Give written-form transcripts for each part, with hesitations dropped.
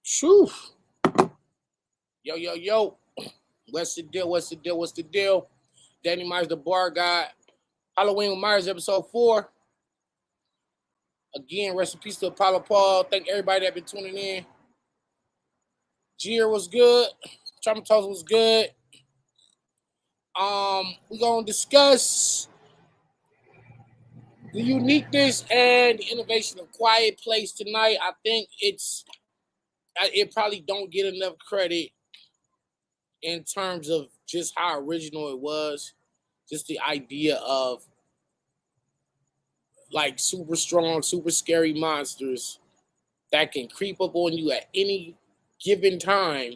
Phew. Yo. What's the deal? Danny Myers, the bar guy. Halloween with Myers, episode 4. Again, rest in peace to Apollo Paul. Thank everybody that been tuning in. Jeer was good. Traumatose was good. We're going to discuss the uniqueness and the innovation of Quiet Place tonight. I think it probably don't get enough credit in terms of just how original it was. Just the idea of like super strong, super scary monsters that can creep up on you at any given time.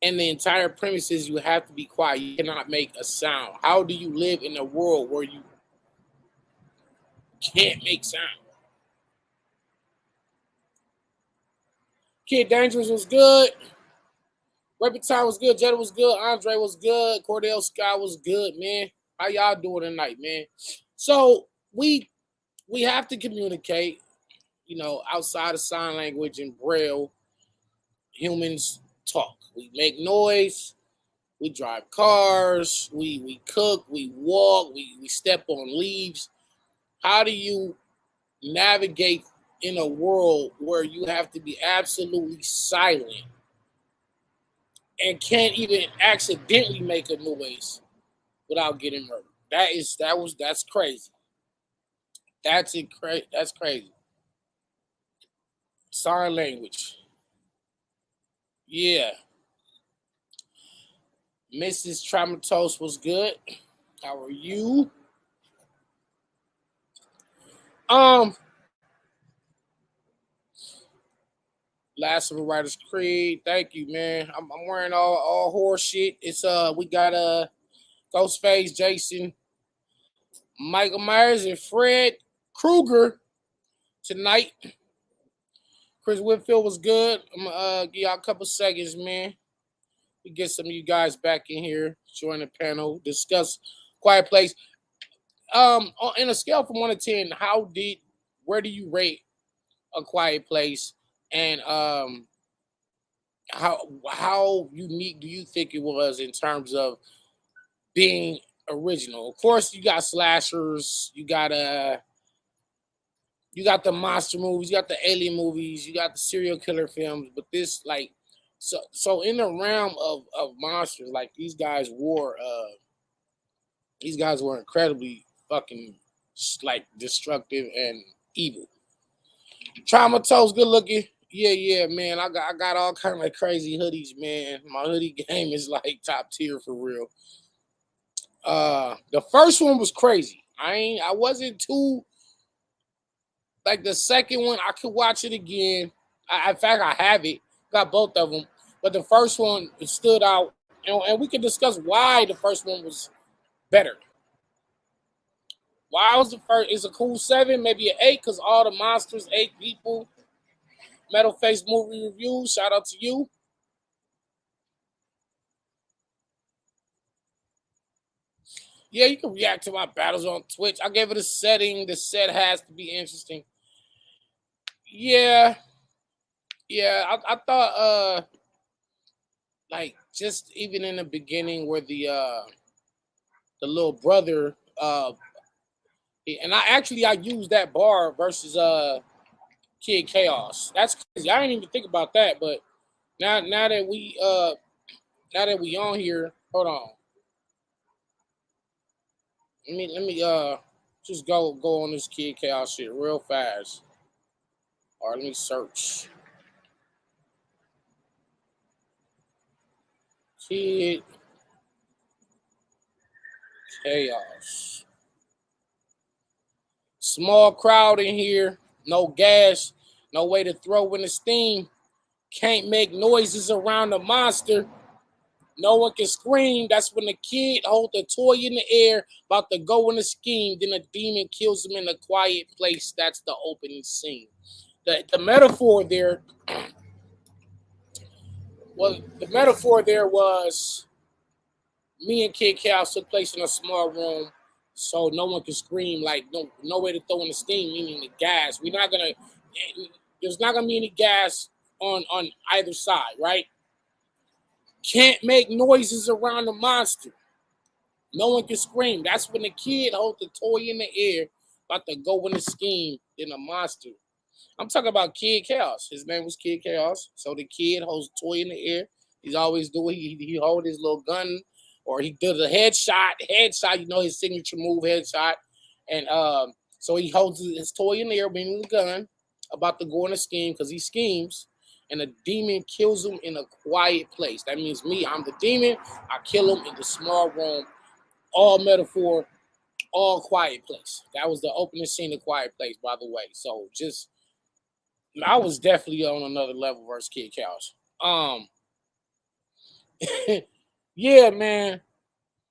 And the entire premise is you have to be quiet. You cannot make a sound. How do you live in a world where you can't make sound? Kid Dangerous was good. Reptile was good. Jetta was good. Andre was good. Cordell Scott was good, man. How y'all doing tonight, man? So we have to communicate, outside of sign language and braille. Humans talk. We make noise. We drive cars. We cook. We walk. We step on leaves. How do you navigate in a world where you have to be absolutely silent and can't even accidentally make a noise without getting murdered? That's crazy. That's crazy. Sign language. Yeah. Mrs. Traumatose was good. How are you? Last of the Writers Creed. Thank you, man. I'm wearing all horse shit. It's we got Ghostface, Jason, Michael Myers, and Fred Krueger tonight. Chris Whitfield was good. I'm gonna give y'all a couple seconds, man. We get some of you guys back in here, join the panel, discuss Quiet Place. In a scale from 1 to 10, where do you rate A Quiet Place, and how unique do you think it was in terms of being original? Of course, you got slashers, you got the monster movies, you got the alien movies, you got the serial killer films, but this so in the realm of monsters, like these guys were incredibly fucking like destructive and evil. Traumatose, good looking. Yeah, man. I got all kind of crazy hoodies, man. My hoodie game is like top tier for real. The first one was crazy. I wasn't too like the second one. I could watch it again. In fact, I have it. Got both of them. But the first one stood out, and we can discuss why the first one was better. Why was the first? It's a cool 7, maybe an 8, because all the monsters, 8 people. Metal Face Movie Review. Shout out to you. Yeah, you can react to my battles on Twitch. I gave it a setting. The set has to be interesting. Yeah. I thought like just even in the beginning where the little brother and I used that bar versus Kid Chaos. That's crazy. I didn't even think about that, but now that we on here, hold on. Let me just go on this Kid Chaos shit real fast. All right, let me search. Kid Chaos. Small crowd in here. No gas. No way to throw in the steam. Can't make noises around the monster. No one can scream. That's when the kid holds the toy in the air, about to go in the scheme. Then a demon kills him in a quiet place. That's the opening scene. The metaphor there. Well, the metaphor there was me and Kid Chaos took place in a small room, so no one can scream. Like no way to throw in the steam, meaning the gas. There's not gonna be any gas on either side, right? Can't make noises around the monster. No one can scream. That's when the kid holds the toy in the air, about to go in the scheme in the monster. I'm talking about Kid Chaos. His name was Kid Chaos. So the kid holds a toy in the air. He's always doing. He hold his little gun, or he does a headshot. Headshot, you know his signature move, headshot. And so he holds his toy in the air, meaning the gun, about to go in a scheme because he schemes. And a demon kills him in a quiet place. That means me. I'm the demon. I kill him in the small room. All metaphor, all quiet place. That was the opening scene of Quiet Place, by the way. So just I was definitely on another level versus Kid Chaos. Yeah, man.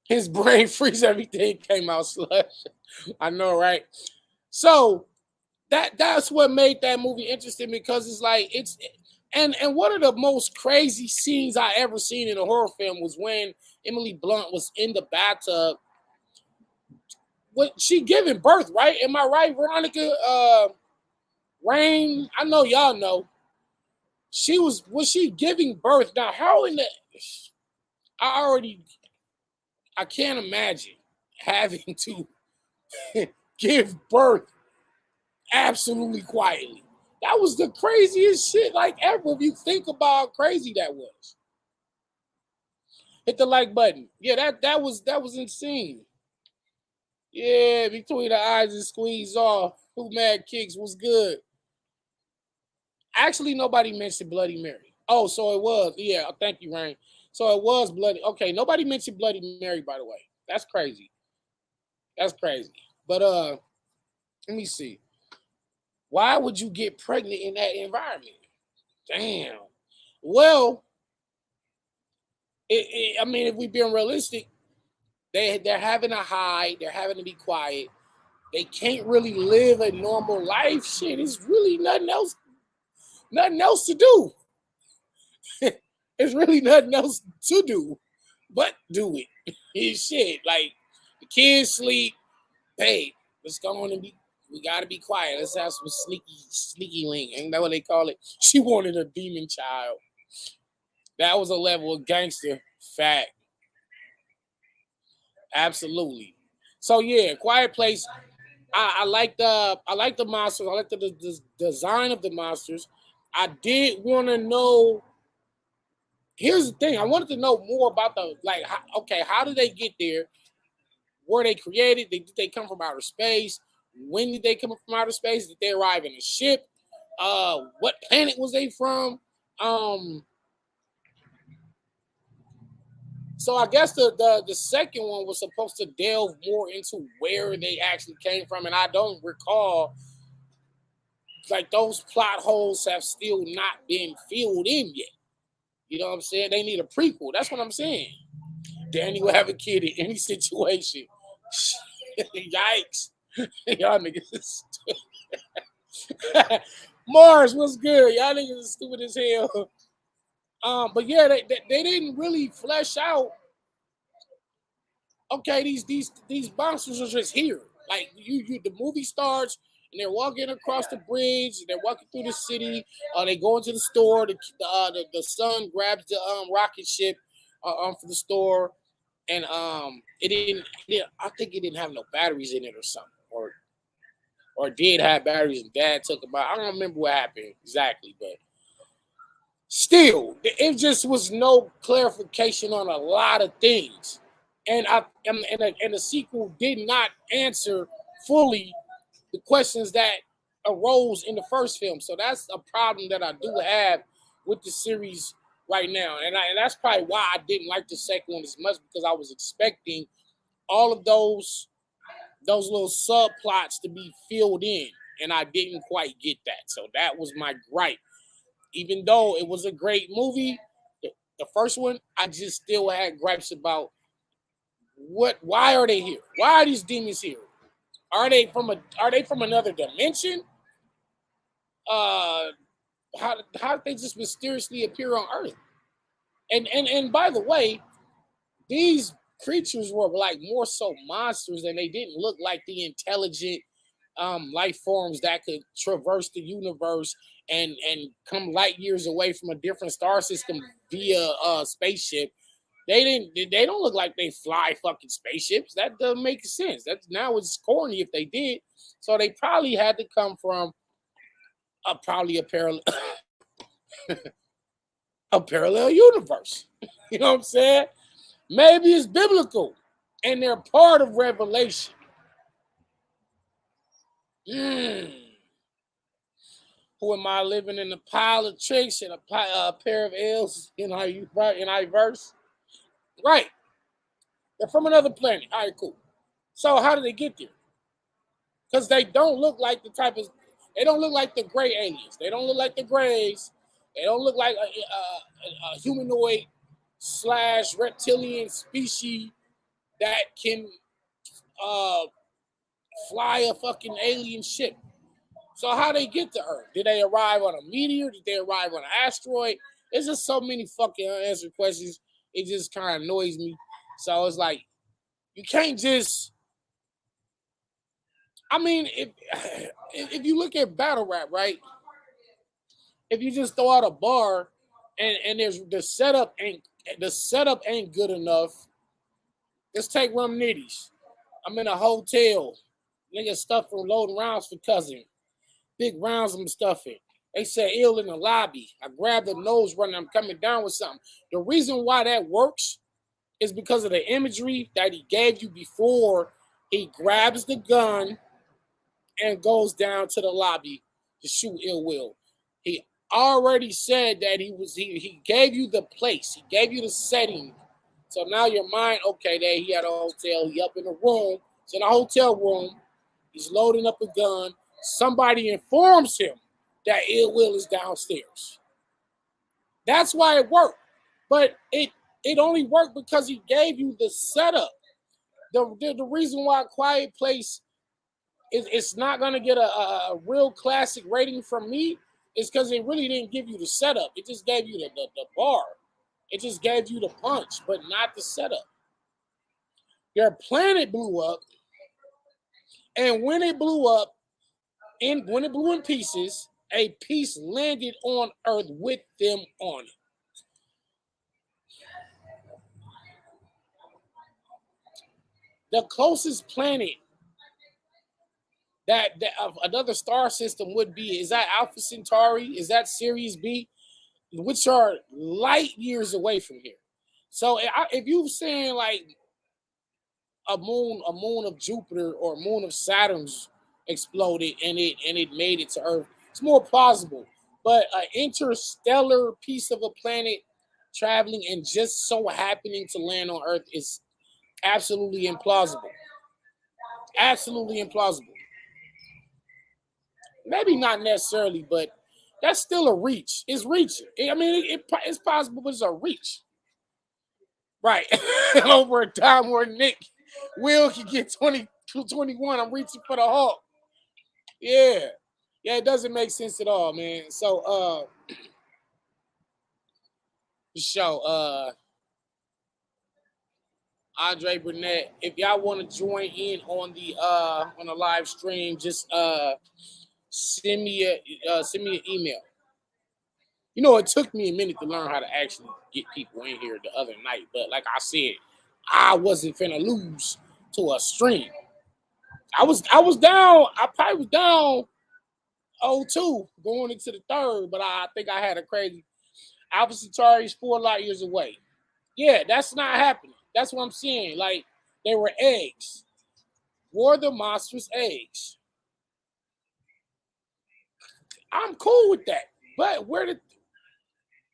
His brain freeze, everything came out slush. I know, right? So that's what made that movie interesting because it's like and one of the most crazy scenes I ever seen in a horror film was when Emily Blunt was in the bathtub. When she giving birth, right? Am I right, Veronica? Rain, I know y'all know. Was she giving birth? Now, how in the I can't imagine having to give birth absolutely quietly. That was the craziest shit like ever if you think about how crazy that was. Hit the like button. Yeah, that was insane. Yeah, between the eyes and squeeze off. Who mad kicks was good. Actually, nobody mentioned Bloody Mary. Oh, so it was. Yeah, thank you, Rain. So it was Bloody. Okay, nobody mentioned Bloody Mary, by the way. That's crazy. That's crazy. But let me see. Why would you get pregnant in that environment? Damn. Well, I mean, if we're being realistic, they're having to hide. They're having to be quiet. They can't really live a normal life. Shit, it's really nothing else to do. It's really nothing else to do but do it. It's shit. Like the kids sleep. Hey, let's go on and we gotta be quiet. Let's have some sneaky link. Ain't that what they call it? She wanted a demon child. That was a level of gangster. Fact. Absolutely. So yeah, Quiet Place. I like the monsters. I like the design of the monsters. I did want to know. Here's the thing. I wanted to know more about how did they get there? Were they created? Did they come from outer space? When did they come from outer space? Did they arrive in a ship? What planet was they from? So I guess the second one was supposed to delve more into where they actually came from, and I don't recall like those plot holes have still not been filled in yet. You know what I'm saying? They need a prequel. That's what I'm saying. Danny will have a kid in any situation. Yikes. Y'all niggas. Mars, what's good? Y'all niggas is stupid as hell. But yeah, they didn't really flesh out. Okay, these monsters are just here. Like you the movie starts and they're walking across the bridge, they're walking through the city, they go into the store, the son grabs the rocket ship for the store, and I think it didn't have no batteries in it or something. Or did have batteries and dad took them out. I don't remember what happened exactly, but still, it just was no clarification on a lot of things. And the sequel did not answer fully the questions that arose in the first film. So that's a problem that I do have with the series right now. And that's probably why I didn't like the second one as much, because I was expecting all of those little subplots to be filled in, and I didn't quite get that. So that was my gripe. Even though it was a great movie, the first one, I just still had gripes about why are they here? Why are these demons here? Are they from another dimension? Uh how did they just mysteriously appear on Earth? And by the way, these creatures were like more so monsters, and they didn't look like the intelligent life forms that could traverse the universe and come light years away from a different star system via a spaceship. They don't look like they fly fucking spaceships. That doesn't make sense. That's now it's corny if they did. So they probably had to come from probably a parallel a parallel universe. You know what I'm saying? Maybe it's biblical and they're part of Revelation. Who am I, living in a pile of tricks and a pair of L's in I verse? Right. They're from another planet. All right, cool. So how did they get there? Because they don't look like they don't look like the gray aliens. They don't look like the grays. They don't look like a humanoid / reptilian species that can fly a fucking alien ship. So how they get to Earth? Did they arrive on a meteor? Did they arrive on an asteroid? There's just so many fucking unanswered questions. It just kind of annoys me. So it's like, you can't just. I mean, if you look at battle rap, right? If you just throw out a bar, and there's the setup ain't good enough. Let's take Rum Nitties. I'm in a hotel. Nigga stuff from loading rounds for cousin. Big rounds I'm stuffing. They said ill in the lobby. I grabbed the nose running. I'm coming down with something. The reason why that works is because of the imagery that he gave you before he grabs the gun and goes down to the lobby to shoot Ill Will. He already said that he gave you the place. He gave you the setting. So now your mind, okay, there he had a hotel. He up in the room. It's in a hotel room. He's loading up a gun. Somebody informs him that Ill Will is downstairs. That's why it worked. But it only worked because he gave you the setup. The reason why Quiet Place it's not going to get a real classic rating from me is because it really didn't give you the setup. It just gave you the bar. It just gave you the punch, but not the setup. Their planet blew up, and when it blew up, when it blew in pieces, a piece landed on Earth with them on it. The closest planet that of another star system would be, is that Alpha Centauri? Is that Sirius B? Which are light years away from here. So if you're saying like a moon of Jupiter or a moon of Saturn's exploded and it made it to Earth, it's more plausible. But an interstellar piece of a planet traveling and just so happening to land on Earth is absolutely implausible. Absolutely implausible. Maybe not necessarily, but that's still a reach. It's reaching. I mean, it's possible, but it's a reach. Right. Over a time where Nick Will can get 21. I'm reaching for the Hulk. Yeah. Yeah, it doesn't make sense at all, man. So the show, Andre Burnett, if y'all want to join in on the live stream, just send me an email. You know, it took me a minute to learn how to actually get people in here the other night, but like I said, I wasn't finna lose to a stream. I was down. I probably was down 0-2 going into the third, but I think I had a crazy. Alpha Centauri is 4 light years away. Yeah, that's not happening. That's what I'm saying. Like, they were eggs. Were the monstrous eggs? I'm cool with that. But where did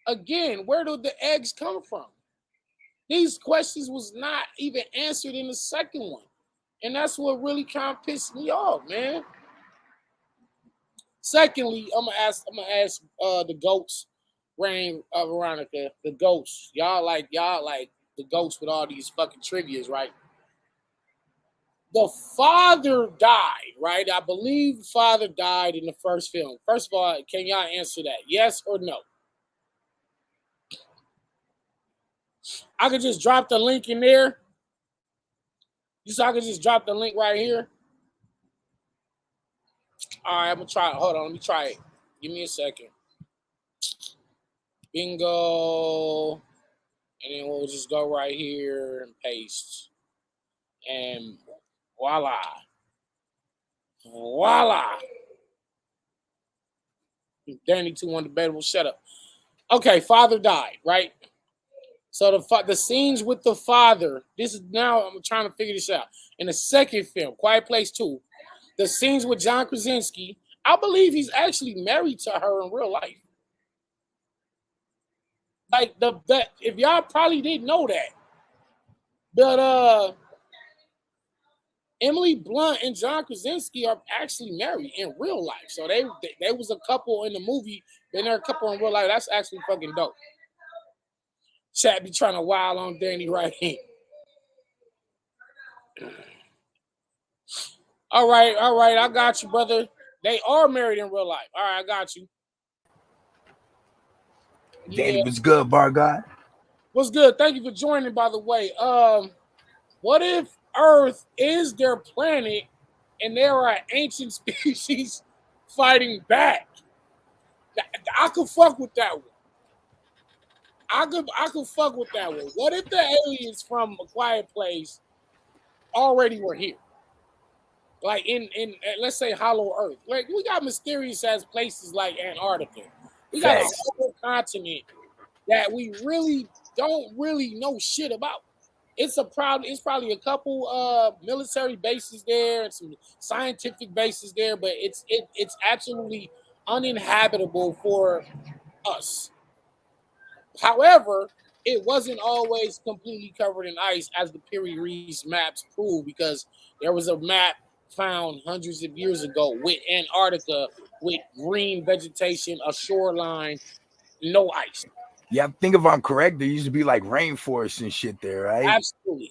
the eggs come from? These questions was not even answered in the second one. And that's what really kind of pissed me off, man. Secondly, I'm gonna ask the goats, Veronica, the goats. Y'all like the goats with all these fucking trivias, right? The father died, right? I believe the father died in the first film. First of all, can y'all answer that? Yes or no? I could just drop the link in there. I could just drop the link right here. All right, I'm gonna try it. Hold on, let me try it. Give me a second. Bingo. And then we'll just go right here and paste. And voila. Voila. Danny 2 undebatable. Shut up. Okay, father died, right? So the scenes with the father, this is now, I'm trying to figure this out. In the second film, Quiet Place 2, the scenes with John Krasinski, I believe he's actually married to her in real life. Like that, if y'all probably didn't know that, but Emily Blunt and John Krasinski are actually married in real life. So they was a couple in the movie, then they're a couple in real life. That's actually fucking dope. Chat be trying to wild on Danny right here. All right, I got you, brother. They are married in real life. All right, I got you. Danny, what's good, bar guy? What's good? Thank you for joining, by the way. What if Earth is their planet and there are ancient species fighting back? I could fuck with that one. I could fuck with that one. What if the aliens from A Quiet Place already were here? Like in let's say Hollow Earth. Like we got mysterious ass places like Antarctica. We got a whole continent that we really don't really know shit about. It's probably a couple military bases there and some scientific bases there, but it's absolutely uninhabitable for us. However, it wasn't always completely covered in ice, as the Piri Reis maps prove, because there was a map found hundreds of years ago with Antarctica with green vegetation, a shoreline, no ice. Yeah, I think if I'm correct, there used to be like rainforests and shit there, right? Absolutely.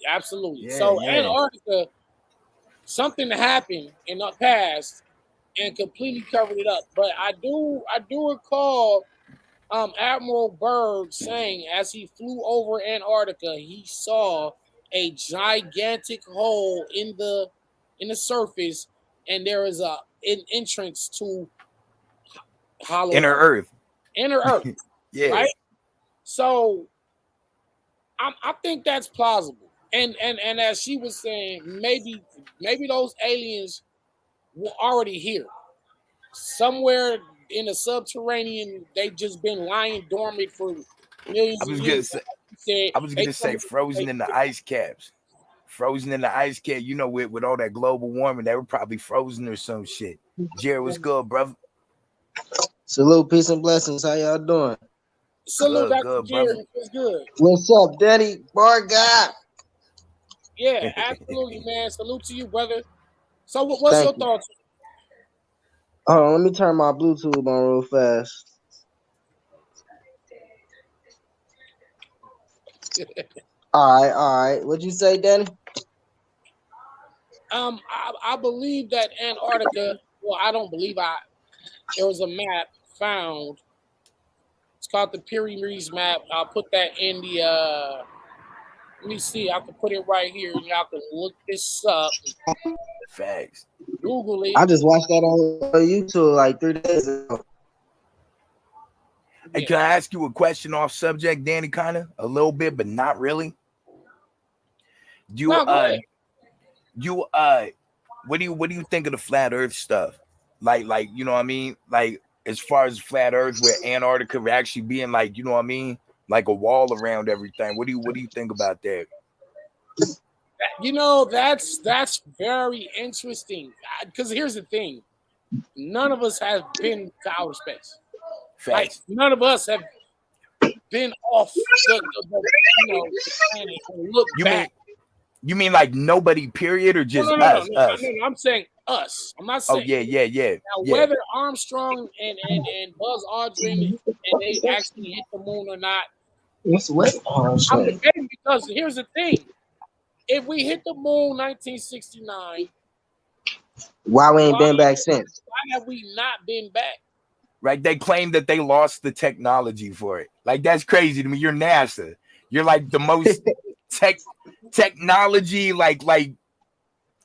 Yeah, so yeah. Antarctica, something happened in the past and completely covered it up. But I do recall Admiral Byrd saying as he flew over Antarctica, he saw a gigantic hole in the surface, and there is an entrance to Hollow Inner Earth. Yeah. Right? So I think that's plausible. And as she was saying, maybe those aliens were already here. Somewhere in the subterranean, they've just been lying dormant for millions of years. I was gonna say frozen in the ice caps. Frozen in the ice cap, you know, with all that global warming, they were probably frozen or some shit. Jared, what's good, brother? Salute, peace and blessings. How y'all doing? Salute, Dr. Jared. What's good? What's up, Daddy? Bar guy. Yeah, absolutely, man. Salute to you, brother. So, what's your thoughts? Oh, let me turn my Bluetooth on real fast. All right. What'd you say, Danny? I believe that Antarctica. Well, I don't believe there was a map found. It's called the Piri Reis map. I'll put that in the. Let me see. I can put it right here, and y'all can look this up. Facts. Google it. I just watched that on YouTube like 3 days ago. Hey, can I ask you a question off subject, Danny? Kind of a little bit, but not really. What do you think of the flat Earth stuff? Like you know what I mean? Like as far as flat Earth, where Antarctica actually being like, you know what I mean, like a wall around everything. What do you think about that? You know, that's very interesting. Because here's the thing: none of us have been to outer space. Like none of us have been off the planet and look back. You mean like nobody, period, or just us? No, I'm saying us. I'm not saying. Oh yeah. Now, whether Armstrong and Buzz Aldrin and they actually hit the moon or not, I'm debating, because here's the thing: if we hit the moon 1969, why we ain't been back since? Why have we not been back? Right? They claim that they lost the technology for it. Like that's crazy to me. You're NASA. You're like the most technology, like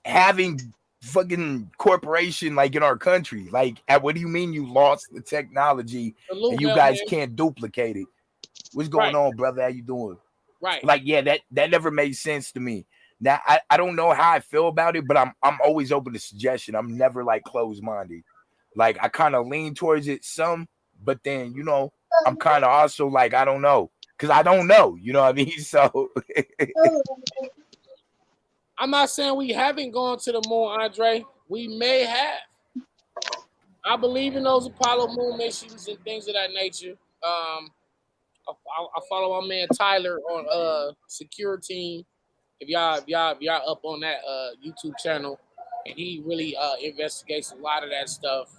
having fucking corporation like in our country. Like, what do you mean you lost the technology and you guys can't duplicate it? What's going on, brother? How you doing? Right. Like, yeah, that never made sense to me. Now I don't know how I feel about it, but I'm always open to suggestion. I'm never like closed-minded. Like, I kind of lean towards it some, but then, you know, I'm kind of also like, I don't know, because I don't know, you know what I mean? So I'm not saying we haven't gone to the moon, Andre. We may have. I believe in those Apollo moon missions and things of that nature. I follow my man Tyler on Secure Team. If y'all up on that YouTube channel, and he really investigates a lot of that stuff.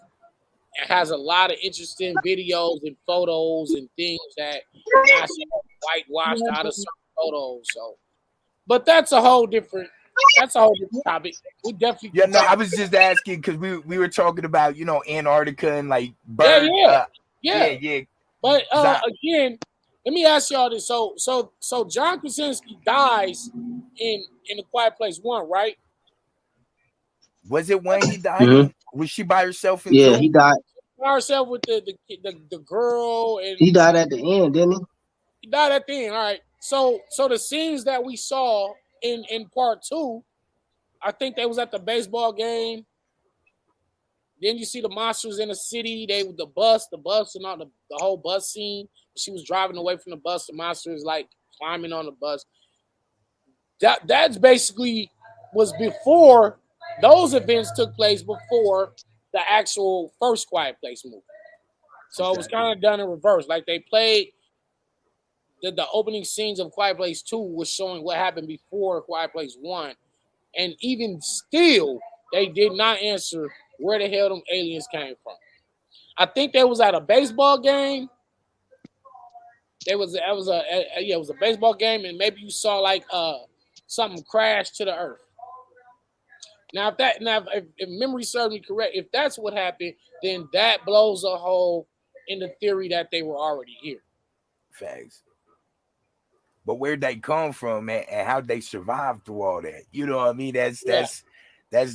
It has a lot of interesting videos and photos and things that NASA whitewashed out of certain photos. So, but that's a whole different topic. We definitely yeah. No, I was just asking because we were talking about, you know, Antarctica and like bird. Yeah. But again, let me ask y'all this. So John Krasinski dies in The Quiet Place 1, right? Was it when he died? Mm-hmm. Was she by herself? Yeah, he died by herself with the girl, and he died at the end, didn't he? He died at the end. All right. So the scenes that we saw in part 2, I think they was at the baseball game. Then you see the monsters in the city. They with the bus and all the whole bus scene. She was driving away from the bus. The monsters like climbing on the bus. That's basically was before those events took place, before the actual first Quiet Place movie. So it was kind of done in reverse. Like they played the opening scenes of Quiet Place 2 was showing what happened before Quiet Place 1. And even still, they did not answer where the hell them aliens came from. I think they was at a baseball game. It was a baseball game, and maybe you saw like something crash to the earth. Now, if memory serves me correct, if that's what happened, then that blows a hole in the theory that they were already here. Facts. But where'd they come from, and how'd they survive through all that? You know what I mean? That's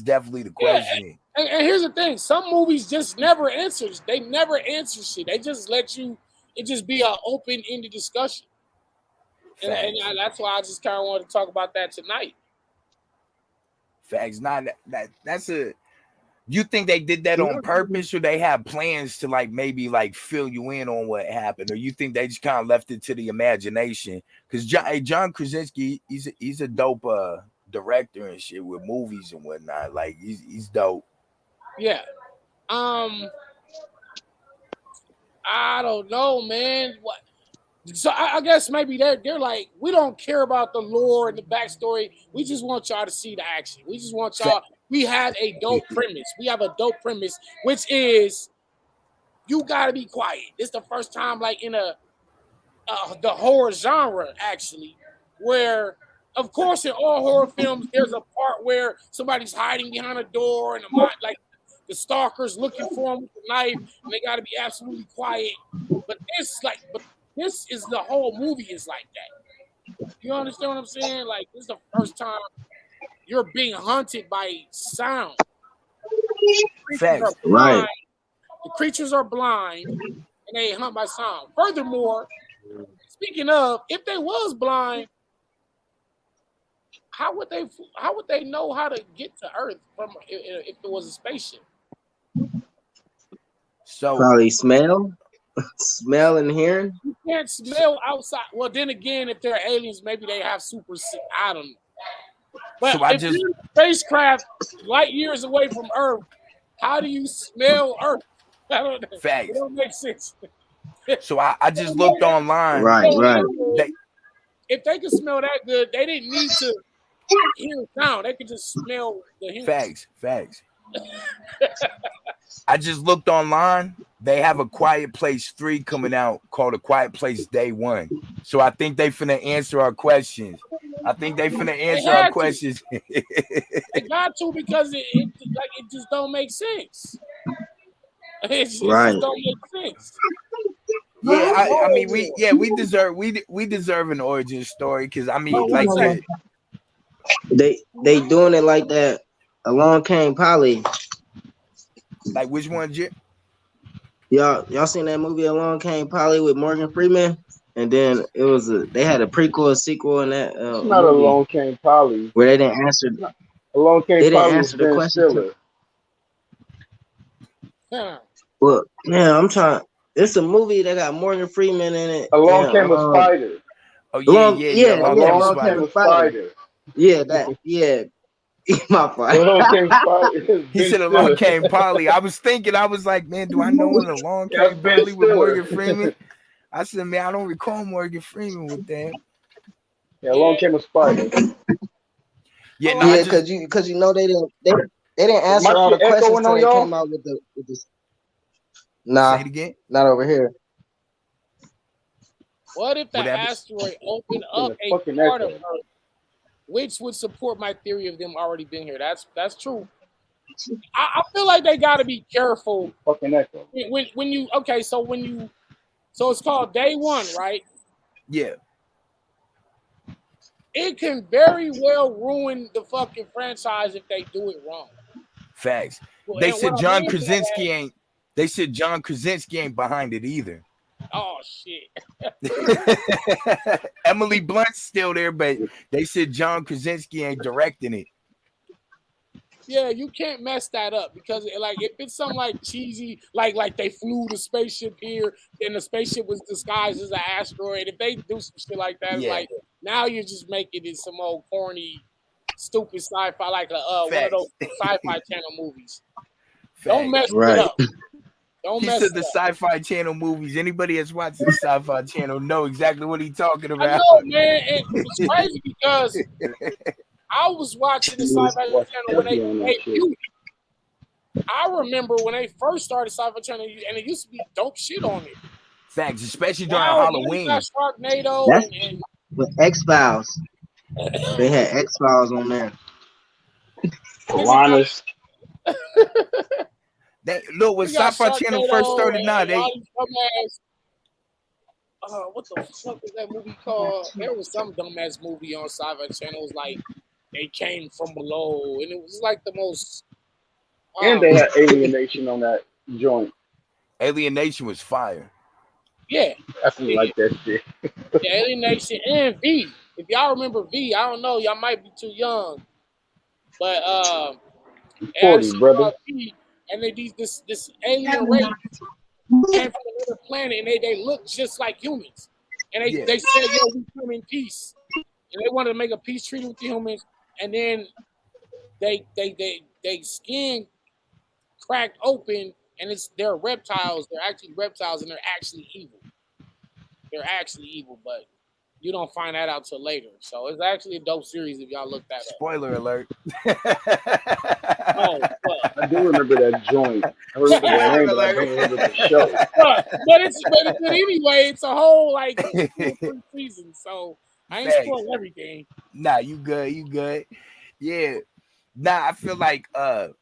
definitely the question. Yeah. And here's the thing: some movies just never answer. They never answer shit. They just let you. It just be an open-ended discussion. And that's why I just kind of wanted to talk about that tonight. Facts. Not that's a. You think they did that on purpose, or they have plans to like maybe like fill you in on what happened, or you think they just kind of left it to the imagination? Because John Krasinski, he's a dope director and shit with movies and whatnot. Like he's dope. Yeah. I don't know, man. What? So I guess maybe they're like, we don't care about the lore and the backstory. We just want y'all to see the action. We just want y'all. We have a dope premise. We have a dope premise, which is you gotta be quiet. This is the first time, like in the horror genre, actually, where, of course, in all horror films, there's a part where somebody's hiding behind a door and the stalker's looking for them with a knife, and they gotta be absolutely quiet. But this is the whole movie is like that. You understand what I'm saying? Like, this is the first time you're being hunted by sound. Facts. Right. The creatures are blind and they hunt by sound. Furthermore, speaking of, if they was blind, how would they know how to get to Earth from if it was a spaceship? So probably smell and hearing. You can't smell outside. Well, then again, if they're aliens, maybe they have super. I don't know. But if you're in a spacecraft light years away from Earth, how do you smell Earth? I don't know. Facts. It don't make sense. So I just looked online. Right. If they could smell that good, they didn't need to hear sound. They could just smell the humans. Facts. I just looked online. They have a Quiet Place 3 coming out called A Quiet Place Day 1. So I think they finna answer our questions. They got to, because it just don't make sense. It just don't make sense. Yeah, I mean we deserve an origin story, because I mean, like they doing it like that. Along Came Polly. Like which one, Jit? Y'all seen that movie Along Came Polly with Morgan Freeman? And then they had a prequel, a sequel in that It's not movie Along Came Polly. where they didn't answer. Along Came They didn't Polly was answer the Ben question. Stiller. Well, yeah, I'm trying. It's a movie that got Morgan Freeman in it. Along Came a Spider. Oh yeah. Along Came a Spider. Yeah, my fault. Along Came Spider. He said Along Came Polly. I was like, man, do I know when Along Came Polly with Morgan Freeman? I said, man, I don't recall Morgan Freeman with that. Yeah, Along Came a Spider. Yeah, because you know they didn't answer all the questions until they came out with this. Nah, say it again. Not over here. What if the asteroid opened up a part of Earth, which would support my theory of them already being here? That's true. I feel like they got to be careful. Fucking echo. When you so it's called Day One, right? Yeah. It can very well ruin the fucking franchise if they do it wrong. Facts. They said John Krasinski ain't. They said John Krasinski ain't behind it either. Oh shit. Emily Blunt's still there, but they said John Krasinski ain't directing it. Yeah, you can't mess that up because like if it's something like cheesy, like they flew the spaceship here and the spaceship was disguised as an asteroid. If they do some shit like that, it's like now you're just making it some old corny, stupid sci-fi, like one of those sci-fi channel movies. Don't mess it up. He said the Sci-Fi Channel movies. Anybody that's watching the Sci-Fi Channel know exactly what he's talking about. I know, man. It's crazy because I was watching the Sci-Fi Channel when they debuted. I remember when they first started Sci-Fi Channel, and it used to be dope shit on it. Facts, especially during Halloween. Sharknado and with X-Files. They had X-Files on there. Piranhas. Look, when Sci-Fi Channel first started, what the fuck is that movie called? There was some dumbass movie on Sci-Fi Channel. It was like they came from below, and it was like the most. And they had Alienation on that joint. Alienation was fire. Yeah, I feel like that shit. Yeah, Alienation and V. If y'all remember V, I don't know, y'all might be too young, but 40, brother. V, and they this alien race came from another planet, and they look just like humans, and they said, "Yo, we come in peace," and they wanted to make a peace treaty with the humans, and then they skin cracked open, and they're reptiles. They're actually reptiles, and they're actually evil. They're actually evil, but you don't find that out till later. So it's actually a dope series if y'all look that up. Spoiler alert. Oh, fuck. I do remember that joint. I remember the name, but I don't remember the show. But anyway, it's a whole like 2 or 3 seasons, so I ain't spoiling everything. Nah, you good. Yeah. Nah, I feel like the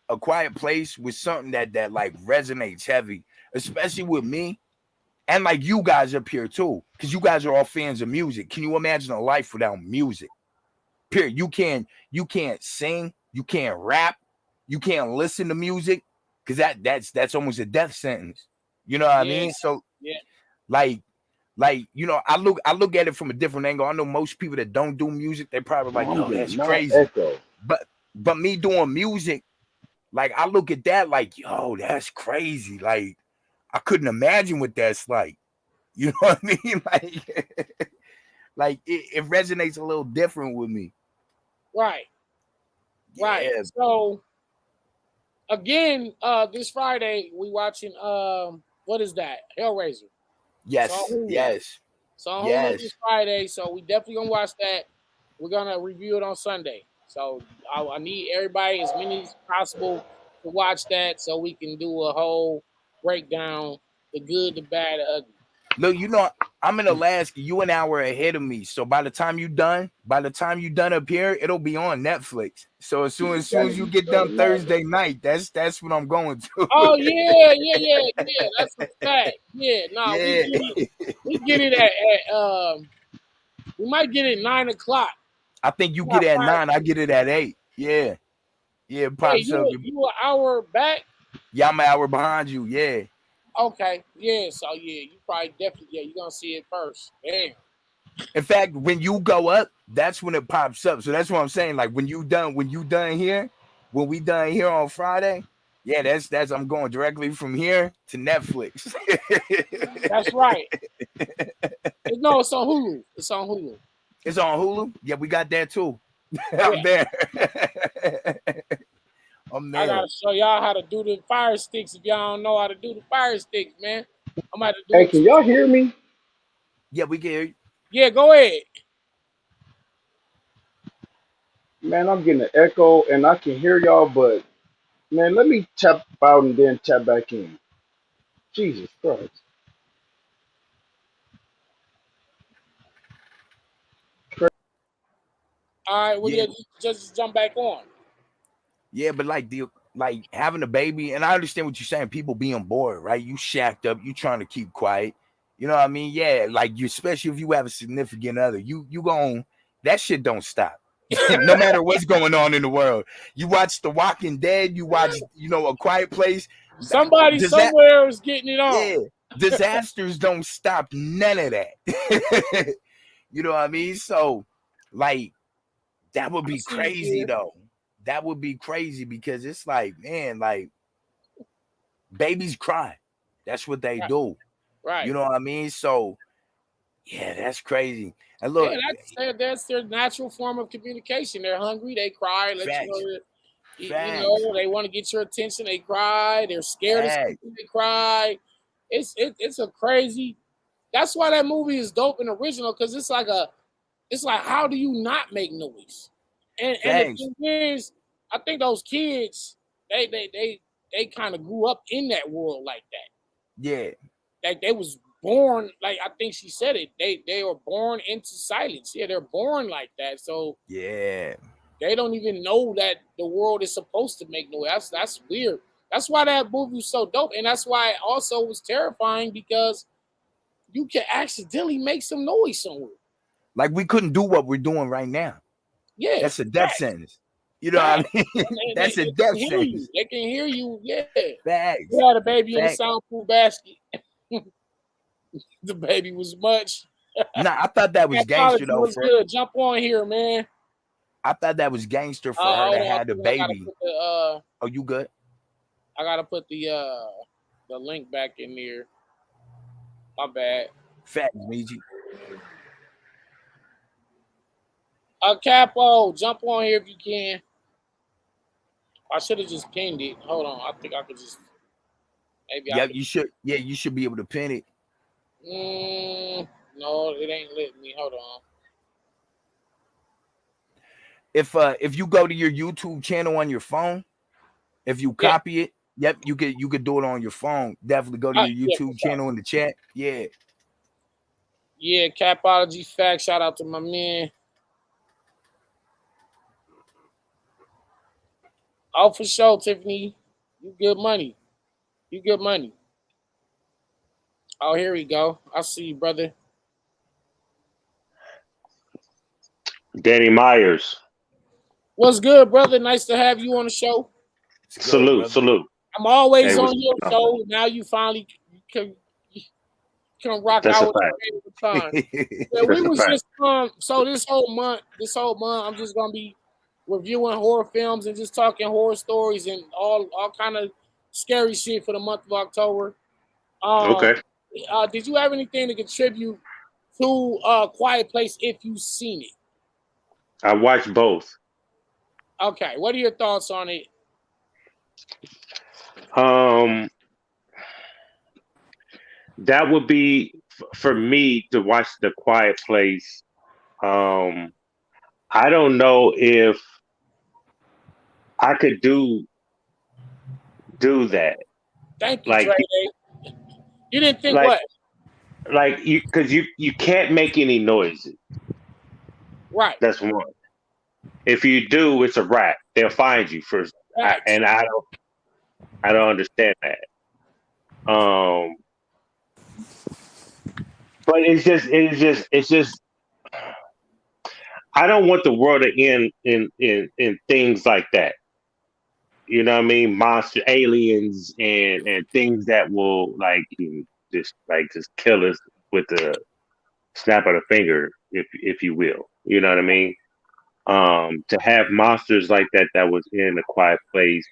A Quiet Place was something that like resonates heavy, especially with me. And like you guys up here too, because you guys are all fans of music. Can you imagine a life without music? Period. You can't sing, you can't rap, you can't listen to music, because that's almost a death sentence. You know what I mean? So like you know, I look at it from a different angle. I know most people that don't do music, they probably like, oh, that's crazy. Echo. But me doing music, like I look at that like, yo, that's crazy. Like I couldn't imagine what that's like. You know what I mean? Like it resonates a little different with me. Right. Right. Yeah. So again, this Friday we watching what is that? Hellraiser. Yes. So Hulu this Friday. So we definitely gonna watch that. We're gonna review it on Sunday. So I need everybody, as many as possible, to watch that so we can do a whole breakdown, the good, the bad, the ugly. Look, you know, I'm in Alaska. You an hour ahead of me. So by the time you done up here, it'll be on Netflix. So as soon as you get done Thursday night, that's what I'm going to. Oh yeah. That's a fact. Yeah, no, we get it at we might get it 9 o'clock. I think you get it at 9. I get it at 8. Yeah. Yeah, it Hey, pops up. you an hour back? Yeah, I'm an hour behind you. Yeah. Okay, yeah. So yeah, you probably definitely you're gonna see it first. Damn. In fact, when you go up, that's when it pops up. So that's what I'm saying. Like when you done here, when we done here on Friday, yeah, that's I'm going directly from here to Netflix. That's right. No, it's on Hulu. It's on Hulu. It's on Hulu. Yeah, we got that too. Yeah, I'm there. I'm I there. gotta show y'all how to do the fire sticks. If y'all don't know how to do the fire sticks, man, I'm about to do Hey, it. can y'all hear me? Yeah, we can hear you. Yeah, go ahead. Man, I'm getting an echo and I can hear y'all, but man, let me tap out and then tap back in. Jesus Christ. All right, well, Yeah, yeah, just jump back on. yeah, but like having a baby, and I understand what you're saying. People being bored, right? You shacked up. You trying to keep quiet. You know what I mean? Yeah, like you, especially if you have a significant other, you gon' that shit don't stop. No matter what's going on in the world. You watch The Walking Dead. You watch, A Quiet Place. Somebody Does that? somewhere is getting it on. Yeah, disasters don't stop none of that. You know what I mean? So, like, that would I be see you, crazy dear. though. That would be crazy because it's like, man, like babies cry. That's what they Right, do. You right. know what I mean? So, yeah, that's crazy. And Yeah, look, that's their natural form of communication. They're hungry, they cry, let you know facts, that facts, they want to get your attention. They cry. They're scared of facts, something. They cry. It's a crazy. That's why that movie is dope and original because it's like how do you not make noise? And the facts. thing is, I think those kids they kind of grew up in that world like that. Yeah, Like they was born like I think she said it. They were born into silence. Yeah, they're born like that. So yeah. they don't even know that the world is supposed to make noise. That's weird. That's why that movie was so dope, and that's why it also was terrifying because you can accidentally make some noise somewhere. Like we couldn't do what we're doing right now. Yeah, That's a death facts, sentence. You know what facts. I mean? And That's a they can death hear you. sentence. They can hear you. Yeah. Facts. You had a baby in a Facts. soundproof basket. The baby was much. Nah, I thought that was gangster Apology though. was For good. Jump on here, man. I thought that was gangster for her Hold to on, have the I gotta baby. put the Oh, you good? the link back in there. My bad. Facts, Miji. Capo, jump on here if you can. I should have just pinned it. Hold on. I think I could just maybe I Yeah, could. you should. Yeah, you should be able to pin it. No, it ain't letting me. Hold on. If you go to your YouTube channel on your phone, if you Yeah, copy it, yep, you could do it on your phone. Definitely go to your yeah, for YouTube sure. channel in the chat. Yeah. Yeah, Capology Facts. Shout out to my man. Oh, for sure, Tiffany. You good money. You good money. Oh, here we go. I see you, brother. Danny Myers. What's good, brother? Nice to have you on the show. It's good, Salute, brother. salute. I'm always Hey, on what's your going on? show. Now you finally can rock That's out a with the fact. favorite time. Yeah, we That's a was fact. just so this whole month, I'm just gonna be reviewing horror films and just talking horror stories and all kind of scary shit for the month of October. Um, Okay. did you have anything to contribute to Quiet Place if you've seen it? I watched both. Okay, what are your thoughts on it? Um, that would be for me to watch The Quiet Place. Um, I don't know if I could do that. Thank you, Dre. Like You didn't think like what? you can't make any noises. Right. That's one. If you do, it's a wrap. They'll find you first. Facts. And I don't understand that. Um, but it's just I don't want the world to end in things like that. You know what I mean? Monster aliens and things that will just kill us with the snap of the finger, if you will. You know what I mean? To have monsters like that was in a quiet place,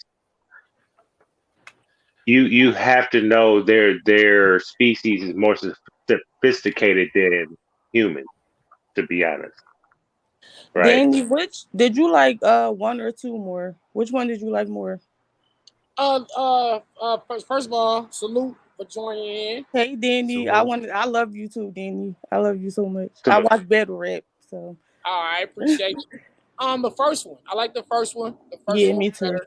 you have to know their species is more sophisticated than humans, to be honest. Right. Danny, which did you like? One or two more? Which one did you like more? First of all, salute for joining in. Hey, Danny, I love you too, Danny. I love you so much. I watch battle rap, so. All right, appreciate you. The first one, I like the first one. The first one, me too.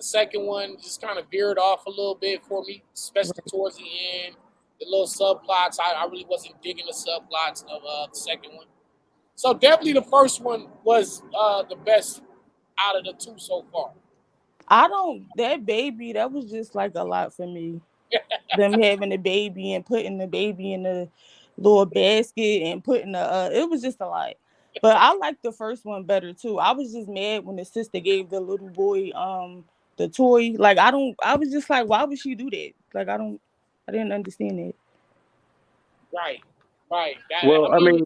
Second one just kind of veered off a little bit for me, especially towards the end. The little subplots, I really wasn't digging the subplots of the second one. So definitely the first one was the best out of the two so far. That baby, that was just like a lot for me. Them having a baby and putting the baby in the little basket and putting it was just a lot. But I like the first one better too. I was just mad when the sister gave the little boy the toy. Like I was just like, why would she do that? Like I didn't understand it. Right. Well, I mean,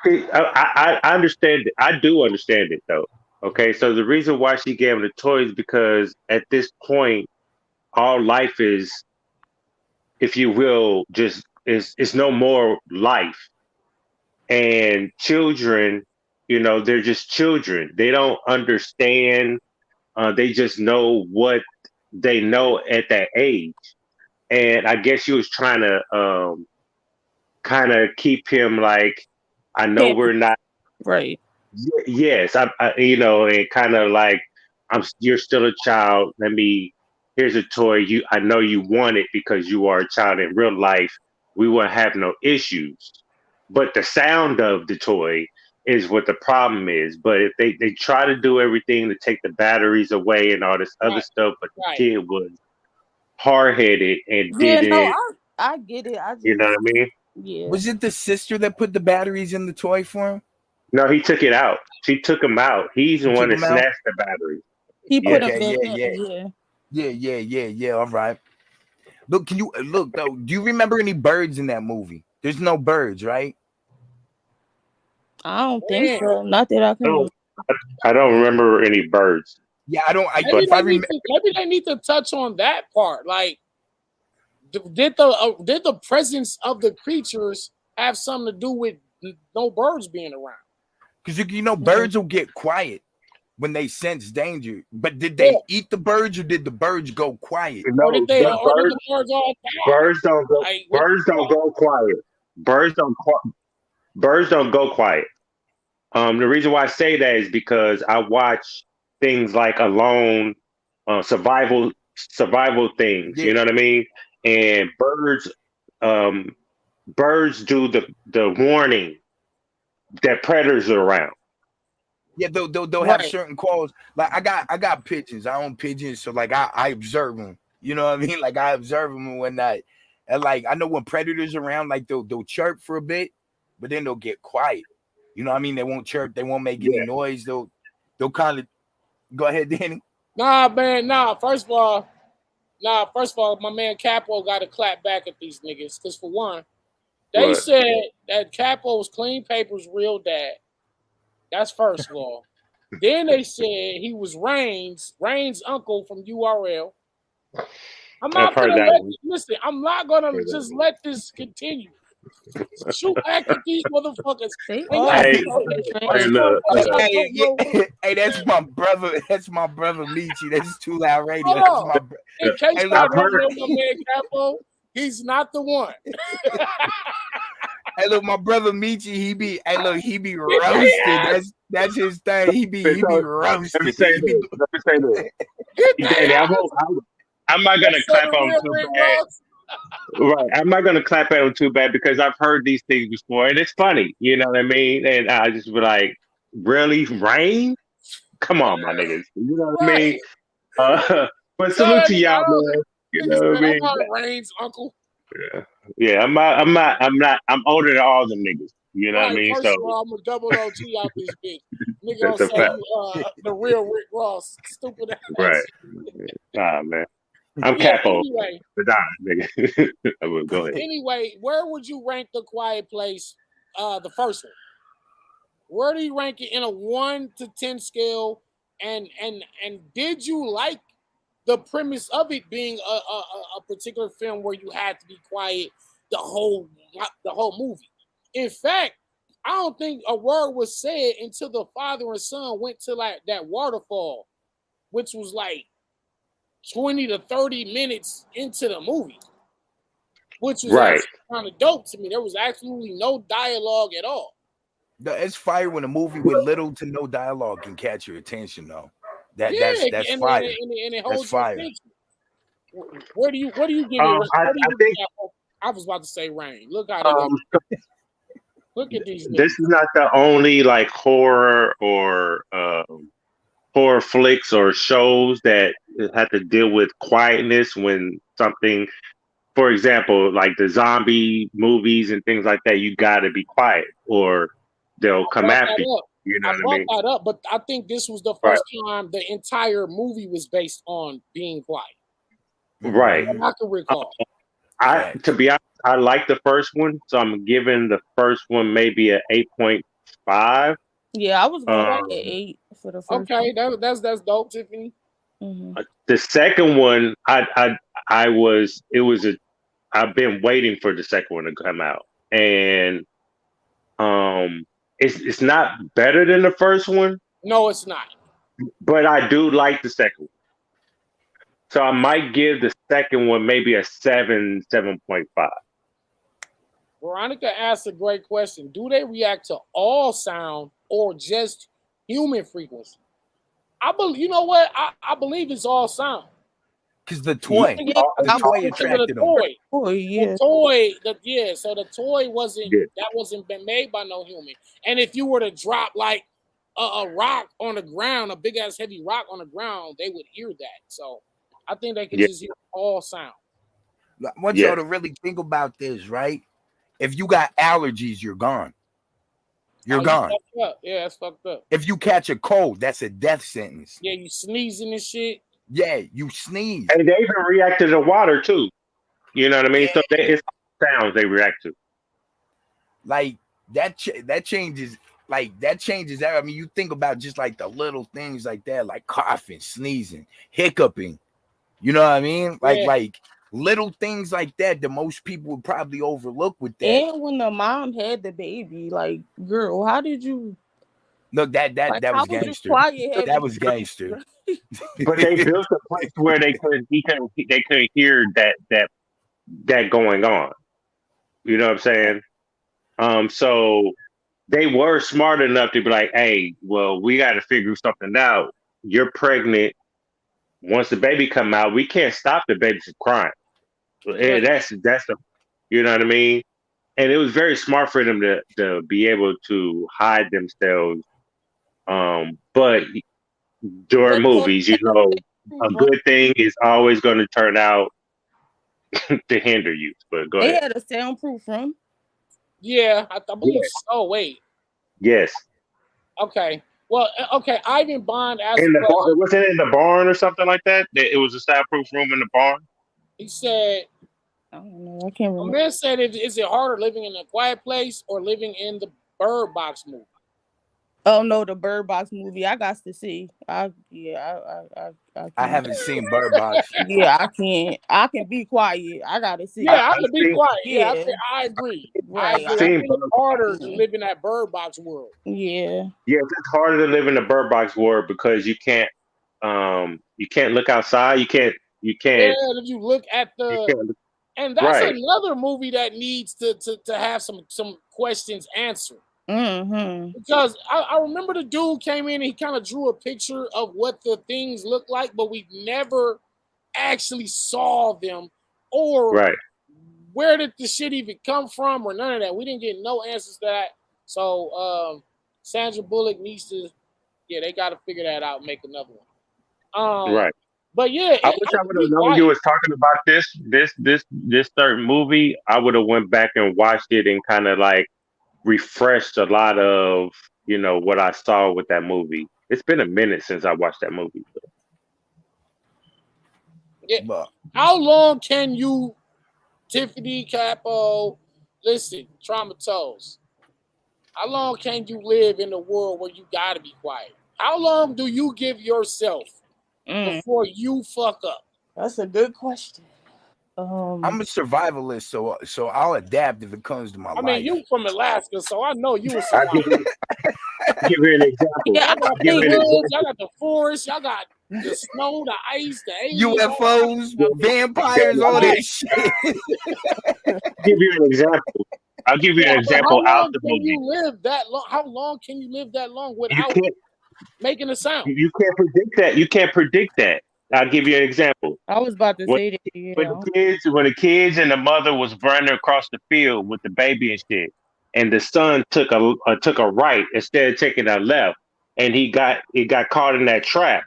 see, I understand it. I do understand it though. Okay, so the reason why she gave him the toy is because at this point, all life is, if you will, just is no more life. And children, they're just children. They don't understand. They just know what they know at that age. And I guess she was trying to kind of keep him like, I know we're not right. Yes, and kind of like, you're still a child. Here's a toy. I know you want it because you are a child. In real life, we won't have no issues. But the sound of the toy is what the problem is. But if they try to do everything to take the batteries away and all this other stuff, but the kid was hard headed and didn't. I get it. I just, you know what I mean? Yeah. Was it the sister that put the batteries in the toy for him? No, he took it out. She took him out. He's the one that snatched the batteries. He put him in. Yeah. All right. Look, though? Do you remember any birds in that movie? There's no birds, right? I don't think so. Not that I can. I don't remember any birds. Yeah, I don't. Maybe they need to touch on that part. Like, did the presence of the creatures have something to do with no birds being around? Because birds will get quiet when they sense danger. But did they eat the birds, or did the birds go quiet? No, birds don't go. Birds don't go quiet. Birds don't go quiet. The reason why I say that is because I watch things like Alone, survival things. Yeah. You know what I mean? And birds do the warning that predators are around. Yeah, they'll have certain calls. Like I got pigeons. I own pigeons, so like I observe them. You know what I mean? Like I observe them and whatnot. And like I know when predators are around, like they'll chirp for a bit, but then they'll get quiet. You know what I mean? They won't chirp. They won't make any noise. They'll kind of go ahead, Danny. Nah, man. Nah. First of all, my man Capo got to clap back at these niggas because for one, they said that Capo's clean paper's real dad. That's first of all. Then they said he was Rain's uncle from URL. I'm not gonna just let this continue. Shoot back at these motherfuckers. Hey, that's my brother. That's my brother Michi. That's Too Loud Radio. In case I don't know my man Capo, he's not the one. Hey, look, my brother Michi, he be roasted. That's his thing. He be roasted. Let me say this. I'm not gonna clap on too bad. Right, I'm not gonna clap at him too bad because I've heard these things before, and it's funny. You know what I mean? And I just be like, "Really, Rain? Come on, my niggas." You know what I mean? But salute to y'all, man. You know what I mean? Rain's uncle. Yeah. I'm older than all them niggas. You know what I Right. mean? First So of all, I'm gonna double OT out this bitch. Nigga that's don't a say fact. you the real Rick Ross. Stupid Right. ass. Nah, man. I'm Yeah. Capo. Anyway, But nah, nigga. Go ahead. anyway, where would you rank The Quiet Place? The first one. Where do you rank it in a 1 to 10 scale? And did you like the premise of it being a particular film where you had to be quiet the whole movie? In fact, I don't think a word was said until the father and son went to like that waterfall, which was like 20 to 30 minutes into the movie, which was Right. actually kind of dope to me. There was absolutely no dialogue at all. It's fire when a movie with little to no dialogue can catch your attention, though. That's and fire. It That's holds your fire. attention. What do you give it? I think I was about to say Rain. Look how they got. Look at these. This is not the only like horror or horror flicks or shows that have to deal with quietness when something, for example, like the zombie movies and things like that. You got to be quiet or they'll come after you. You know I what I brought mean? that up, but I think this was the Right. first time the entire movie was based on being quiet. Right. And I can recall. To be honest, I like the first one, so I'm giving the first one maybe a 8.5. Yeah, I was going at 8 for the first. Okay, that's dope, Tiffany. Mm-hmm. The second one, I've been waiting for the second one to come out, and it's not better than the first one. No, it's not. But I do like the second one. So I might give the second one maybe a 7.5. Veronica asked a great question. Do they react to all sound or just human frequency? I believe. You know what? I believe it's all sound. Because the toy, the toy attracted them. Oh yeah. The toy. So the toy wasn't been made by no human. And if you were to drop like a rock on the ground, a big ass heavy rock on the ground, they would hear that. So I think they could just hear all sound. I want y'all to really think about this, right? If you got allergies, you're gone. You're gone. Yeah, that's fucked up. If you catch a cold, that's a death sentence. Yeah, you sneezing and shit. Yeah, you sneeze. And they even react to the water too. You know what I mean? So it's sounds they react to. Like that changes. Like that changes. I mean, you think about just like the little things like that, like coughing, sneezing, hiccuping. You know what I mean? Like little things like that. The most people would probably overlook with that. And when the mom had the baby, like, girl, how did you? Look, that was gangster. That was gangster. But they built a place where they couldn't hear that going on. You know what I'm saying? So they were smart enough to be like, hey, well, we got to figure something out. You're pregnant. Once the baby come out, we can't stop the baby from crying. Right. That's the, you know what I mean? And it was very smart for them to be able to hide themselves. But during movies, you know, a good thing is always going to turn out to hinder you. But go ahead. They had a soundproof room. Yeah, I believe so. Wait. Yes. Okay. Well, okay. Ivan Bond asked. Was it in the barn or something like that? It was a soundproof room in the barn. He said, I don't know. I can't remember. A man said, is it harder living in a quiet place or living in the Bird Box movie? Oh no, the Bird Box movie. I got to see. I haven't seen Bird Box. Yeah, I can't. I can be quiet. I gotta see. Yeah, I can be quiet. Yeah, Yeah. I agree. Right. I think it's harder to live in that Bird Box world. Yeah. Yeah, it's harder to live in the Bird Box world because you can't look outside. You can't. Yeah, if you look at and that's another movie that needs to have some questions answered. Mm-hmm. Because I remember the dude came in and he kind of drew a picture of what the things look like, but we never actually saw them or where did the shit even come from or none of that. We didn't get no answers to that. So Sandra Bullock needs to, they got to figure that out and make another one. Right. But yeah, I wish I would have known you was talking about this certain movie. I would have went back and watched it and kind of like refreshed a lot of what I saw with that movie. It's been a minute since I watched that movie. Yeah. But How long can you, Tiffany Capo, listen, Traumatose? How long can you live in a world where you gotta be quiet? How long do you give yourself before you fuck up? That's a good question. I'm a survivalist, so I'll adapt if it comes to my I mean, life. you from Alaska, so I know you a I'll survivor. give you an example. Yeah, Y'all got I'll give the you an woods, example. y'all got the forest, y'all got the snow, the ice, the aliens, all kinds of UFOs, stuff. vampires, all Right. this shit. Give you an example. I'll give you an But how example out long the can you movie. live that long? How long can you live that long You without can't making a sound? you can't predict that. You can't predict that. I'll give you an example. I was about to When say that. when Yeah. the kids and the mother was running across the field with the baby and shit, and the son took a right instead of taking a left, and he got caught in that trap.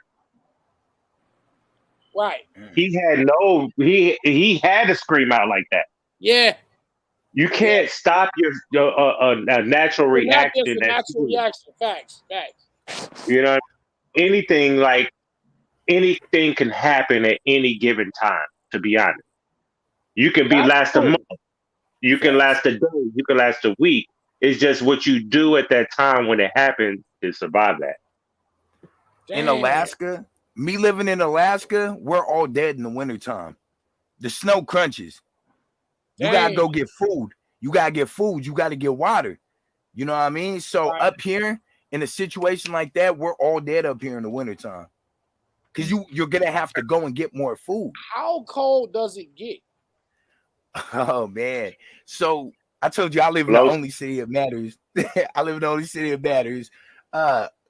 Right. He had to scream out like that. Yeah. You Yeah. can't stop your a natural It's reaction a that's natural human. reaction. Facts. Facts. You know, anything like anything can happen at any given time. To be honest, you can be That's last a month, true. you can Facts. last a day, you can last a week. It's just what you do at that time when it happens to survive that. In Damn. Alaska, me living in Alaska, we're all dead in the wintertime. The snow crunches. You gotta Damn. go get food. You gotta get food. You gotta get water. You know what I mean? So Right. up here, in a situation like that, we're all dead up here in the wintertime. Because you're gonna have to go and get more food. How cold does it get? Oh man. So I told you I live in the Blows. only city that matters. I live in the only city that matters.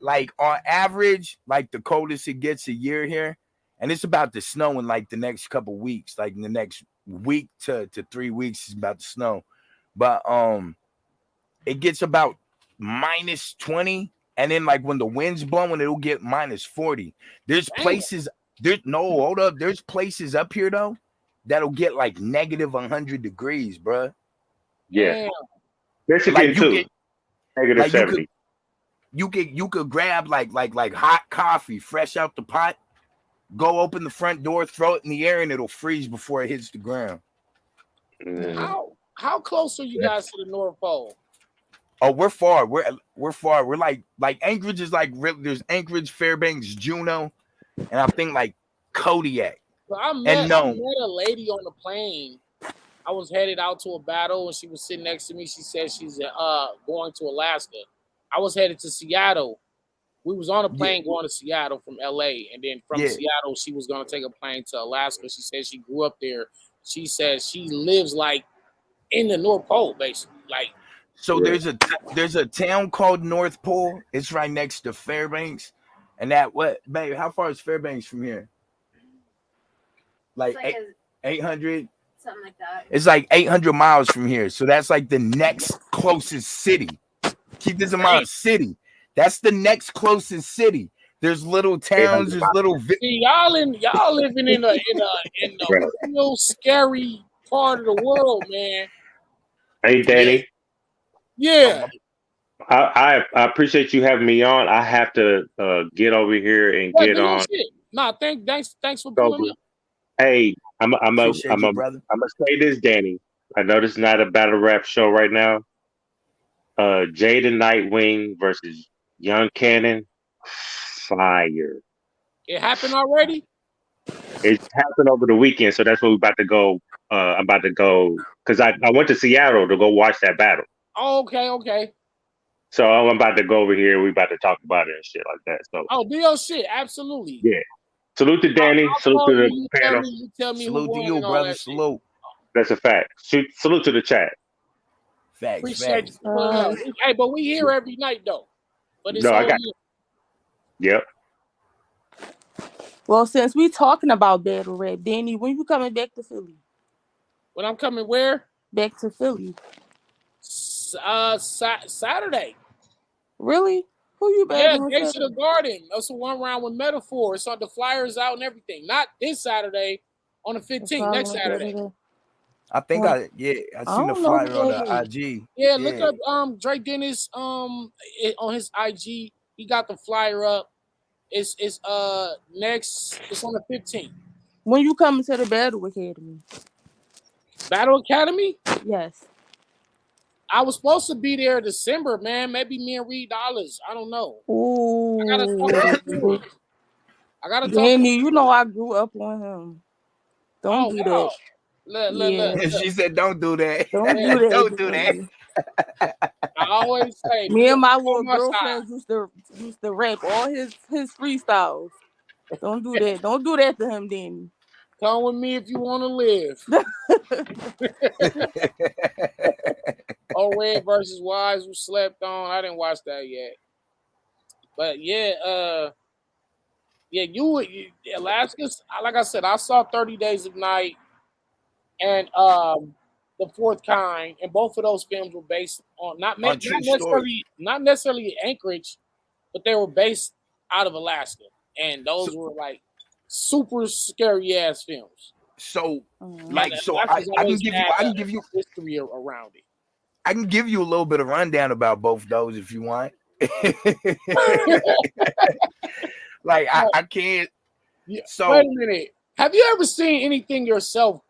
Like on average, like the coldest it gets a year here, and it's about to snow in like the next couple weeks, like in the next week to 3 weeks is about to snow. But it gets about -20, and then like when the wind's blowing, it'll get -40. There's Damn. places hold up. There's places up here though that'll get like -100 degrees, bro. Yeah, Damn. Michigan Like you too. get Negative like 70. you could grab like hot coffee fresh out the pot, go open the front door, throw it in the air, and it'll freeze before it hits the ground. Mm. How close are you guys to the North Pole? Oh, we're far. We're far. We're like Anchorage is like there's Anchorage, Fairbanks, Juneau, and I think like Kodiak. So And I no, met a lady on the plane. I was headed out to a battle, and she was sitting next to me. She said she's going to Alaska. I was headed to Seattle. We was on a yeah, plane going to Seattle from LA, and then from yeah. Seattle she was going to take a plane to Alaska. She said she grew up there. She said she lives like in the North Pole, basically. Like, So Yeah. there's a town called North Pole. It's right next to Fairbanks, and that what babe? How far is Fairbanks from here? Like 800. Something like that. It's like 800 miles from here. So that's like the next closest city. Keep this in mind, city. That's the next closest city. There's little 800 towns. There's little. see, y'all living in a miles. real scary part of the world, man. Hey, Yeah. Danny, Yeah. I appreciate you having me on. I have to get over here and Yeah, get do your on shit. Nah, thanks for pulling over. up. Hey, Appreciate you, brother. I'm gonna say this, Danny. I know this is not a battle rap show right now. Jada Nightwing versus Young Cannon, fire. It happened already? It happened over the weekend, so that's what we're about to go. I'm about to go because I went to Seattle to go watch that battle. Oh, okay. So I'm about to go over here. We about to talk about it and shit like that. So Oh, do your shit, absolutely. yeah, salute to Danny. I'll Salute call to you. the You panel. tell me who Salute to won you, and all brother. that shit. Salute. That's a fact. Salute to the chat. Facts. Appreciate you Facts. for pulling up. Hey, but we here every night though. But it's No, I on got you. Yep. Well, since we talking about battle rap, Danny, when you coming back to Philly? When I'm coming where? Back to Philly. Saturday. Really? Who you Yeah, battling Gates of the Saturday? Garden. That's a one round with Metaphor. It's on the flyers out and everything. Not this Saturday, on the The 15th, next following Saturday. Saturday. I think I seen the don't know who flyer on that the is. IG. Yeah, look up Dre Dennis on his IG. He got the flyer up. It's next. It's on the 15th. When you coming to the Battle Academy? Battle Academy? Yes. I was supposed to be there December, man. Maybe me and Reed Dollars. I don't know. Ooh. I gotta talk to Fury. I gotta talk Danny, to you know I grew up on him. Don't do wow. that. Look. She said, "Don't do that. Don't do that. Don't do that." I always say, Me and my on little my girlfriends side. used to rap all his freestyles. Don't do that. Don't do that to him, Danny. Come with me if you want to live. Red versus Wise, who slept on. I didn't watch that yet. But yeah, you Alaska's, like I said, I saw 30 Days of Night and The Fourth Kind, and both of those films were based on not necessarily Anchorage, but they were based out of Alaska, and those were like super scary ass films. So, Alaska's I can give you history around it. I can give you a little bit of rundown about both those if you want. Like I can't. Yeah. So wait a minute. Have you ever seen anything yourself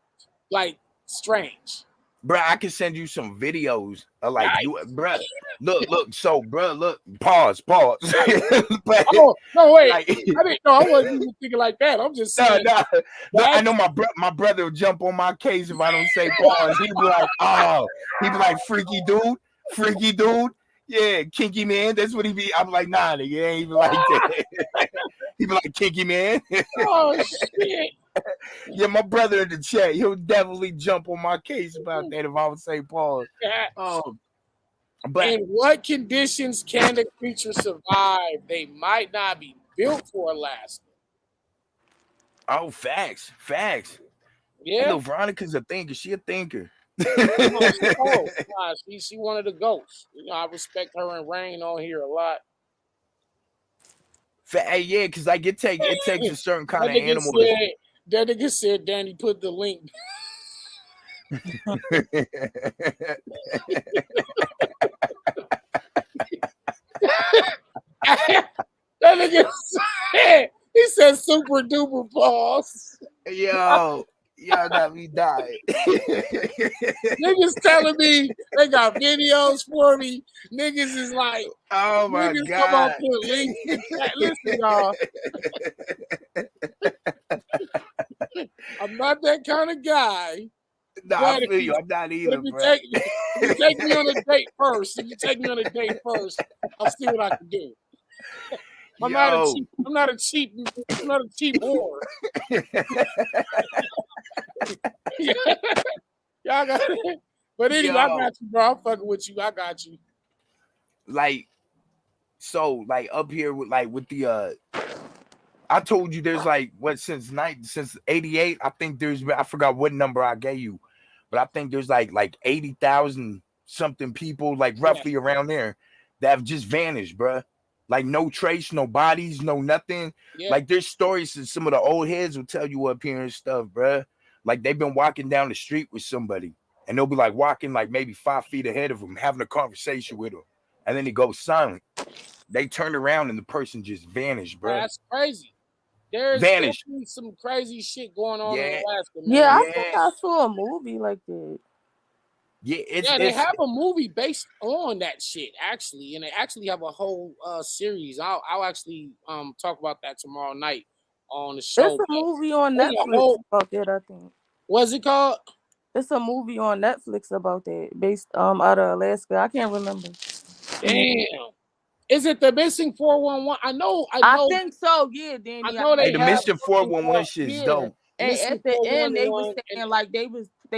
like strange? Bruh, I can send you some videos of like Nice. you, bruh. Look. So, bruh, look. Pause. But, oh no, wait. Like, I didn't know. I wasn't even thinking like that. I'm just saying. No. I know my brother will jump on my case if I don't say pause. He'd be like, oh, he'd be like, freaky dude. Yeah, kinky man. That's what he be. I'm like, nah, nigga, ain't even like that. He be like, kinky man. Oh shit. Yeah, my brother in the chat, he'll definitely jump on my case about that if I would say pause. But in what conditions can the creature survive? They might not be built for Alaska. Oh, facts. Yeah. Hey, Veronica's a thinker. She a thinker. She one of the ghosts. You know, I respect her and Rain on here a lot. Hey, yeah, because like it takes a certain kind of animal. That nigga said, Danny, put the link. That nigga said, he said super duper pause. Yo, got me dying. Niggas telling me they got videos for me. Niggas is like, oh my niggas god. Come up with links in the chat. Listen, y'all. I'm not that kind of guy. No, I feel you. I'm not either, if you bro. take me on a date first, I'll see what I can do. I'm not a cheap whore. Y'all got it. But anyway, I got you, bro. I'm fucking with you. I got you. Like, so like up here with the I told you there's like since 88, I think I forgot what number I gave you, but I think there's like 80,000 something people, like roughly around there, that have just vanished, bruh. Like no trace, no bodies, no nothing. Yeah. Like there's stories that some of the old heads will tell you up here and stuff, bruh. Like they've been walking down the street with somebody and they'll be like walking like maybe 5 feet ahead of them, having a conversation with them. And then it goes silent. They turn around and the person just vanished, bruh. That's crazy. There's definitely some crazy shit going on in Alaska, man. Yeah, I think I saw a movie like that. Yeah, they have a movie based on that shit, actually, and they actually have a whole series. I'll actually talk about that tomorrow night on the show. It's a movie on Netflix about that, I think. What's it called? It's a movie on Netflix about that, based out of Alaska. I can't remember. Damn. Is it the missing 411? I think so. Yeah, Danny. I know the missing 411 shit's dope. And at the end, they were saying like they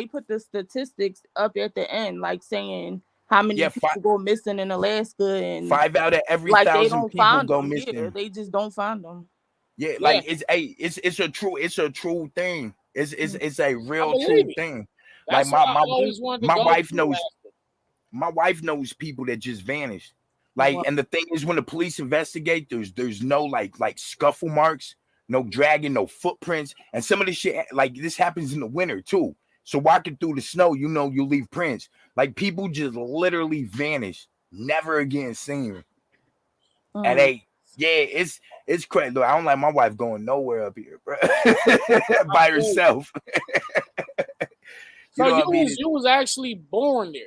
put the statistics up at the end, like saying how many people go missing in Alaska, and 5 out of every 1,000 people go missing. Yeah, they just don't find them. Yeah, like it's a true thing. It's a real true thing. That's like my wife knows people that just vanished. Like, and the thing is, when the police investigate, there's no like scuffle marks, no dragging, no footprints, and some of this shit, like this happens in the winter too. So walking through the snow, you know, you leave prints. Like people just literally vanish, never again seen. At 8. Yeah, it's crazy. Look, I don't like my wife going nowhere up here, bro. By herself. So you was actually born there.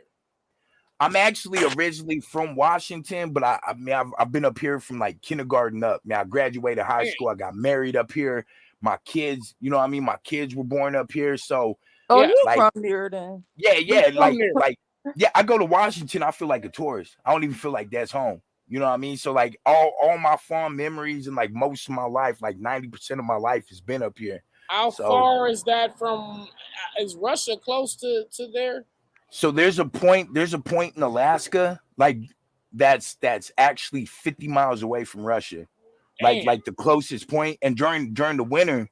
I'm actually originally from Washington, but I mean I've been up here from like kindergarten up. Now I graduated high school. I got married up here. My kids, you know what I mean? My kids were born up here. So you like, from there then? Yeah, like yeah, I go to Washington, I feel like a tourist. I don't even feel like that's home. You know what I mean? So like all my fond memories and like most of my life, like 90% of my life has been up here. How far is that from? Is Russia close to there? So there's a point in Alaska, like that's actually 50 miles away from Russia. Like the closest point. And during the winter,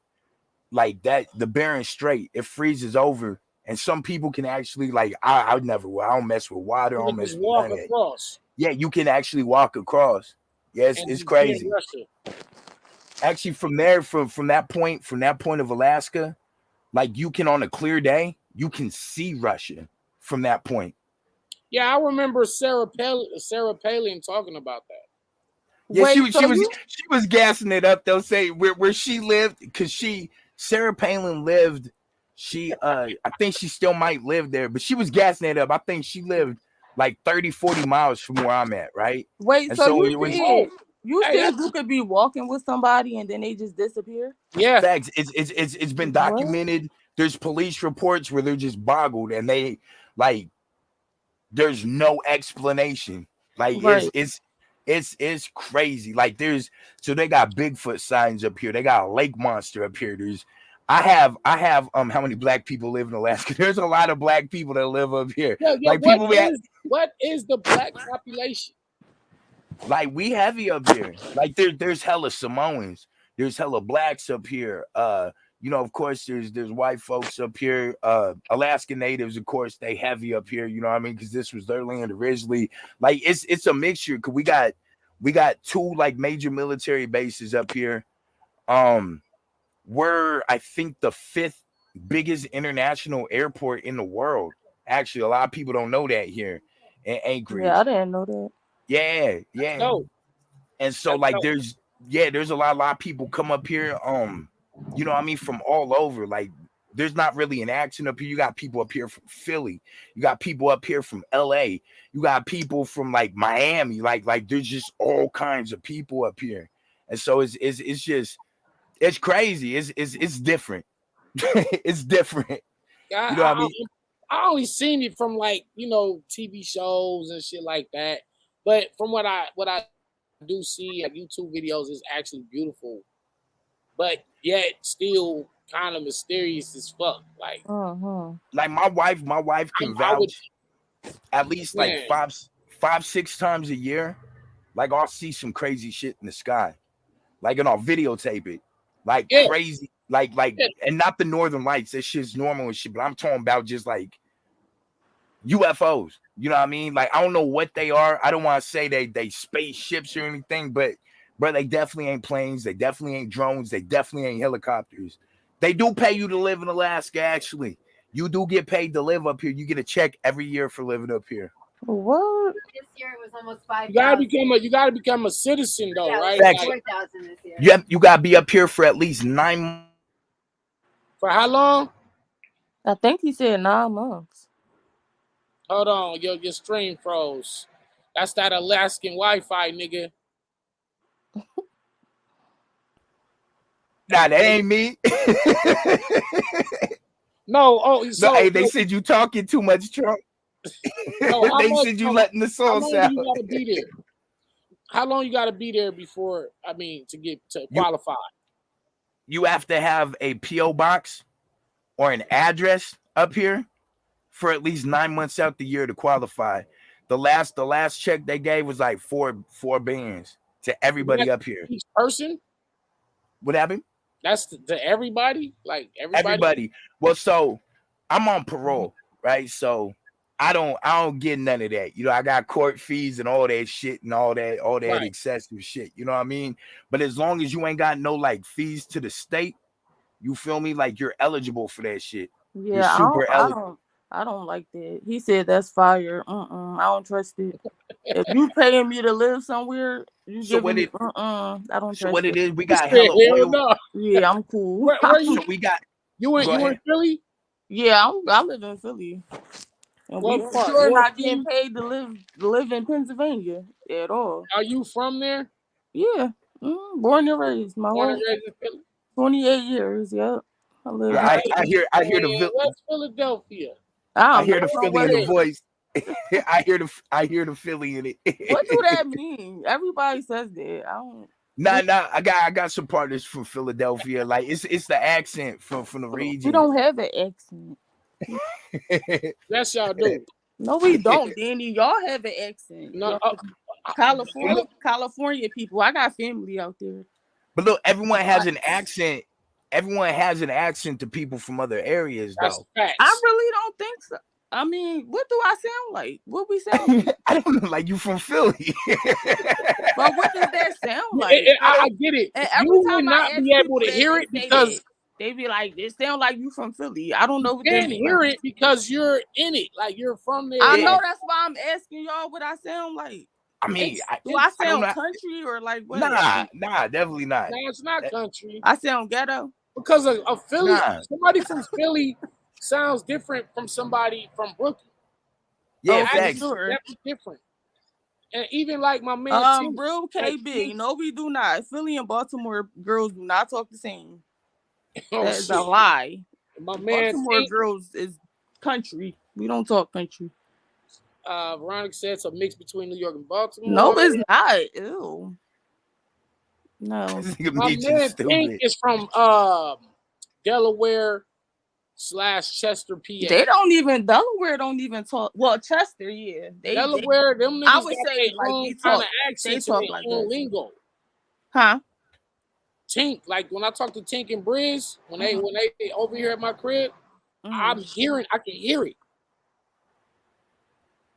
like that, the Bering Strait, it freezes over. And some people can actually like I don't mess with water, I don't mess with walk across. Yeah, you can actually walk across. Yes, it's crazy. Actually, from that point of Alaska, like you can on a clear day, you can see Russia from that point. Yeah, I remember Sarah Palin talking about that. Yeah, she was gassing it up. They'll say where she lived, because Sarah Palin lived. I think she still might live there, but she was gassing it up. I think she lived like 30, 40 miles from where I'm at, right? Wait, and so you said you could be walking with somebody and then they just disappear? Yeah. Facts. It's been documented. What? There's police reports where they're just boggled and they like there's no explanation. Like it's crazy. Like so they got Bigfoot signs up here. They got a lake monster up here. I have how many black people live in Alaska? There's a lot of black people that live up here. Like what is the black population? Like we heavy up here. Like there's hella Samoans. There's hella blacks up here. You know, of course, there's white folks up here. Alaskan natives, of course, they heavy up here. You know what I mean? Because this was their land originally. Like it's a mixture. Cause we got 2 like major military bases up here. We're I think the 5th biggest international airport in the world. Actually, a lot of people don't know that here in Anchorage. Yeah, I didn't know that. Yeah. No. And so like there's a lot of people come up here, you know what I mean, from all over. Like there's not really an accent up here. You got people up here from Philly, you got people up here from LA, you got people from like Miami, like there's just all kinds of people up here. And so it's just it's crazy. It's different. It's different. Yeah, you know what I mean? I only seen it from like, you know, TV shows and shit like that. But from what I do see at YouTube videos, is actually beautiful. But yet still kind of mysterious as fuck. Like, like my wife can vouch at least like 5-6 times a year. Like I'll see some crazy shit in the sky. Like and I'll videotape it. Like crazy, like and not the Northern Lights. That shit's normal and shit, but I'm talking about just like UFOs. You know what I mean? Like I don't know what they are. I don't want to say they spaceships or anything, but they definitely ain't planes. They definitely ain't drones. They definitely ain't helicopters. They do pay you to live in Alaska. Actually, you do get paid to live up here. You get a check every year for living up here. What? This year it was almost 5,000. You gotta become a citizen though, right? Like, 4,000 this year. You gotta be up here for at least 9 months. For how long? I think he said 9 months. Hold on, your stream froze. That's that Alaskan Wi-Fi, nigga. Nah, that ain't me. No, hey, they said you talking too much, Trump. No, they said you letting the sauce out. You gotta be there? How long you gotta be there before? I mean, to qualify? You have to have a PO box or an address up here for at least 9 months out the year to qualify. The last check they gave was like four bands to everybody up here. Each person? What happened? That's to everybody? Like everybody? Well, so I'm on parole, right? So I don't get none of that. You know, I got court fees and all that shit and all that right. Excessive shit. You know what I mean? But as long as you ain't got no like fees to the state, you feel me? Like you're eligible for that shit. Yeah, You're super elegant. I don't like that. He said that's fire. I don't trust it. If you paying me to live somewhere, you So giving what me it I don't so trust what it it. is, we He got said, hella hell oil. no. Yeah, I'm cool. Where you? So we got You go in ahead. Philly? Yeah, I live in Philly. And we What for part? sure North not getting Philly? paid to live in Pennsylvania at all. Are you from there? Yeah. Born and raised. My Born and whole raised in Philly? 28 years, yep. I live Yeah, in I hear the in West Philadelphia. I I'm hear not the from Philly in West the Yeah. voice. I hear the Philly in What do it. that mean? Everybody says that. I don't Nah, I got some partners from Philadelphia. Like it's the accent from the we region. don't have an accent. Yes, y'all do. No, we don't, Danny. Y'all have an accent. No, Y'all California people. I got family out there. But look, everyone has an accent. Everyone has an accent to people from other areas, that's though. I facts. really don't think so. I mean, what do I sound like? What we sound like? I don't know, like you from Philly. But what does that sound like? I get it. And You every would time I not ask be able people to that, hear they it say that. because They be like, it sound like you from Philly. I don't know you what that can means. hear it because you're in it. Like you're from there. I Yeah. know, that's why I'm asking y'all what I sound like. I mean, Do I I don't sound know. country or like what? Nah, definitely not. No, it's not country. I sound ghetto. Because a Philly, Nah. somebody from Philly sounds different from somebody from Brooklyn. Yeah, For facts. sure. Definitely different. And even like my man Tink, Real like, KB. No, we do not. Philly and Baltimore girls do not talk the same. oh That is a shit, lie. my man Baltimore Tink, girls is country. We don't talk country. Veronica said it's a mix between New York and No, Baltimore. it's not. Ew. No. This nigga My Meech is man Tink stupid. is from Delaware / Chester, PA. Delaware don't even talk. Well, Chester, yeah. Delaware, them I niggas would got say their like own we kind talk. of They accents and talk their like own us. lingo. Huh? Tink, like when I talk to Tink and Briz, when they over here at my crib, I can hear it.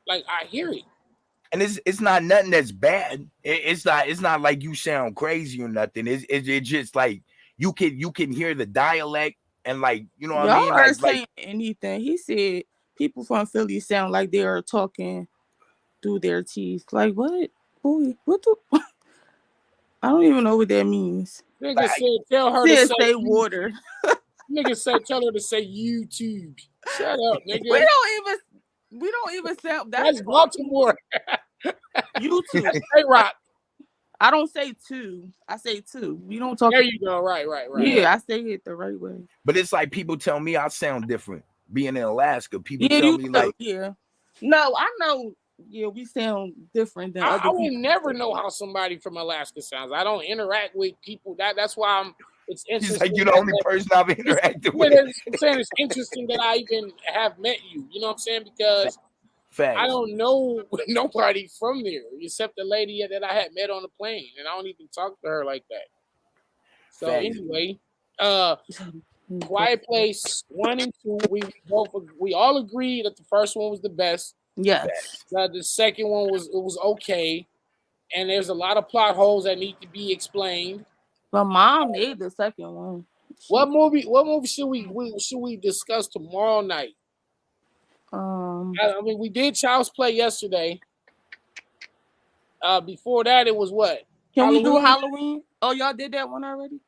Like I hear it. And it's not nothing that's bad. It's not like you sound crazy or nothing. It's just like you can hear the dialect and like you know what Y'all I mean. are Like saying anything. He said people from Philly sound like they are talking through their teeth. Like what? Boy, what the? I don't even know what that means. Nigga said tell her to Say water. Nigga said tell her to say YouTube. Shut up, nigga. We don't even sound. That's Baltimore. YouTube. That's A-Rock. I don't say two. I say two. We don't talk. There you go. Right. Yeah, I say it the right way. But it's like people tell me I sound different being in Alaska. People Yeah, tell me like, yeah. No, I know. Yeah, we sound different than other I would people. never know how somebody from Alaska sounds. I don't interact with people. That's why it's interesting. He's like, you're the only person I've interacted with. I'm saying it's interesting that I even have met you. You know what I'm saying? Because Facts. I don't know nobody from there except the lady that I had met on the plane, and I don't even talk to her like that. So Facts. anyway, Quiet Place 1 and 2, we all agreed that the first one was the best. Yes. The second one was okay, and there's a lot of plot holes that need to be explained. My mom made the second one. What movie should we discuss tomorrow night? I mean, we did Child's Play yesterday. Before that, it was what? Can we do Halloween? Oh, y'all did that one already?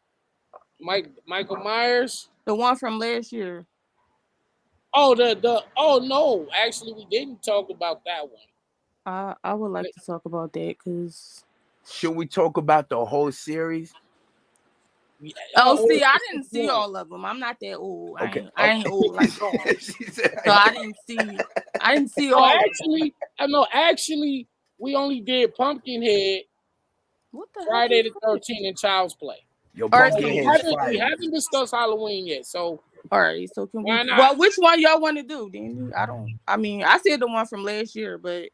Michael Myers. The one from last year. Oh, no, actually, we didn't talk about that one. I would like to talk about that because. Should we talk about the whole series? See, I didn't see all of them. I'm not that old. Okay. I ain't old like that. So I didn't see all. Actually, we only did Pumpkinhead, what the Friday the 13th, and Child's Play. Yo, we haven't discussed Halloween yet, so. All right, so can why we? not? Well, which one y'all want to do, Danny? I said the one from last year, but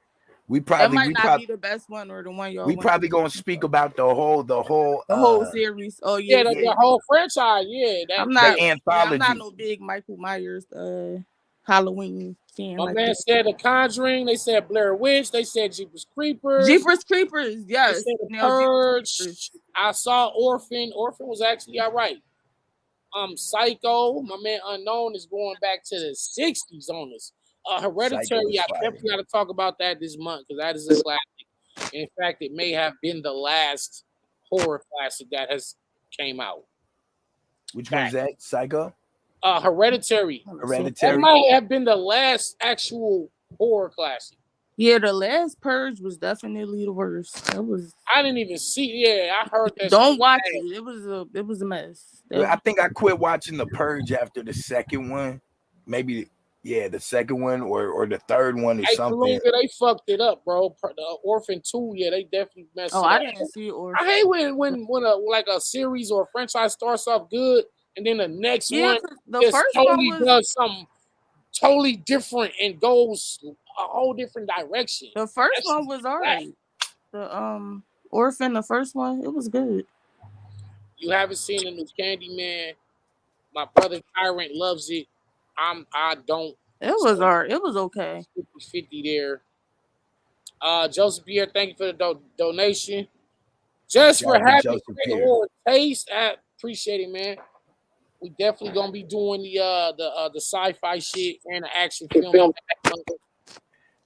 that might not be the best one or the one y'all. We probably gonna speak about the whole series. Oh yeah, the whole franchise. Yeah, I'm not the anthology. I'm not no big Michael Myers Halloween fan. My man said The Conjuring. They said Blair Witch. They said Jeepers Creepers. Yes. They said The Purge. I saw Orphan. Orphan was actually all right. Psycho. My man Unknown is going back to the 60s on us. Hereditary, I definitely got to talk about that this month because that is a classic. In fact, it may have been the last horror classic that has came out. Which one's that? Psycho? Hereditary. Hereditary. That might have been the last actual horror classic. Yeah, the last Purge was definitely the worst. That was. I didn't even see. Yeah, I heard that. Don't watch it. It was a mess. I think I quit watching the Purge after the second one. Maybe the second one or the third one or something. They fucked it up, bro. The Orphan 2, they definitely messed it up. I didn't see Orphan. I hate when a series or a franchise starts off good and then the next one just totally does something totally different and goes a whole different direction. The first one was alright. The Orphan, the first one, it was good. You haven't seen the new Candyman. My brother Tyrant loves it. I don't. It was alright. It was okay. 50 there. Joseph Pierre, thank you for the donation. Just for having great taste, I appreciate it, man. We definitely gonna be doing the sci-fi shit and the action film.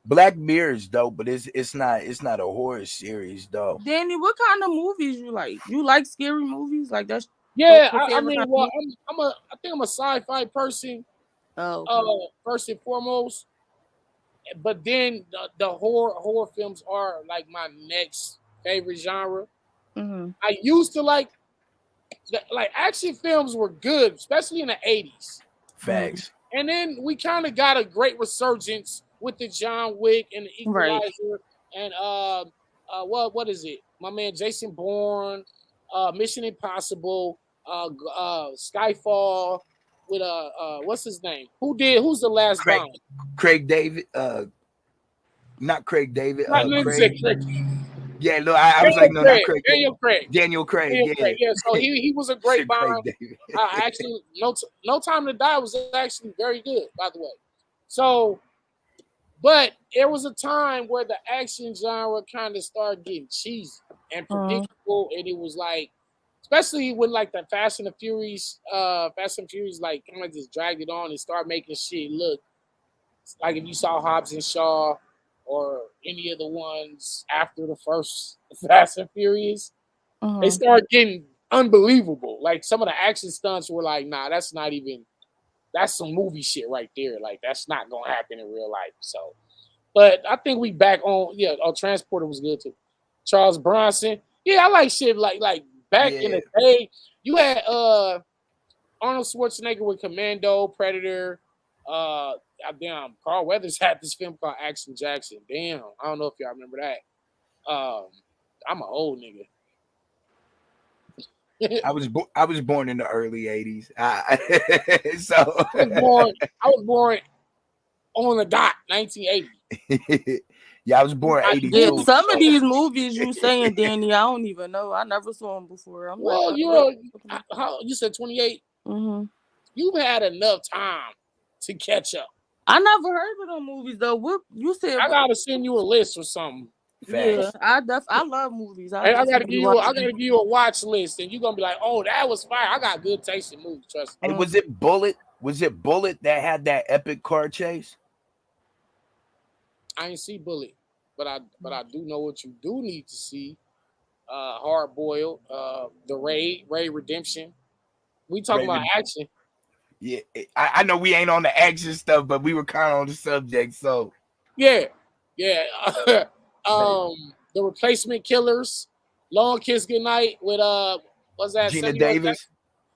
Black Mirror is dope, but it's not a horror series though. Danny, what kind of movies you like? You like scary movies? Like that's I mean, well, I think I'm a sci-fi person. Oh, okay. First and foremost, but then the horror films are like my next favorite genre. Mm-hmm. I used to like action films were good, especially in the 80s. Facts. And then we kind of got a great resurgence with the John Wick and the Equalizer and what is it? My man Jason Bourne, Mission Impossible, Skyfall with what's his name? Who's the last Bond? Craig David, not Craig David. Craig. Yeah, no, I was like, no, not Craig. Daniel Craig. Yeah, so he was a great Bond. Actually, No Time to Die was actually very good, by the way. So, but there was a time where the action genre kind of started getting cheesy and predictable, and it was like, especially when like the Fast and Furious like kind of just dragged it on and started making shit look like if you saw Hobbs and Shaw or any of the ones after the first Fast and Furious, they started getting unbelievable. Like some of the action stunts were like, nah, that's some movie shit right there. Like that's not gonna happen in real life. So, but I think we back on. Yeah, Transporter was good too. Charles Bronson. Yeah, I like shit like back in the day. You had Arnold Schwarzenegger with Commando, Predator. Damn, Carl Weathers had this film called Action Jackson. Damn, I don't know if y'all remember that. I'm an old nigga. I was born in the early 80s. So I was born on the dot, 1980. Yeah, I was born 82. Yeah, some of these movies you saying, Danny, I don't even know. I never saw them before. You said 28. Mm-hmm. You've had enough time to catch up. I never heard of them movies though. What you said? I gotta send you a list or something. Yeah, I love movies. I gotta give you a watch list, and you're gonna be like, "Oh, that was fire." I got good taste in movies. Trust me. And was it Bullet? Was it Bullet that had that epic car chase? I ain't see Bullet, but I do know what you do need to see. Hard Boiled, The Raid Redemption. We talking about action. Yeah, I know we ain't on the action stuff, but we were kind of on the subject, so yeah. The Replacement Killers, Long Kiss Goodnight with what's that?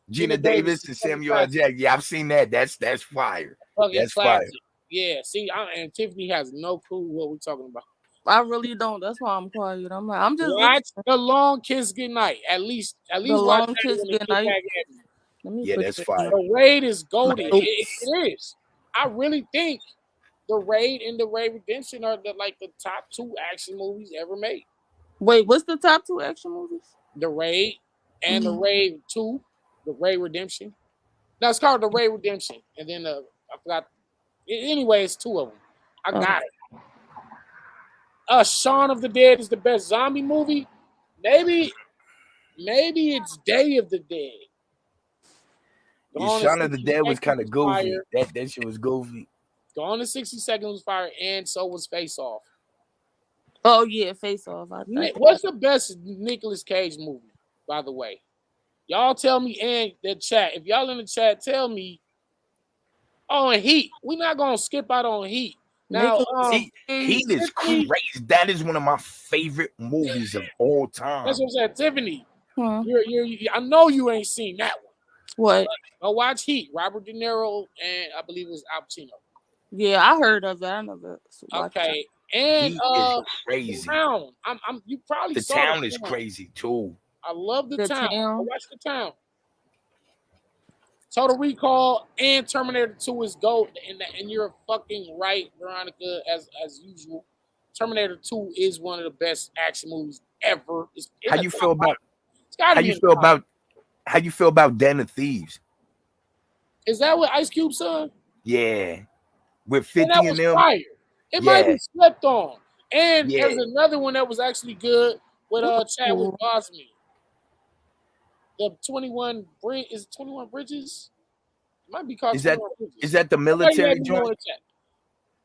Gina Davis and Samuel L. Jackson. Yeah, I've seen that. That's fire. That's fire. Yeah, see, and Tiffany has no clue what we're talking about. I really don't. That's why I'm quiet. I'm just watch The Long Kiss Goodnight. At least The Long Kiss Goodnight. Yeah, that's fire. The Raid is golden. It is. I really think The Raid and The Raid Redemption are the top 2 action movies ever made. Wait, what's the top 2 action movies? The Raid and The Raid 2, The Raid Redemption. No, it's called The Raid Redemption. And then I forgot. Anyway, it's 2 of them. I got it. Shaun of the Dead is the best zombie movie. Maybe it's Day of the Dead. Shaun of the Dead was kind of goofy. Fire. That shit was goofy. Gone in 60 Seconds was fire, and so was Face Off. Oh yeah, Face Off. What's the best Nicolas Cage movie, by the way? Y'all tell me in the chat. If y'all in the chat, tell me. Oh, and Heat. We're not gonna skip out on Heat. Now, Heat is crazy. That is one of my favorite movies of all time. That's what I'm saying, Tiffany. I know you ain't seen that one. What? Go watch Heat. Robert De Niro and I believe it was Al Pacino. Yeah, I heard of that. I never. Okay, and Heat is crazy. The Town. You probably The saw Town is crazy too. I love The Town. Watch The Town. Total Recall and Terminator 2 is GOAT, and you're fucking right, Veronica, as usual. Terminator 2 is one of the best action movies ever. How you feel about Den of Thieves? Is that with Ice Cube, son? Yeah. With 50 and them. Fire. It might be slept on. And there's another one that was actually good with Chadwick Boseman. The 21 Bridge is 21 Bridges. It might be called 21 Bridges. Is that the military joint?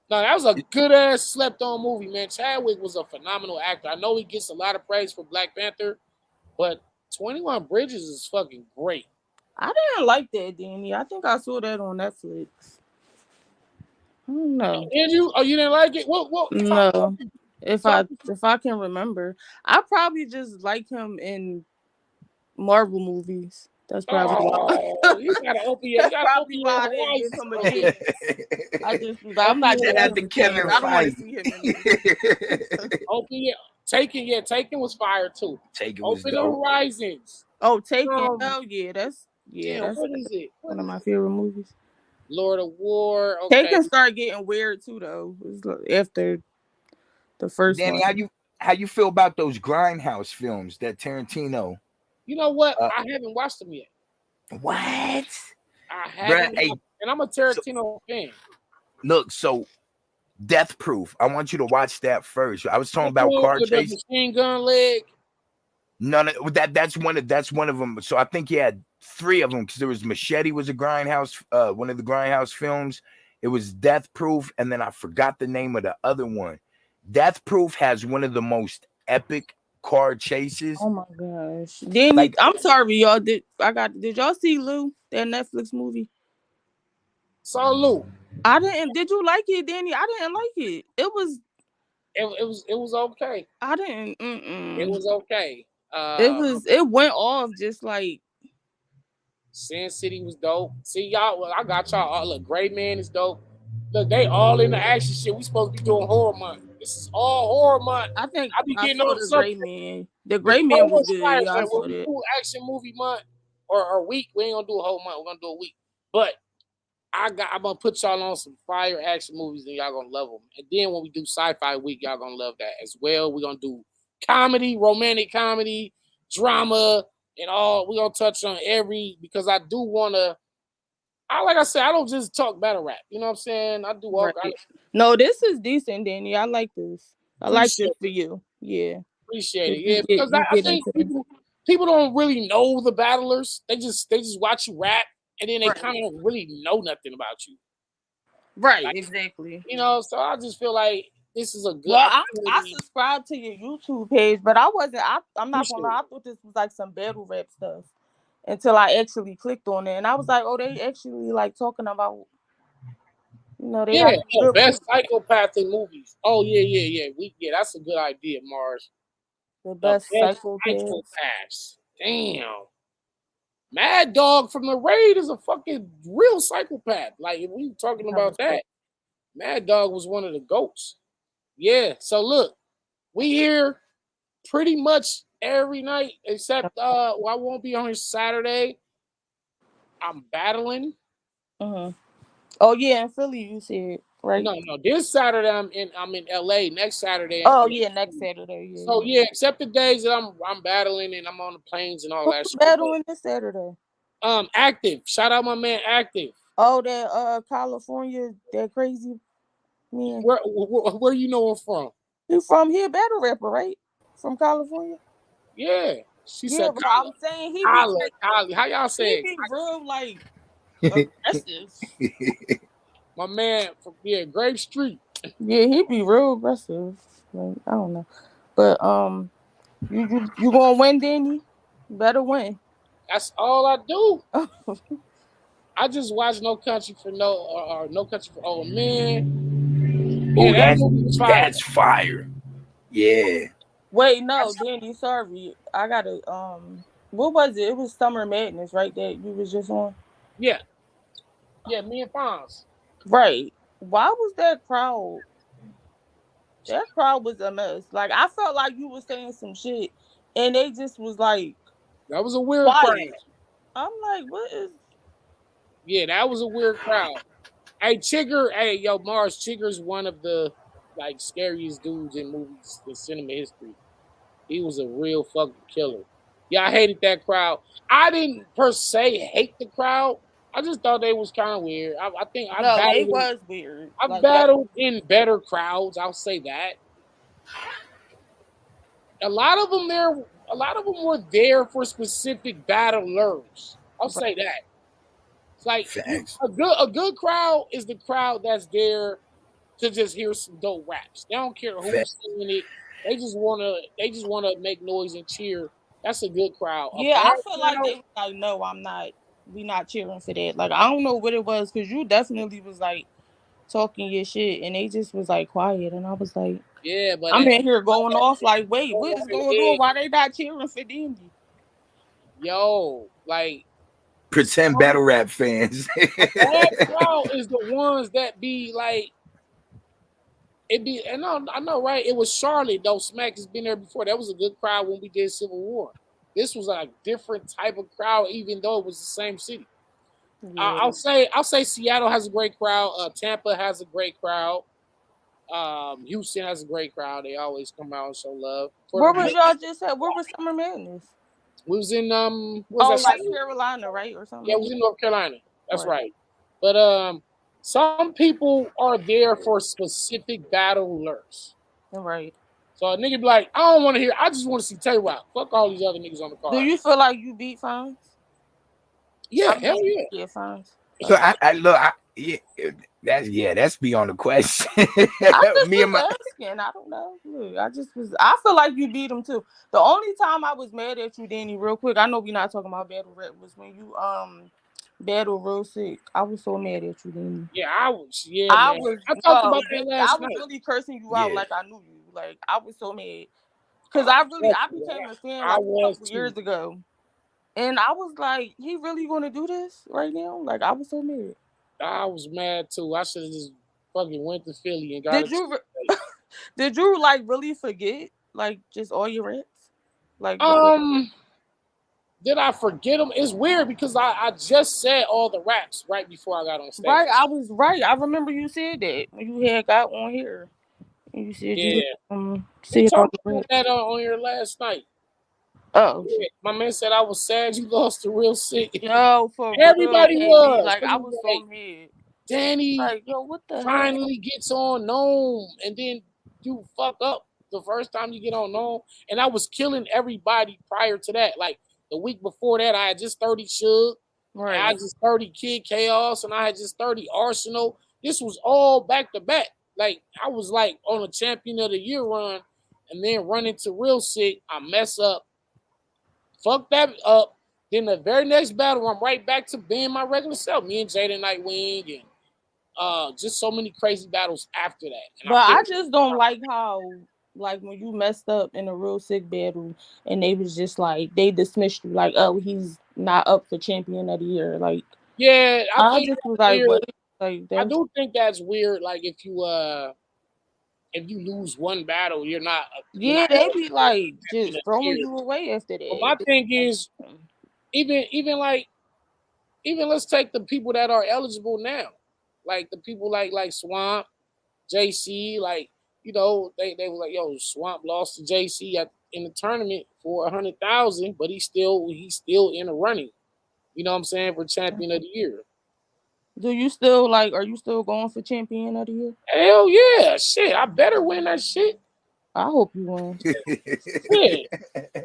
No, that was a good ass slept on movie, man. Chadwick was a phenomenal actor. I know he gets a lot of praise for Black Panther, but 21 Bridges is fucking great. I didn't like that, Danny. I think I saw that on Netflix. I don't know. Did you? Oh, you didn't like it? What? No. If I can remember, I probably just like him in Marvel movies. That's probably why. You gotta open your. You gotta open your horizons. I'm not at the Kevin. I don't want to see him in it. Open your. Taken was fire too. Taken was Open the horizons. Oh, Taken. Oh yeah, that's what is it? One of my favorite movies. Lord of War. Okay. Taken start getting weird too, though. After the first Danny, one. How you feel about those Grindhouse films that Tarantino? You know what? I haven't watched them yet. What? I haven't. And I'm a Tarantino fan. Look, so Death Proof. I want you to watch that first. I was talking about car chase. Machine gun leg. None of that's one of them. So I think he had 3 of them because there was Machete was a Grindhouse, one of the Grindhouse films. It was Death Proof, and then I forgot the name of the other one. Death Proof has one of the most epic car chases. Oh my gosh! Danny, I'm sorry, y'all. Did y'all see Lou, that Netflix movie? Saw Lou. I didn't. Did you like it, Danny? I didn't like it. It was okay. I didn't. It was okay. It went off just like Sin City was dope. See y'all. Well, I got y'all. Look, Gray Man is dope. Look, they all in the action shit. We supposed to be doing horror month. This is all horror month. I think I be getting on the Gray Man. The Gray Man was good. Yeah, when we do action movie month or week, we ain't gonna do a whole month. We're gonna do a week. But I'm gonna put y'all on some fire action movies and y'all gonna love them. And then when we do sci-fi week, y'all gonna love that as well. We're gonna do comedy, romantic comedy, drama, and all. We're gonna touch on because I do wanna. Like I said, I don't just talk battle rap. You know what I'm saying? I do all. Right. No, this is decent, Danny. I like this. I like this for you. Yeah. Appreciate it. Yeah, because I think people don't really know the battlers. They just watch you rap, and then they kind of don't really know nothing about you. Right. Like, exactly. You know, so I just feel like this is a good. Well, I subscribed to your YouTube page, but I wasn't. I'm not gonna lie. I thought this was like some battle rap stuff until I actually clicked on it, and I was like, oh, they actually like talking about. You know, they got best psychopath in movies. Oh yeah. That's a good idea, Mars. The best psychopaths. Damn. Mad Dog from the Raid is a fucking real psychopath. Like if we talking about that, Mad Dog was one of the GOATs. Yeah. So look, we here pretty much every night except I won't be on here Saturday. I'm battling. Oh yeah, in Philly, you said, right? No. This Saturday I'm in LA. Next Saturday. Next Saturday. Yeah. So yeah, except the days that I'm battling and I'm on the planes and all that shit. Battling this Saturday. Active. Shout out my man Active. Oh, that California, that crazy man. Where you know him from? He from here, battle rapper, right? From California. Yeah. She said. But I'm saying he Collie. How y'all say? He be real like. Aggressive. My man from Grape Street. Yeah, he be real aggressive. Like, I don't know, but you gonna win, Danny? You better win. That's all I do. I just watch No Country for No Country for Old Men. Oh, Yeah, that movie was fire. that's fire. Yeah. Wait, no, Danny. Sorry, I gotta. What was it? It was Summer Madness, right? That you was just on. Yeah, me and Fonz. Right. Why was that crowd? That crowd was a mess. Like I felt like you were saying some shit, and they just was like That was a weird crowd. quiet. I'm like, what is? Yeah, that was a weird crowd. Hey, Chigger. Hey, yo, Mars. Chigger's one of the scariest dudes in movies in cinema history. He was a real fucking killer. Yeah, I hated that crowd. I didn't per se hate the crowd. I just thought they was kind of weird. I think I No, they battled. was weird. I Like that. battled in better crowds. I'll say that. A lot of them were there for specific battlers. I'll say that. It's like a good crowd is the crowd that's there to just hear some dope raps. They don't care who's singing it. They just wanna make noise and cheer. That's a good crowd. A Yeah, bad I feel like crowd, they was like, no, I'm not. We not cheering for that. Like I don't know what it was because you definitely was like talking your shit, and they just was like quiet, and I was like, yeah, but I'm in here going off like, wait, what is going on? Why they not cheering for Dandy? Yo, like pretend battle rap fans. that crowd is the ones that be like. It be, and I know, right? It was Charlotte though. Smack has been there before. That was a good crowd when we did Civil War. This was a different type of crowd, even though it was the same city. Yeah. I'll say Seattle has a great crowd. Tampa has a great crowd. Houston has a great crowd. They always come out and show love. Where was y'all just at? Where was Summer Madness? We was in like Carolina, right, or something? Yeah, it was in North Carolina. That's right. But some people are there for specific battlers. Right. So a nigga be like, I don't want to hear. I just want to see Tay Rock. Fuck all these other niggas on the card. Do you feel like you beat Fonz? Yeah, hell yeah. Yeah, Fonz. So that's beyond the question. Me and my asking. I don't know. Look, I feel like you beat him too. The only time I was mad at you, Danny, real quick. I know we're not talking about battle rap. Was when you battle real sick. I was so mad at you, Danny. Yeah, I was. Yeah, I talked about that last night. I was really cursing you out like I knew you. Like I was so mad because I became a fan like a couple years ago. And I was like, he really gonna do this right now? Like I was so mad. I was mad too. I should have just fucking went to Philly and got Did you like really forget like just all your raps? Like did I forget them? It's weird because I just said all the raps right before I got on stage. Right, I was right. I remember you said that when you had got on here. And you said you talked about that on here last night. Oh, yeah. My man said I was sad you lost the real sick. Yo, for everybody was like I was so mad. Danny, like, yo, what the finally gets on Gnome, and then you fuck up the first time you get on Gnome, and I was killing everybody prior to that. Like the week before that, I had just 30 Suge, right? I had just 30 Kid Chaos, and I had just 30 Arsenal. This was all back to back. Like I was like on a Champion of the Year run, and then run into Real Sick. I mess up. Fuck that up. Then the very next battle, I'm right back to being my regular self. Me and Jada Nightwing and just so many crazy battles after that. And but I just don't like how, like, when you messed up in a Real Sick battle and they was just like, they dismissed you. Like, oh, he's not up for Champion of the Year. Like, yeah, I just was like, what? Like, I do think that's weird. Like, if you lose one battle, you're not. They be like just throwing you away after that. But my thing is, even let's take the people that are eligible now, like the people like Swamp, JC, like they were like, yo, Swamp lost to JC in the tournament for 100,000, but he's still in the running. You know what I'm saying, for Champion of the Year. Do you still are you still going for Champion of the Year? Hell yeah. Shit, I better win that shit. I hope you win. Yeah.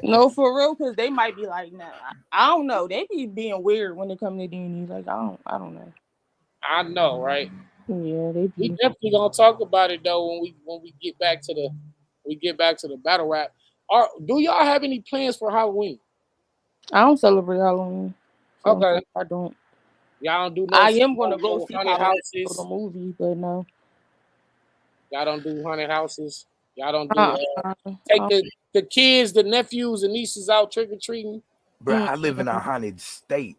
No, for real, because they might be like, nah, I don't know. They be being weird when it comes to D&E. Like, I don't know. I know, right? Yeah, they We be. definitely gonna talk about it though when we get back to the battle rap. Do y'all have any plans for Halloween? I don't celebrate Halloween, so Okay. no, I don't. Y'all don't do I am gonna go no see haunted Halloween for the houses. movie, but no. Y'all don't do haunted houses. Y'all don't do Uh, take the kids, the nephews and nieces out trick or treating. Bro, I live in a haunted state.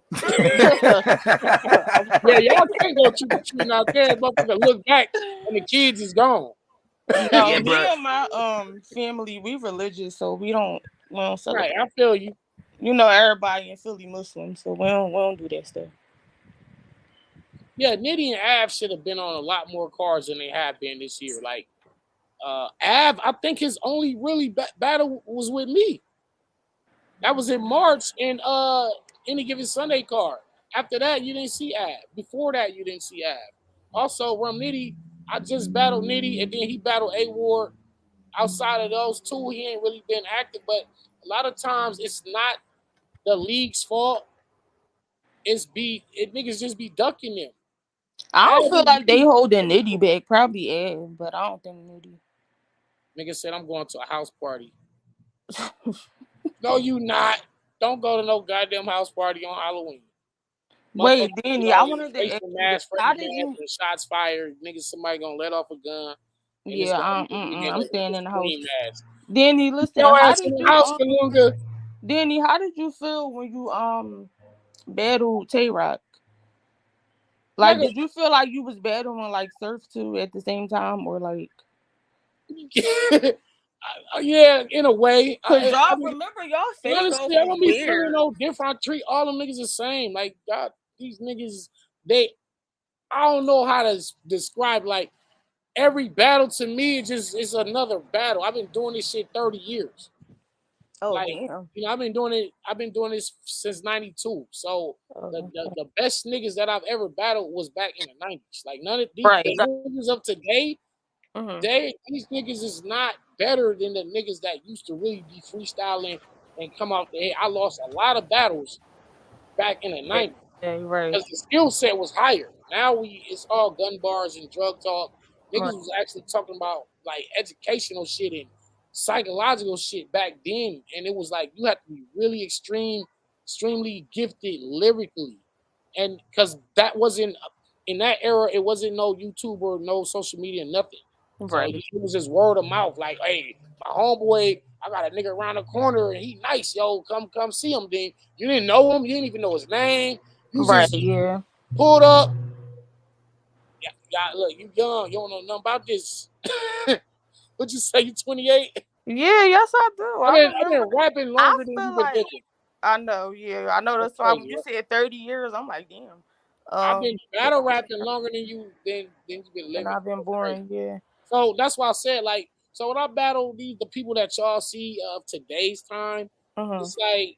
Yeah, y'all can't go trick or treating out there. Motherfucker, look back and the kids is gone. No, Yeah, me bro. and my family, we religious, so we don't Right, celebrate. I feel you. You know, everybody in Philly Muslim, so we don't do that stuff. Yeah, Nitty and Av should have been on a lot more cards than they have been this year. Like Av, I think his only really battle was with me. That was in March in Any Given Sunday card. After that, you didn't see Av. Before that, you didn't see Av. Also, Rum Nitty, I just battled Nitty, and then he battled A Ward. Outside of those two, he ain't really been active. But a lot of times, it's not the league's fault. It niggas just be ducking them. I don't feel like they Nitty, holding Nitty back. Probably Ed, but I don't think Nitty. nigga said I'm going to a house party. No, you not. Don't go to no goddamn house party on Halloween. Wait, Danny, I wanted to Face ask the you this. mask, Freddy How mask, did you? and shots fired. Niggas, somebody gonna let off a gun, and it's Yeah, gonna be a nigga I'm in staying a in the house. scream mask. Danny, listen. Your How ass in did the you house, Kalunga. Danny? How did you feel when you battled Tay Rock? Like, Nigga, did you feel like you was battling like Surf too at the same time, or like? yeah, in a way. Cause I y'all mean, remember y'all face off honestly, I was don't be feeling weird. no different. I treat all them niggas the same. Like God, these niggas, they. I don't know how to describe. Like every battle to me, it's another battle. I've been doing this shit 30 years. Oh Like, damn. I've been doing it. I've been doing this since '92. So the best niggas that I've ever battled was back in the '90s. Like none of these Right. the niggas of today. Mm-hmm. These niggas is not better than the niggas that used to really be freestyling and come out the head. I lost a lot of battles back in the '90s Yeah, right. because the skill set was higher. Now it's all gun bars and drug talk. Niggas Right. was actually talking about like educational shit and psychological shit back then, and it was like you had to be really extremely gifted lyrically, and because that wasn't in that era, it wasn't no YouTube or no social media, nothing. So Right. it was just word of mouth, like, hey, my homeboy, I got a nigga around the corner and he nice, yo, come see him. Then you didn't know him, you didn't even know his name. You Right. just Yeah. pulled up. Yeah, look, you young, you don't know nothing about this. What'd you say? You 28? Yeah. Yes, I do. I I've remember. been rapping I longer than feel you've been like living. I know. Yeah, I know. That's That's why when crazy, you right? said 30 years, I'm like, damn. I've been Yeah, battle rapping longer than you've been and living. I've been boring. Yeah. So that's why I said, like, so when I battle the people that y'all see of today's time, Mm-hmm. it's like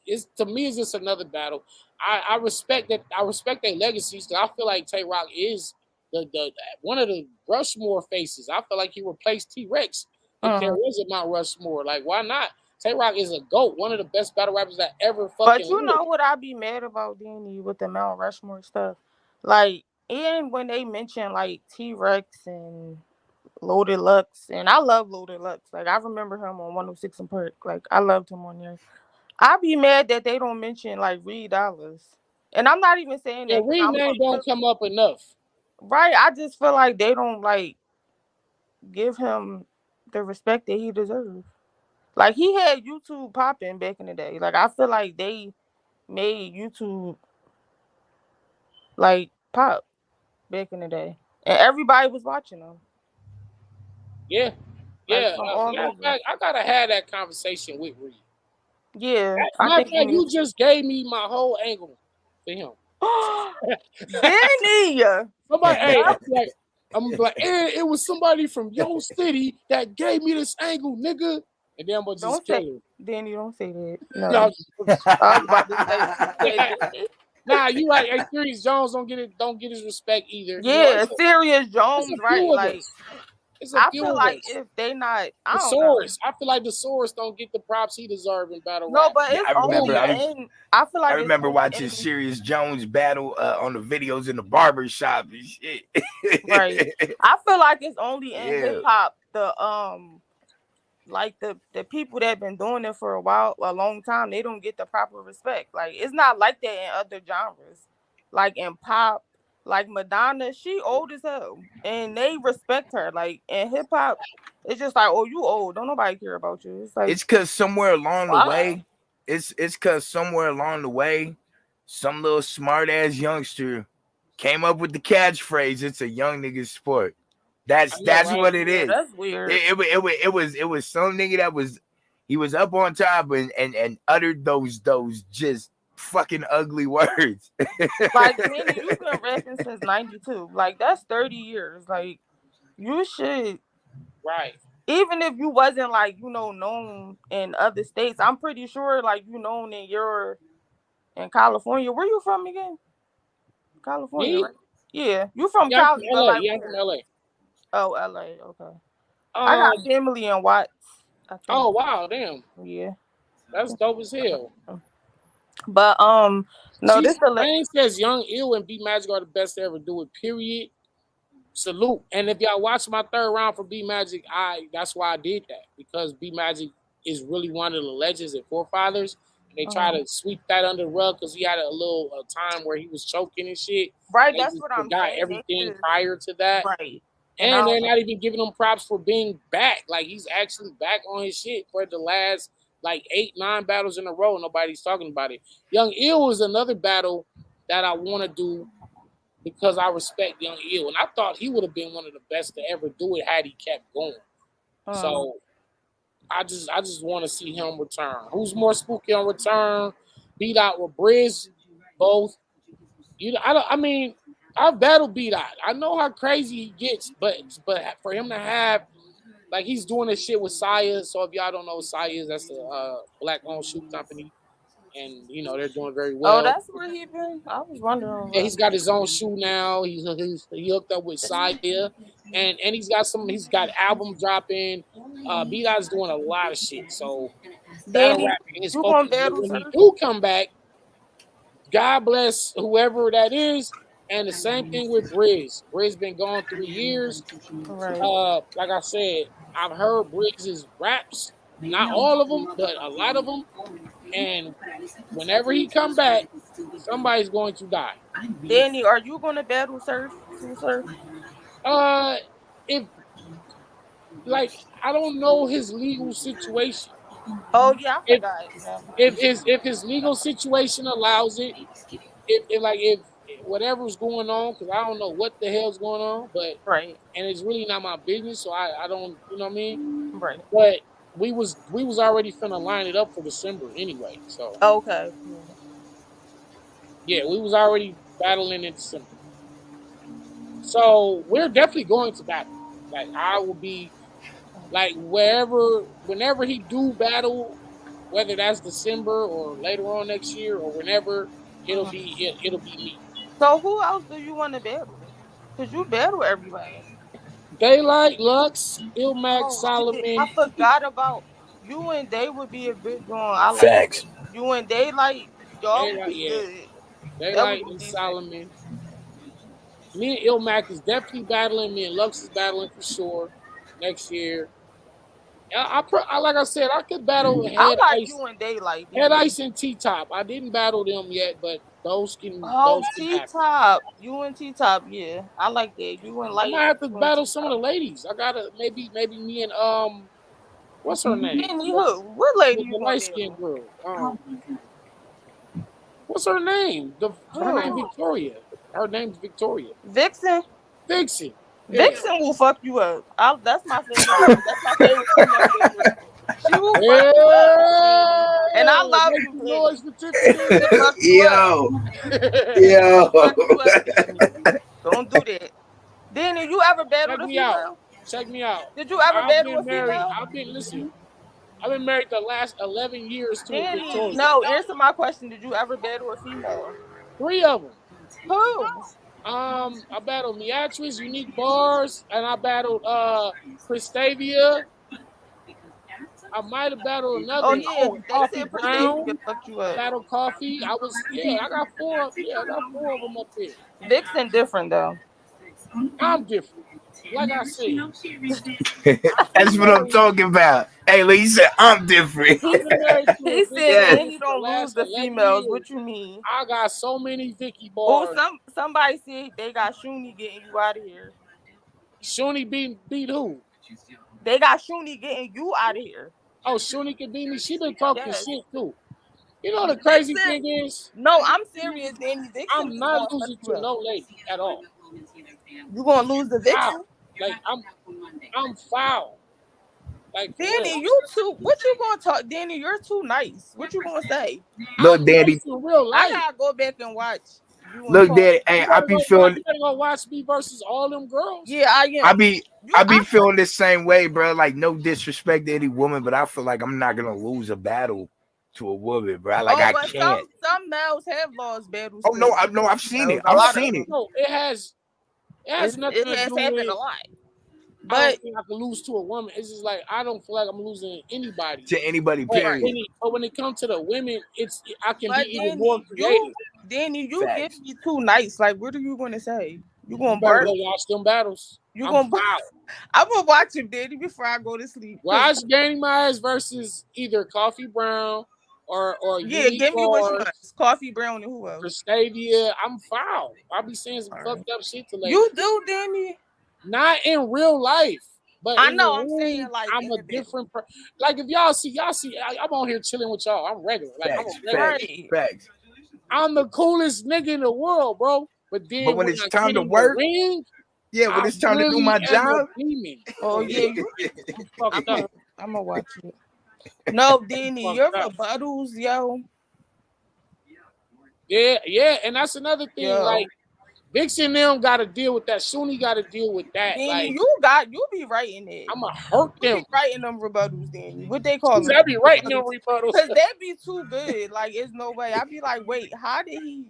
it's to me it's just another battle. I respect that. I respect their legacies because I feel like Tay Rock is the one of the Rushmore faces. I feel like he replaced T Rex if there was a Mount Rushmore. Like, why not? Tay Rock is a GOAT, one of the best battle rappers that ever But fucking you lived. know what I be mad about, Danny, with the Mount Rushmore stuff? Like, and when they mention like T Rex and Loaded Lux, and I love Loaded Lux. Like, I remember him on 106 and Perk. Like, I loved him on there. I be mad that they don't mention like Reed Dollars. And I'm not even saying Yeah, that because Reed name don't come up enough. right. I just feel like they don't like give him the respect that he deserves. Like he had YouTube popping back in the day. Like I feel like they made YouTube like pop back in the day, and everybody was watching them. Yeah, Like yeah. from all Matter of over. fact, I gotta have that conversation with Reed. Yeah, I Matter of think you fact, need. you just gave me my whole angle for him. Danny, Somebody, hey, I'm like, hey, it was somebody from your city that gave me this angle, nigga. And then I'm gonna just don't say kill him. Danny. Don't say that. No, No, I was about to say. That. nah, you like, hey, Curious Jones don't get his respect either. You know, Yeah, Serious it's a Jones, right? few of Like us. It's a I few feel of like us. if they not, I The don't know. Source. I feel like the Source don't get the props he deserves in battle No, rap. but Yeah, it's I only remember. in. I feel I like it's remember only watching in. Sirius Jones battle on the videos in the barber shop and shit. Right. I feel like it's only in hip Yeah, hop like the people that been doing it for a long time, they don't get the proper respect. Like it's not like that in other genres. Like in pop, like Madonna, she old as hell. And they respect her. Like in hip hop, it's just like, oh, you old. Don't nobody care about you. It's like it's cause somewhere along the why? way, it's cause somewhere along the way, some little smart ass youngster came up with the catchphrase. It's a young nigga sport. I know, That's right? what it Yeah, is. that's weird. It was some nigga that was he was up on top and uttered those just fucking ugly words. Like Danny, you've been rapping since '92. Like that's 30 years. Like you should, Right. even if you wasn't like known in other states, I'm pretty sure like known in California. Where you from again? California, Me? right? Yeah, you from Yeah, I'm from Cali, but LA. like Yeah, I'm from where? LA. Oh, LA. Okay, I got Um. family in Watts. I think. Oh wow, damn, Yeah, that's dope as hell. but no, See, this a Wayne says Young Ill and B Magic are the best to ever do it. Period. Salute. And if y'all watch my third round for B Magic, that's why I did that, because B Magic is really one of the legends and forefathers. And they try to sweep that under the rug because he had a little time where he was choking and shit. right. They That's just what I'm forgot saying. They everything just prior to that. right, and I And don't they're know. not even giving him props for being back. Like he's actually back on his shit for the last like 8-9 battles in a row. Nobody's talking about it. Young Ill is another battle that I want to do because I respect Young Ill, and I thought he would have been one of the best to ever do it had he kept going. Um, So I just want to see him return. Who's more spooky on return? Beat Out with Briz, both. I mean, I've battled Beat Out. I know how crazy he gets, but for him to have like he's doing this shit with Saya. So if y'all don't know what Saya is, that's a black-owned shoe company, and they're doing very oh, well. that's where he been. I was wondering. Yeah, he's got his own shoe now. He hooked up with Saya, and he's got album dropping. B Dot's doing a lot of shit. So battle Danny, rapping is you gonna focused. But battle, when he sir? do come back, God bless whoever that is. And the same thing with Briz. Briz been gone 3 years. Right. Like I said, I've heard Briggs's raps, not all of them, but a lot of them. And whenever he come back, somebody's going to die. Danny, are you gonna battle Surf too, sir? Uh, if like I don't know his legal situation. Oh yeah, I If forgot. Never if mind. his legal situation allows it, if whatever's going on, because I don't know what the hell's going on, but Right. and it's really not my business, so I don't what I mean. Right. But we was already finna line it up for December anyway, so Okay. Yeah. yeah, we was already battling in December. So we're definitely going to battle. Like I will be like whenever he do battle, whether that's December or later on next year or whenever, it'll Uh-huh. be it'll be me. So who else do you want to battle? Cause you battle everybody. Daylight, Lux, Ilmac, Oh shit! I Solomon, forgot about you and they would be a good joint. I like that. facts. You and Daylight, y'all would Daylight, be yeah, good. That would Daylight be and decent. Solomon. Me and Ilmac is definitely battling. Me and Lux is battling for sure next year. Like I said, I could battle I like you and Daylight, Head Danny. Ice and T Top. I didn't battle them yet, but Oh, those can T happen. Top. You and T Top, yeah. I like that. You and I might Light, have to you and battle T some of the Top. ladies. I gotta maybe me and what's her name? Danny, who? What lady you The gonna light skinned battle? girl. What's her name? Her name Who? Victoria. Her name's Victoria. Vixen? Vixen. Yeah. Vixen will fuck you up. That's my favorite. That's my favorite female battle. She will fuck you up, Danny. And I Yeah. love Make you, some Danny. noise for Tiffany. She'll fuck you up. Yo, She yo. will fuck you up, Danny. Don't do that. Danny, you ever battled Check a me out. female? Check me out. Did you ever I've battle a been married. female? Listen. I've been married the last 11 years to a Danny, Victoria. no, answer my question. Did you ever battle a female? 3 of them. Who? I battled Beatrice, Unique Bars, and I battled Christavia. I might have battled another Oh one. yeah, Oh, they Coffee said Prestige Brown. fucked you I up. battled Coffee. I got four. Yeah, I got four of them up there. Vixen different though. I'm different. Like I said, That's what I'm talking about. Hey, look, he said I'm different. I've been married to a He Vicky said Yes. woman Danny for the don't lose last the 11 females. years. What you mean? I got so many Vicky Oh, bars. somebody said they got Shuni getting you out of here. Shuni beat who? They got Shuni getting you out of here. Oh, Shuni can beat me. She been talking Yes. shit too. You know the crazy Vixen. thing is, No, I'm serious, Danny. Vixen I'm is not gonna fuck losing you to up. no lady at all. You gonna lose the Wow. Vixen? Like I'm foul. Like for real. Danny, you too. What you gonna talk? Danny, you're too nice. What you gonna say? I'm Look, Daddy. nice in real I life. gotta go back and watch you and Look, Paul. Daddy. Hey, I be feeling. You better go watch me versus all them girls. Yeah, I am. I be I feeling the same way, bro. Like no disrespect to any woman, but I feel like I'm not gonna lose a battle to a woman, bro. Like I but can't. some males have lost battles. Oh no, to I've seen it. females, a I've lot of seen it. them. No, it has nothing It to has do happened with. a lot. I But don't think I can lose to a woman. It's just like I don't feel like I'm losing anybody. To anybody, But period. when it comes to the women, I can be but even more Danny, creative. you give Facts. me too nice. Like, what are you gonna say? You You gonna better bark? go watch them battles. You I'm gonna? foul. I'm gonna watch him, Danny, before I go to sleep. Watch Danny Myers versus either Coffee Brown or Yeah, Unique give me which Bars, ones? Coffee Brown and who else? Christavia. I'm foul. I be saying some All right. fucked up shit to ladies. You do, Danny. Not in real life, but I in know. the I'm saying room, like I'm in a the bed. different like if y'all see, I'm on here chilling with y'all. I'm regular. Like I'm a Facts. regular. Facts. Right. Facts. I'm the coolest nigga in the world, bro. But then But when when it's I time get to in the work, ring, yeah, when I it's time to do really my am a job, demon. Oh yeah, you. I'm fucked up. I'm gonna watch it. No, Danny, your Fucked up. rebuttals, yo. Yeah, and that's another thing. Yo. Like Vixen and them got to deal with that. Shuni got to deal with that. Danny, Like you be writing it. I'ma hurt You them. be writing them rebuttals, Danny. What they call them? I be writing them rebuttals. Cause that be too good. Like, it's no way. I be like, wait, how did he?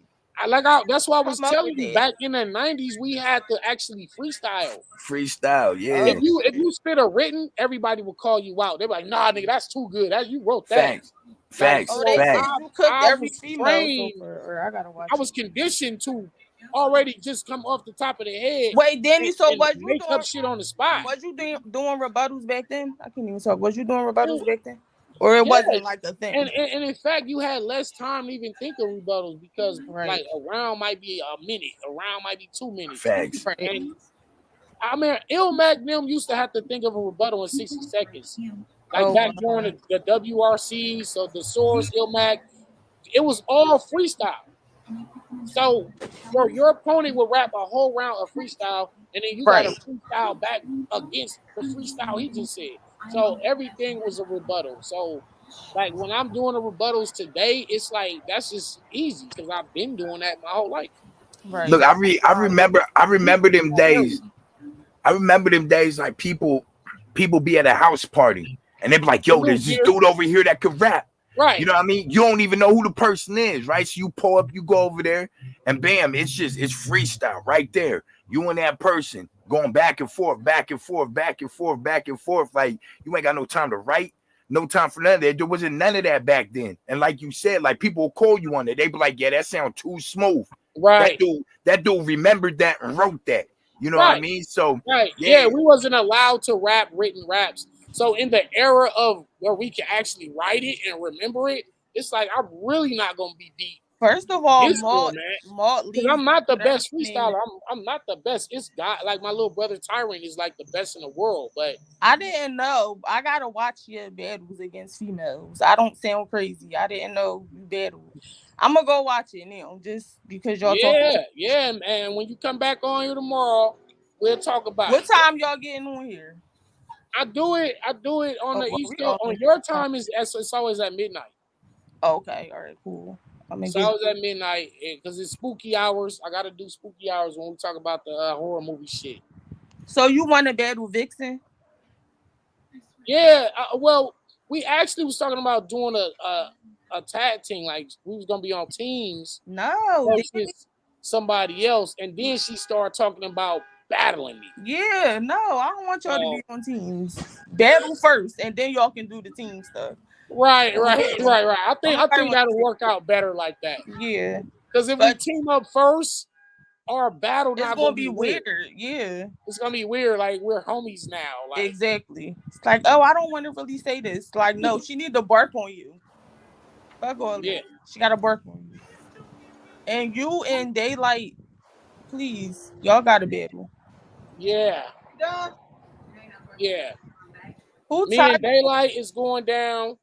That's why I was Come up telling with you that. back in the 90s, we had to actually freestyle. freestyle, yeah. If you spit a written, everybody will call you out. They're like, nah, nigga, that's too good. You wrote that. Facts. Facts. Oh, they said Facts. you cooked I every was female trained. so far. Or I gotta watch I was conditioned to already just come off the top of the head. Wait, Danny, so and was you make doing up shit on the spot. Was you doing rebuttals back then? I can't even talk. Was you doing rebuttals back then? Or it wasn't like a thing? And in fact, you had less time to even think of rebuttals because like a round might be a minute, a round might be 2 minutes. Facts. Right. And I mean, Ilmac them used to have to think of a rebuttal in 60 seconds. Like back during the WRC, so the Source, Ilmac, it was all freestyle. So your opponent would rap a whole round of freestyle, and then you got to freestyle back against the freestyle he just said. So everything was a rebuttal. So like when I'm doing the rebuttals today, it's like that's just easy because I've been doing that my whole life. Right. Look, I remember them days. I remember them days like people be at a house party and they be like, yo, there's this dude over here that could rap. Right. You know what I mean? You don't even know who the person is, right? So you pull up, you go over there, and bam, it's freestyle right there. You and that person going back and forth, back and forth, back and forth, back and forth. Like you ain't got no time to write, no time for none of that. There wasn't none of that back then. And like you said, like people will call you on it. They be like, yeah, that sound too smooth. Right. That dude remembered that and wrote that. You know what I mean? So yeah, we wasn't allowed to rap written raps. So in the era of where we can actually write it and remember it, it's like I'm really not gonna be beat. First of all, Malt I'm not the best freestyler. I'm not the best. It's God, like my little brother Tyrant is like the best in the world. But I didn't know. I gotta watch your battles against females. I don't sound crazy. I didn't know you battled. I'm gonna go watch it now, just because y'all talking. Yeah, and when you come back on here tomorrow, we'll talk about what time y'all getting on here. I do it on the East Coast. On your time it's always at midnight. Okay, all right, cool. It's always at midnight because it's spooky hours. I gotta do spooky hours when we talk about the horror movie shit. So you want to battle Vixen? Yeah, well, we actually was talking about doing a tag team, like we was gonna be on teams. No, somebody else, and then she started talking about battling me. Yeah, no, I don't want y'all to be on teams. Battle first, and then y'all can do the team stuff. Right. I think that'll work out better like that. Yeah, because if we team up first, our battle it's not gonna be weird. Yeah, it's gonna be weird. Like we're homies now. Like exactly. It's like, oh, I don't want to really say this. Like, no, she need to bark on you. Fuck all that. She gotta bark on you. And you and Daylight, please, y'all gotta battle. Yeah. Who Me and Daylight is going down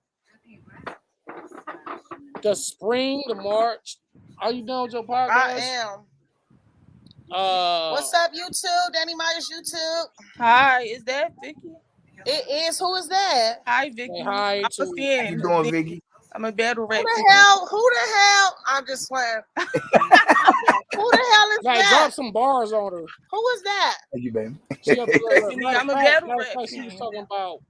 the spring, the March. Are you done with your podcast? I am. What's up, YouTube? Danny Myers YouTube. Hi, is that Vicky? It is. Who is that? Hi, Vicky. Hey, hi, I'm a fan. How you doing, Vicky? I'm a battle rap. Who the hell? I'm just playing. Who the hell is that? Drop some bars on her. Who is that? Thank you, baby. I'm a battle rap. She was talking about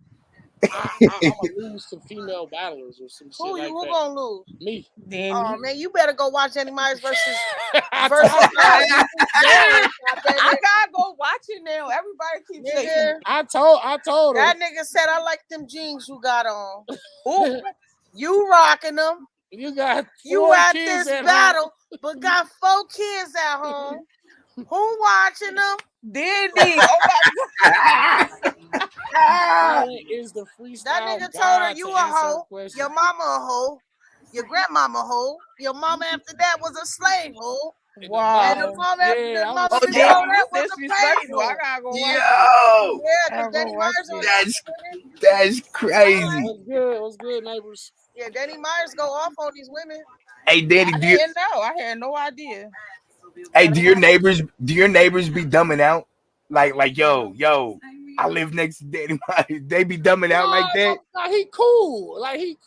I'm gonna lose to female battlers or some shit like that. Who gonna lose? Me. Danny. Oh man, you better go watch Danny Myers versus. I gotta go watch it now. Everybody keeps saying. I told her. That nigga said I like them jeans you got on. Ooh, you rocking them. You got you at this battle, but got 4 kids at home. Who watching them? Danny. Oh my God. Is the freestyle that nigga told her you a hoe, your mama a hoe, your grandmama a hoe, your mama after that was a slave hoe. Wow. And the mama after the mama before that was a slave hoe. I gotta go watch Yo. Yeah, Danny Myers on that's crazy. What's good, neighbors? Yeah, Danny Myers go off on these women. Hey, Danny, I had no idea. Hey, do your neighbors be dumbing out? Like, yo, I live next to Danny Myers. They be dumbing out like that? Nah, he cool. Like they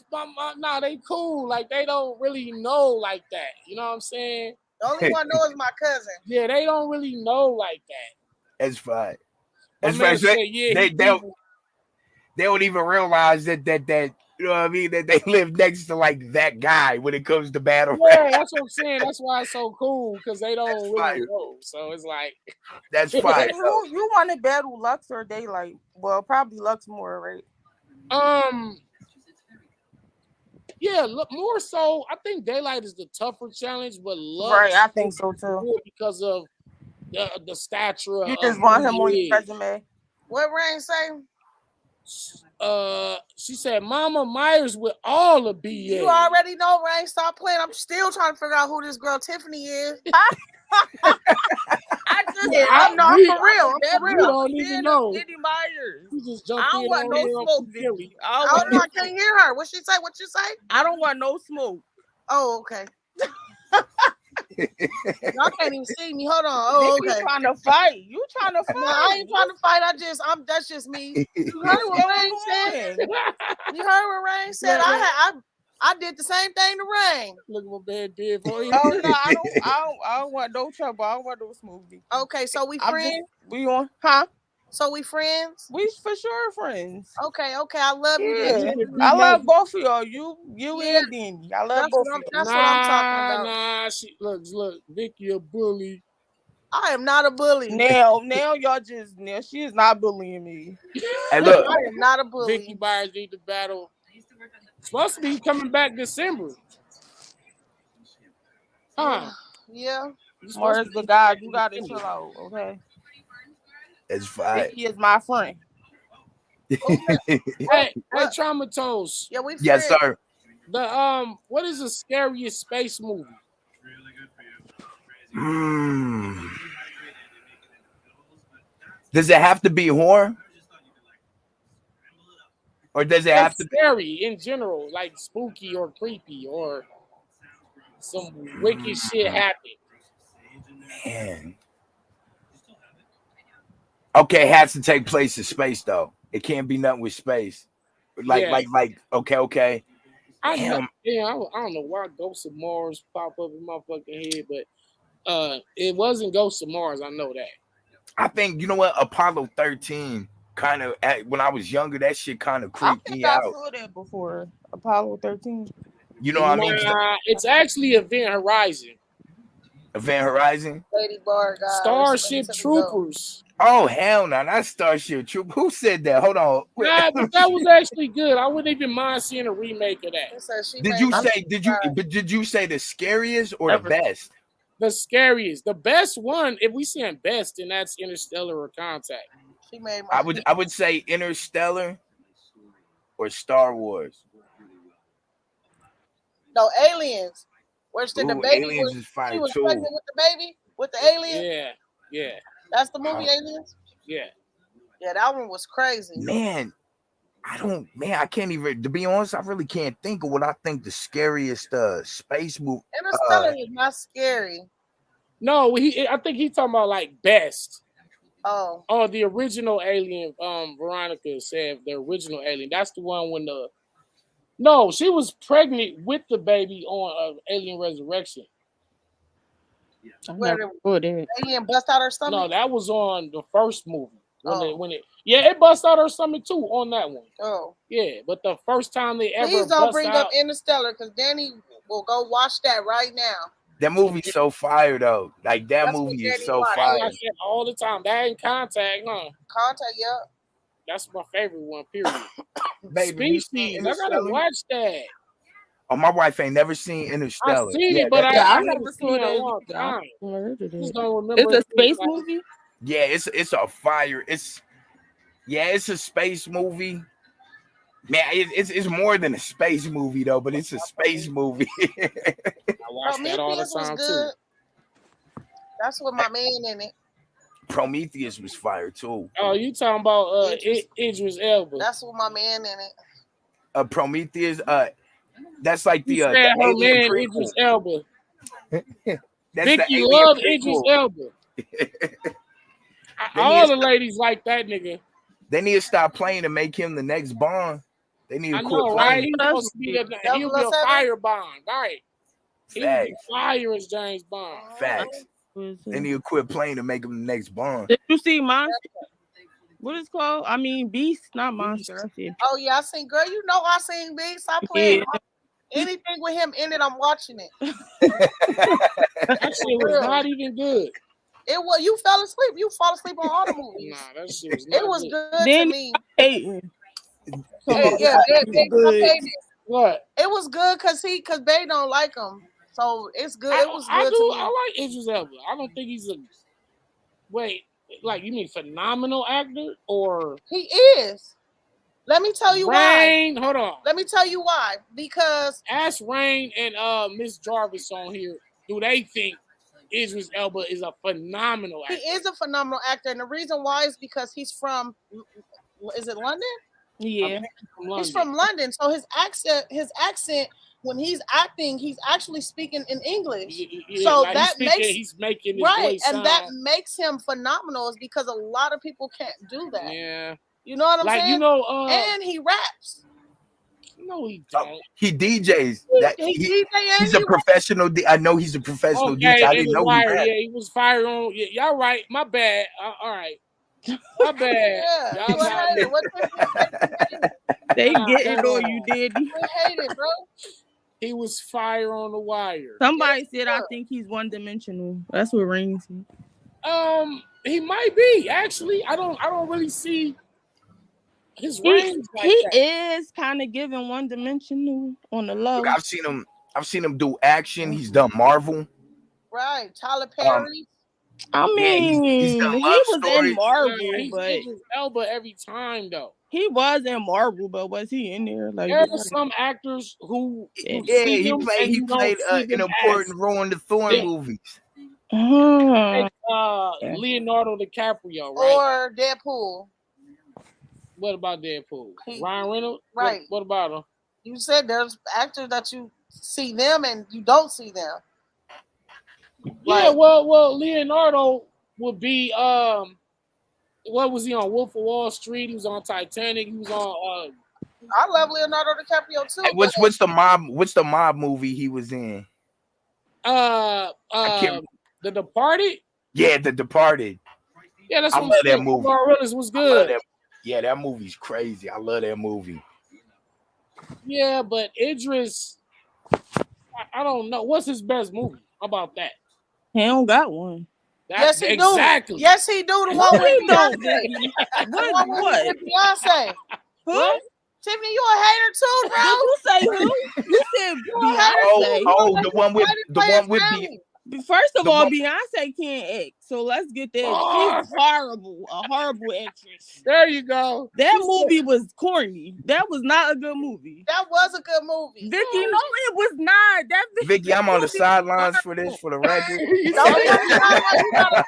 cool. Like they don't really know like that. You know what I'm saying? The only one knows is my cousin. Yeah, they don't really know like that. That's fine. That's fine. They don't even realize that you know what I mean? That they live next to like that guy when it comes to battle. Yeah, that's what I'm saying. That's why it's so cool because they don't really know. So it's like that's fine. You want to battle Lux or Daylight? Well, probably Lux more, right? Yeah, look, more so. I think Daylight is the tougher challenge, but Lux, right? I think so too because of the stature. You just want him on your resume. What Rain say? She said Mama Myers with all the BS. You already know, Rain. Stop playing. I'm still trying to figure out who this girl Tiffany is. I'm for real. You don't even know. Danny Myers. You just jumped I don't want no smoke, Vicky. I can't hear her. What she say? What you say? I don't want no smoke. Oh, okay. Y'all can't even see me. Hold on. Oh, okay. You trying to fight? You trying to fight? No, I ain't trying to fight. That's just me. You heard what Rain said? You heard what Rain said? I did the same thing to Rain. Look what man did for you. Oh no, I don't want no trouble. I don't want no smoothie. Okay, so we friends? We on? Huh? So we friends? We for sure friends. Okay. I love you. Yeah. I love both of y'all. You and Danny. I love both of y'all. That's what I'm talking about. Nah, look, Vicky a bully. I am not a bully. Now y'all she is not bullying me. Hey, look. I am not a bully. Vicky Myers need to battle. Supposed to be coming back December. Huh? Yeah. Where's the guy? You gotta chill out, okay? It's fine. Vicky is my friend. Hey, Traumatose. Yeah, we friends. Yes, sir. What is the scariest space movie? Does it have to be horror? Or does it have to be scary in general, like spooky or creepy or some wicked shit happen? Man. Okay, it has to take place in space though. It can't be nothing with space. Like, okay. I don't know why Ghosts of Mars pop up in my fucking head, but it wasn't Ghosts of Mars. I know that. I think you know what Apollo 13 kind of when I was younger, that shit kind of creeped me out. I saw that before Apollo 13. You know what I mean? It's actually Event Horizon. Event Horizon. Lady Bar guy. Starship Troopers. Oh hell no, not Starship Troop. Who said that? Hold on. Yeah, but that was actually good. I wouldn't even mind seeing a remake of that. Did you say the scariest or the best? The scariest. The best one, if we saying best, then that's Interstellar or Contact. She made I would say Interstellar or Star Wars. No, Aliens. Where's the baby? Aliens is fire she was too. pregnant with the baby? With the alien? Yeah. That's the movie Aliens? Yeah. Yeah, that one was crazy. Man, I can't even, to be honest, I really can't think of what I think the scariest space movie. Interstellar is not scary. No, I think he's talking about like best. Oh, the original Alien. Veronica said the original Alien. That's the one when she was pregnant with the baby on Alien Resurrection. Where the alien bust out her stomach? No, that was on the first movie. It bust out her stomach too on that one. Oh, yeah, but the first time they ever please don't bring up Interstellar because Danny will go watch that right now. That movie's so fire though. Like that movie is so fire. I said all the time. That ain't Contact, huh? Contact, yeah. That's my favorite one. Period. Baby, Species. I gotta watch that. Oh, my wife ain't never seen Interstellar. I've seen it, but I never seen it in a long time. It's a space movie. Yeah, it's a fire. It's a space movie. Man, it's more than a space movie though, but it's a space movie. I watch that all the time too. That's with my man in it. Prometheus was fire too. Oh, you talking about Idris Elba? That's with my man in it. Prometheus. That's like the her man Idris Elba. Vicky love Idris Elba. All the ladies like that nigga. They need to stop playing and make him the next Bond. They need to quit playing. Right? He's supposed to be he'll be a fire Bond, right? He'll be fire as James Bond. Facts. They need to quit playing to make him the next Bond. Did you see Monster? What is it called? I mean, Beast, not Monster. Oh yeah, I seen. Girl, you know I seen Beast. Stop playing. Yeah. Anything with him in it, I'm watching it. That shit was not even good. It was. You fell asleep. You fall asleep on all the movies. Nah, that shit was not It was good then to me. What? It was good because they don't like him. So it's good. It was good to me. I like Idris Elba. I don't think he's like you mean phenomenal actor or he is. Let me tell you Rain, why. Hold on. Let me tell you why. Because ask Rain and Miss Jarvis on here. Do they think Idris Elba is a phenomenal actor? He is a phenomenal actor, and the reason why is because he's from. Is it London? Yeah, he's from London. So his accent. When he's acting, he's actually speaking in English. So like he's making his voice and sound. that makes him phenomenal. Is because a lot of people can't do that. Yeah, you know what I'm saying. You know, and he raps. No, he don't. He DJs. He's a professional. I know he's a professional DJ. I didn't know he raps. Yeah, he was fired on. Yeah, y'all right. My bad. All right. My bad. They get it or you did. I hate it, bro. He was fire on the wire. Somebody said I think he's one-dimensional. That's what Rain said. He might be actually. I don't really see his range. He is kind of giving one-dimensional on the low. Look, I've seen him do action. He's done Marvel. Right, Tyler Perry. I mean, he was in Marvel, but Elba every time though. He was in Marvel, but was he in there? Like there were some actors who he played an important role in the Thor movies. Like, Leonardo DiCaprio, right? Or Deadpool. What about Deadpool? Ryan Reynolds? Right. What about him? You said there's actors that you see them and you don't see them. Yeah, well, Leonardo would be what was he on? Wolf of Wall Street. He was on Titanic. He was on. I love Leonardo DiCaprio too. Hey, what's the mob movie he was in? The Departed. Yeah, The Departed. Yeah, that's I love that movie. Morales was good. Yeah, that movie's crazy. I love that movie. Yeah, but Idris, I don't know. What's his best movie? How about that? He don't got one. Yes, he exactly. do. Yes, he do. The one with Beyonce. What? Beyonce. Who? Tiffany, you a hater too, bro? Did you say who? You said Beyonce. The one with First of all, Beyonce can't act, so let's get that. She's horrible, a horrible actress. There you go. That movie was corny. That was not a good movie. That was a good movie. Vicky, no, it was not. Vicky, I'm on the sidelines for this, for the record. You gotta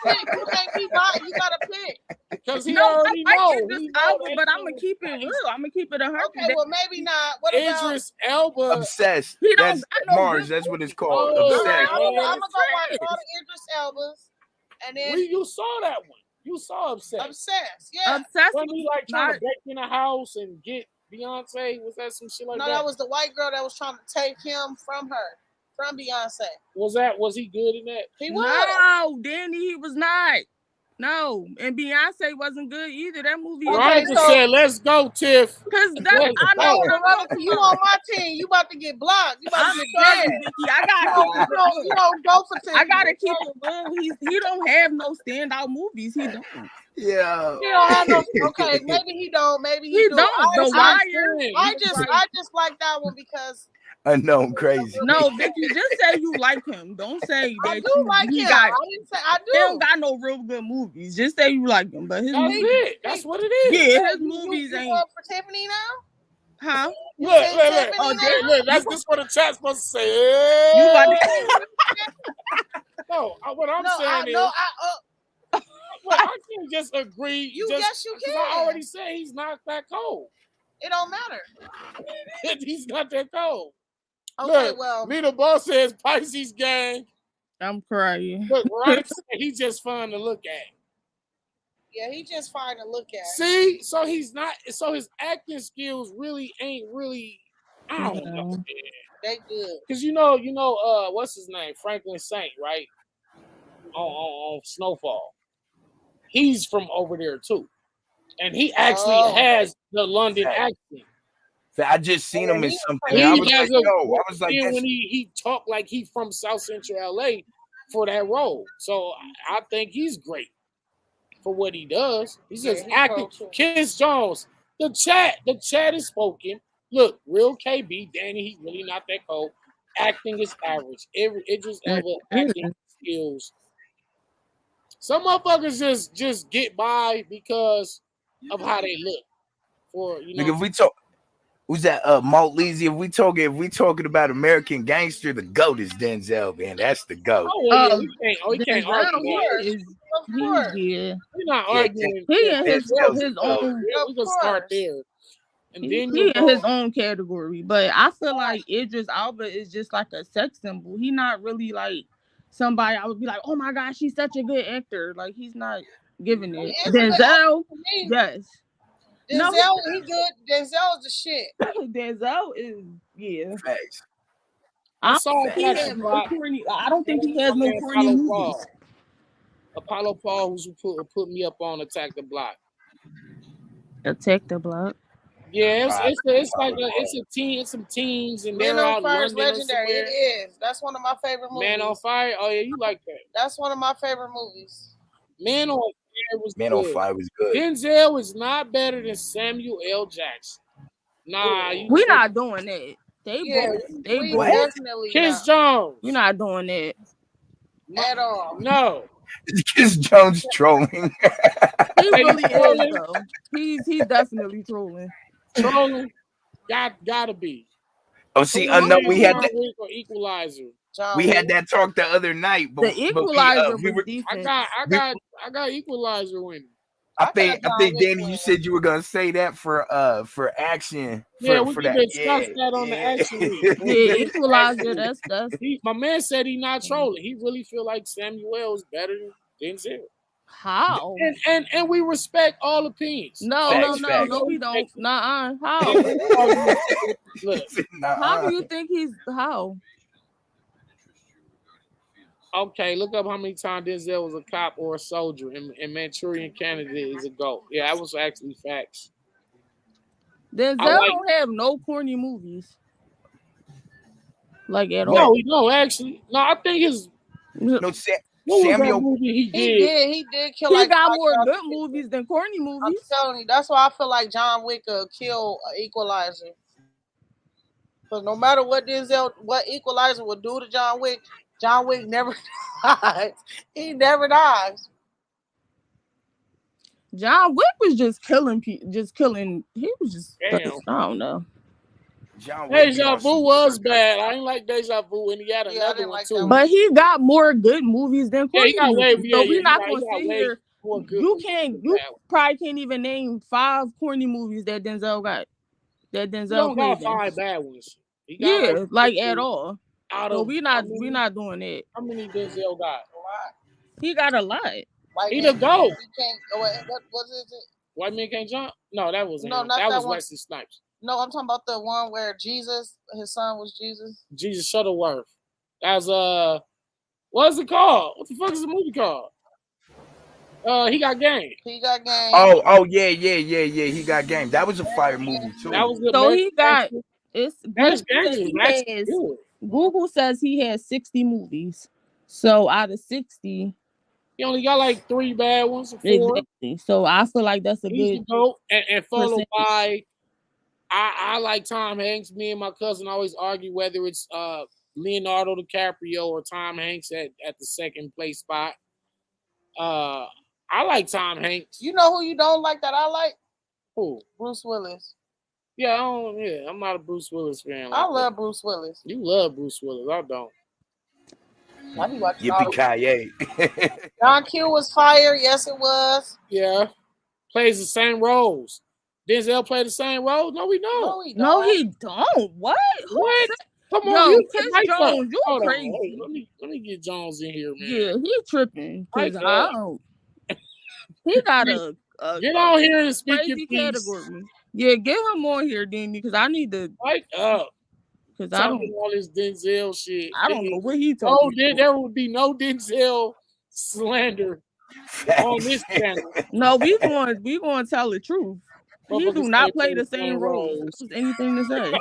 pick. You can't be buying. You gotta pick. Because he already knows. But I'm gonna keep it real. I'm gonna keep it 100. Okay, well maybe not. What about Idris Elba? Obsessed. That's Mars. That's what it's called. Obsessed. I'm gonna watch all the Idris Elbas, and then you saw that one. You saw Obsessed. Obsessed, yeah. Obsessed. When he like trying to break in a house and get Beyonce, was that some shit like that? No, that was the white girl that was trying to take him from Beyonce. Was he good in that? He was. No, Danny, he was not. No, and Beyonce wasn't good either. That movie. I just said, "Let's go, Tiff." Because I know you on my team. You about to get blocked. You about to get dead. Vicky, I got you don't go for Tiff. I gotta keep it real. He don't have no standout movies. He don't. Yeah. He don't have no. Okay, maybe he don't. Maybe he don't. The Wire. I just like that one because. Unknown crazy. No, Vicky, just say you like him. Don't say that I do like him. I didn't say I do. He don't got no real good movies. Just say you like him. But his movies, that's what it is. Yeah, his movies ain't. Up for Tiffany now? Huh? Look. Oh, that's just what the chat's supposed to say. You like No, what I'm saying is. I can't just agree. Yes, you can. I already said he's not that cold. It don't matter. He's not that cold. Okay, look, well. Lita Ball says Pisces gang. I'm crying. Look, right? He's just fun to look at. Yeah, he's just fine to look at. See, so he's not. So his acting skills really ain't really. I don't know. They good. Because what's his name? Franklin Saint, right? On Snowfall. He's from over there too, and he actually has the London accent. I just seen him in something. I was like, when he talked like he from South Central LA for that role. So I think he's great for what he does. He's just acting. Kiss Jones. The chat is spoken. Look, real KB, Danny, he's really not that cold. Acting is average. Idris Elba acting skills. Some motherfuckers just get by because of how they look. Like if we talk. Who's that? Malt Leezy. If we talking about American Gangster, the GOAT is Denzel, man. That's the GOAT. He can't argue. We're not arguing. He in his own. We can start there. And then he in his own category. But I feel like Idris Elba is just like a sex symbol. He not really like somebody I would be like, oh my gosh, he's such a good actor. Like he's not giving it. Denzel, yes. Denzel, he good. Denzel is the shit. Denzel is Facts. I don't think he has no corny movies. Apollo Paul, who's put me up on Attack the Block. Attack the Block. Yeah, it's like it's a team, it's some teams, and Man on Fire is legendary. It is. That's one of my favorite movies. Man on Fire. Oh yeah, you like that? That's one of my favorite movies. Man on Fire was good. Denzel is not better than Samuel L. Jackson. Nah, we're not doing that. They both. Kiss Jones. You're not doing that at all. No. Kiss Jones trolling. He really is though. He's definitely trolling. Trolling. Gotta be. Oh, see, no, we had that Equalizer. We had that talk the other night. But, the Equalizer we were, I got Equalizer winning. I think Danny, you said you were gonna say that for action. Yeah, we can discuss that on the action. Yeah, Equalizer. That's my man said he not trolling. He really feel like Samuel is better than Denzel. How? And we respect all opinions. No, we don't. Nuh-uh. How? Look, how do you think he's how? Okay, look up how many times Denzel was a cop or a soldier, and Manchurian Candidate is a GOAT. Yeah, that was actually facts. Denzel don't have no corny movies, like at all. No, actually, no. I think his What was that Samuel. movie he He did kill. He like got five more young good people. movies than corny I'm movies. telling you, that's why I feel like John Wick could kill Equalizer. Because no matter what Equalizer would do to John Wick never dies. He never dies. John Wick was just killing people, just killing. He was just, Damn. I don't know. John Wick Deja Vu was bad. I ain't like Deja Vu, and he had another one too. But he got more good movies than corny he got way. movies. Yeah, So we're not he gonna sit here. more good You movies you probably can't even name 5 corny movies that Denzel got. That He Denzel don't got played in. 5 bad ones. He got Yeah, like at all. Out So of we're not doing that. how many Denzel got? A lot. He got a lot. White He man, the GOAT. He can't. What is it? White Man Can't Jump? No, that wasn't No, him. not That was one. Wesley Snipes. No, I'm talking about the one where Jesus, his son was Jesus. Jesus Shuttleworth. That's what's it called? What the fuck is the movie called? He Got Game. He Got Game. Oh yeah. He Got Game. That was a fire movie too. That was the So he got Google says he has 60 movies. So out of 60, he only got like 3 bad ones or 4. Exactly. So I feel like that's a He's good GOAT, and followed percentage. by I like Tom Hanks. Me and my cousin always argue whether it's Leonardo DiCaprio or Tom Hanks at the second place spot. I like Tom Hanks. You know who you don't like that I like? Who? Bruce Willis. Yeah, I'm not a Bruce Willis fan. I love Bruce Willis. You love Bruce Willis. I don't. I be watching Yippee-ki-yay. John Q was fire. Yes, it was. Yeah. Plays the same roles. Denzel played the same role? No, we don't. No, he don't. What? What? Come Yo, on, you Chris Mike up. Jones, you Hold on, crazy. wait, let me get Jones in here, man. Yeah, he tripping. Cause Mike I up. don't. He got a Get on here and speak crazy your piece. category. Yeah, get him on here, Danny, because I need to. Mike up. Because I don't. all this Denzel shit. I don't know what he talking about. There would be no Denzel slander on this channel. No, we going to tell the truth. He do not play the same roles. That's anything to say.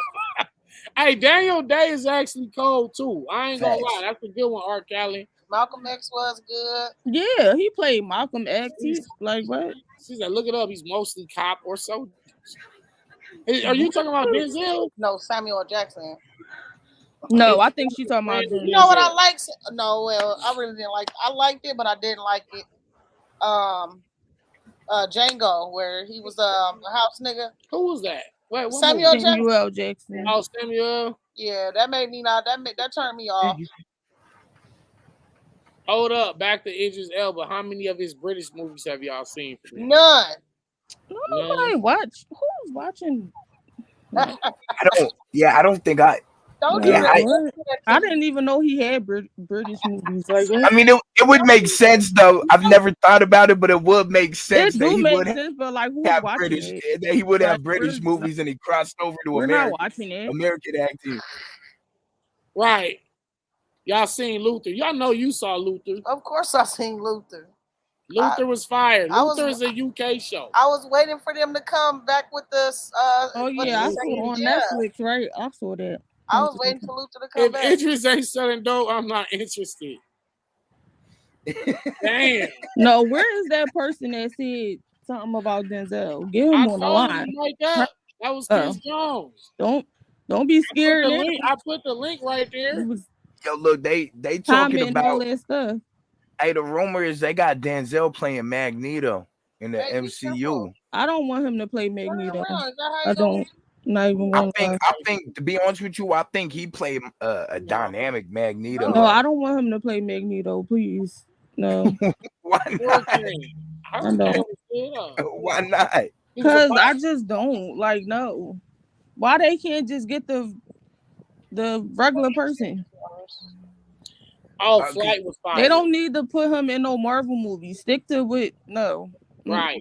Hey, Daniel Day is actually cold too. I ain't gonna lie, that's a good one, Art Callie. Malcolm X was good. Yeah, he played Malcolm X. Like what? She's like, look it up. He's mostly cop or so. Are you talking about Denzel? No, Samuel Jackson. No, I think she's talking about Denzel. You know what I like? No, well, I really didn't like. I liked it, but I didn't like it. Django, where he was a house nigga. Who was that? Wait, Samuel Jackson. Oh, Samuel. Yeah, that made me not. That turned me off. Hold up, back to Idris Elba. How many of his British movies have y'all seen? None. Nobody watch. Who's watching? I don't think I. I didn't even know he had British movies. Like, I mean, it would make sense though. I've never thought about it, but it would make sense it that do he make would sense. But like, who's have watching British? it? That he would have British movies, and he crossed over to We're not watching it. American acting. Right. Y'all seen Luther? Y'all know you saw Luther. Of course, I seen Luther. Luther was fired. Luther is a UK show. I was waiting for them to come back with this. Oh yeah, I saw on Netflix, right? I saw that. I was waiting for Luther to come back. If Idris ain't selling dope, I'm not interested. Damn. No, where is that person that said something about Denzel? Get him on the line. Like that. That was Chris Jones. Don't be scared. I put the link right there. Yo, look, they talking about all that stuff. Hey, the rumor is they got Denzel playing Magneto in the MCU. I don't want him to play Magneto. I don't. Not even I think to be honest with you, I think he played a dynamic Magneto. No, I don't want him to play Magneto. Please, no. Why not? I don't. Why not? Because I just don't like. No, why they can't just get the regular person? Oh, Flight was fine. They don't need to put him in no Marvel movie. Stick to it. No. Right.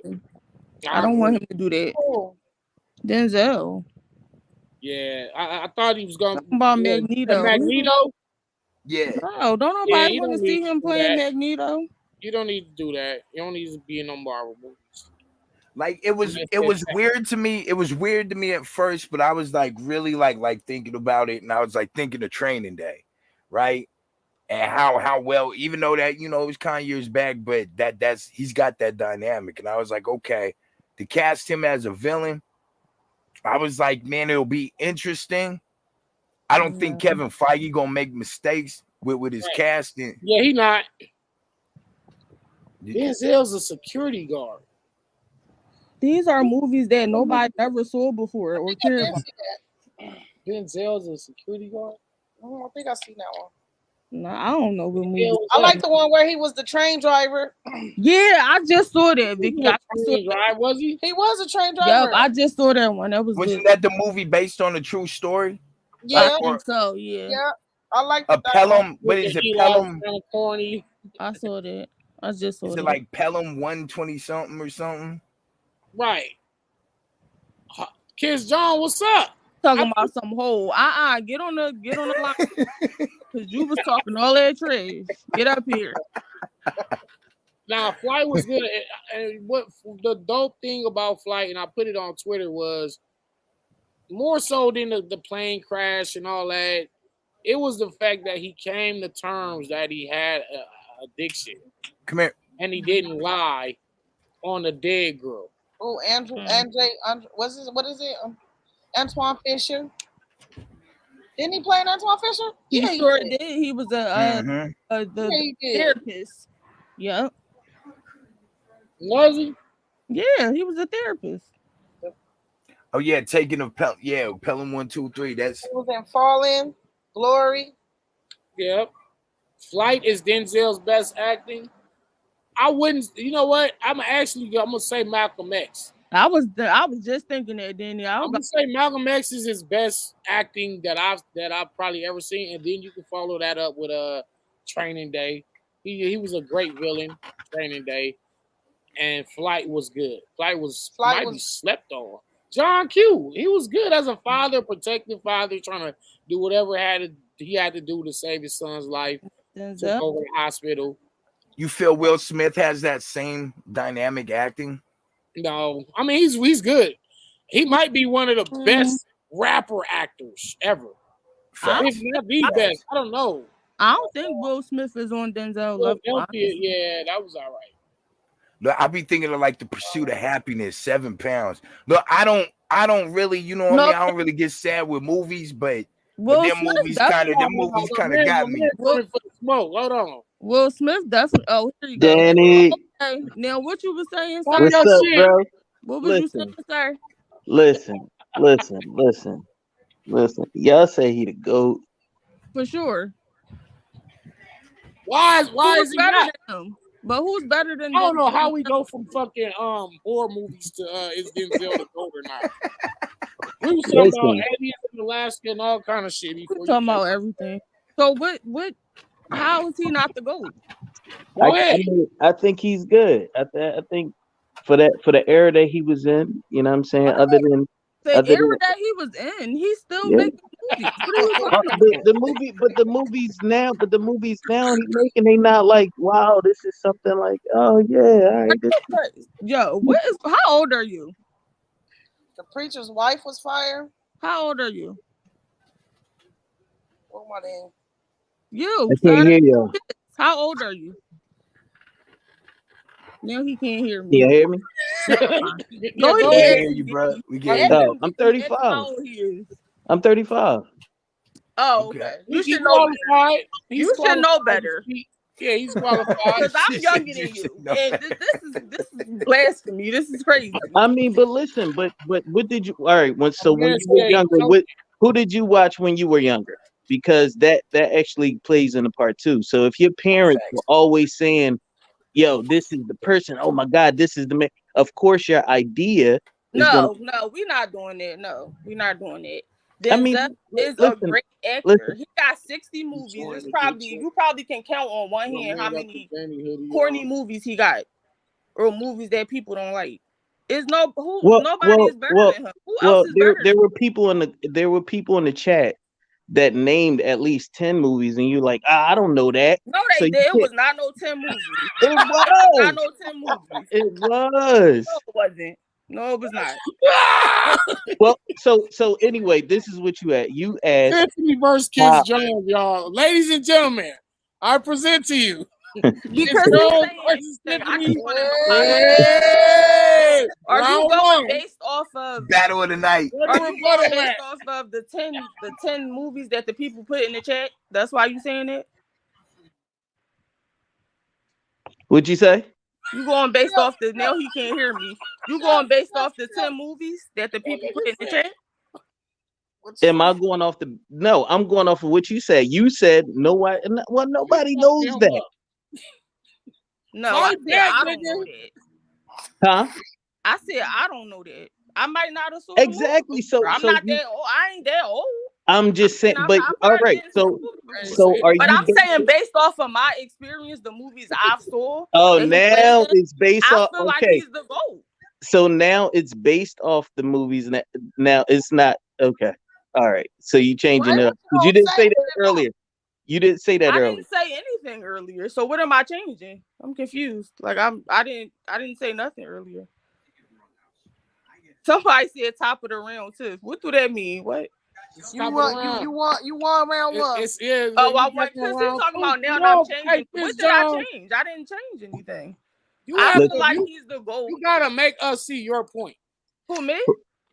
I don't want him to do that. Denzel. Yeah, I thought he was going to about Magneto. Magneto? Yeah. No, don't nobody want to see him playing Magneto. You don't need to do that. You don't need to be in no Marvel movies. Like it was weird to me. It was weird to me at first, but I was like really like thinking about it, and I was like thinking of Training Day, right? and how well, even though that it was kind of years back, but that's he's got that dynamic, and I was like, okay, to cast him as a villain, I was like, man, it'll be interesting. I don't think Kevin Feige gonna make mistakes with his casting. Yeah, he not. Denzel's a security guard. These are movies that nobody ever saw before or cared about. Denzel's a security guard. I think I seen that one. No, I don't know what movie. I like the one where he was the train driver. Yeah, I just saw that, Vicky. Was he? He was a train driver. Yep, I just saw that one. That was Wasn't good. that the movie based on a true story? Yeah, I think so. Yeah. Yeah, I like a Pelham. What is it? Pelham. Corny. I saw that. I just saw Is that. it like Pelham 120 something or something? Right. Kiss John, what's up? Talking about some hole. Get on the line. Cause you was talking all that trash. Get up here. Now, Flight was good. And what the dope thing about Flight, and I put it on Twitter, was more so than the plane crash and all that. It was the fact that he came to terms that he had addiction. Come here. And he didn't lie on the dead girl. Oh, what is it? Antoine Fisher. Didn't he play Antoine Fisher? He sure did. He was the therapist. Yep. Was he? Yeah, he was a therapist. Oh yeah, taking of Pelham 1, 2, 3. That's he was in Fallen, Glory. Yep. Flight is Denzel's best acting. I wouldn't. You know what? I'm gonna say Malcolm X. I was just thinking that, Danny. I'm gonna say Malcolm X is his best acting that I've probably ever seen, and then you can follow that up with Training Day. He was a great villain. Training Day, and Flight was good. Flight was be slept on. John Q. He was good as a father, protective father, trying to do whatever he had to do to save his son's life. Took over the hospital. You feel Will Smith has that same dynamic acting? No, I mean he's good. He might be one of the best rapper actors ever. If not the best, I don't know. I don't think Will Smith is on Denzel level. Yeah, that was all right. Look, I be thinking of like The Pursuit of Happiness, 7 pounds. Look, I don't really, I mean, I don't really get sad with movies, but them movies kind of got me. Smoke. Hold on. Will Smith definitely. Oh, here you go. Danny. Okay. Now, what you were saying, sir? What's up, bro? What was you saying, sir? Listen. Y'all say he the GOAT. For sure. Why is he better not? than him? But who's better than? I don't know how we go from fucking horror movies to is Denzel the GOAT or not. We were talking about aliens in Alaska and all kind of shit. We're talking about everything. So what? How is he not the GOAT? I think he's good. I think for the era that he was in, you know what I'm saying? Other than that he was in, he's still making movies. The movies now he's making, they not like, wow, this is something like, oh yeah, all right. Yo, how old are you? The preacher's wife was fired. How old are you? What am I name? You. I can't hear you. How old are you? Now he can't hear me. Can you hear me? No, he can't hear you, bro. We can't hear you. I'm 35. I'm 35. Oh, okay. You should know better. You should know better. Yeah, he's qualified. Because I'm younger than you. And this is blasphemy. This is crazy. I mean, but listen, but what did you? All right, when you were younger, who did you watch when you were younger? Because that actually plays in the part too. So if your parents were always saying, "Yo, this is the person," oh my God, this is the man. Of course, your idea. No, we're not doing that. No, we're not doing that. Denzel is a great actor. Listen. He got 60 movies. You probably can count on one hand how many corny movies he got, or movies that people don't like. Nobody is better than him. Who else is better? There were people in the chat that named at least 10 movies, and you're like, I don't know that. No, they did. It was not no 10 movies. It was not no 10 movies. It was. No, it wasn't. No, it was not. Well, so anyway, this is what you asked. Tiffany versus Kiss Jones, y'all. Ladies and gentlemen, I present to you. Because Girl he's saying versus anything. I Tiffany. just want to know how you Hey, are you round going one. based off of Battle of the night. Where are the you going rebuttal based at? off of the 10 movies that the people put in the chat? That's why you saying it? What'd you say? You going based off the now he can't hear me. You going based off the 10 movies that the people put in the chat? Am I going off the? No, I'm going off of what you said. You said no. Well, nobody knows that, No, Fight I said back, I don't nigga. know that. huh? I said I don't know that. I might not have saw Exactly. the movie. I'm So not you, that old. I ain't that old. I'm just saying. But I all probably right. didn't see the movie before. So are But you? I'm saying based off of my experience, the movies I've saw Oh, and him now playing, it's based I off. feel like Okay. he's the GOAT. So now it's based off the movies. Now it's not okay. All right. So you changing it up because you didn't say that earlier. You didn't say that I earlier. didn't say anything earlier. So what am I changing? I'm confused. Like I didn't say nothing earlier. Somebody said top of the round too. What do that mean? What? You won round one. It's yeah. Oh, you I want got because no he's round talking two. about now You that I'm know, changing. hey, What Miss did I Jones, change? I didn't change anything. you I have feel to. like You, he's the GOAT. you gotta make us see your point. Who, me?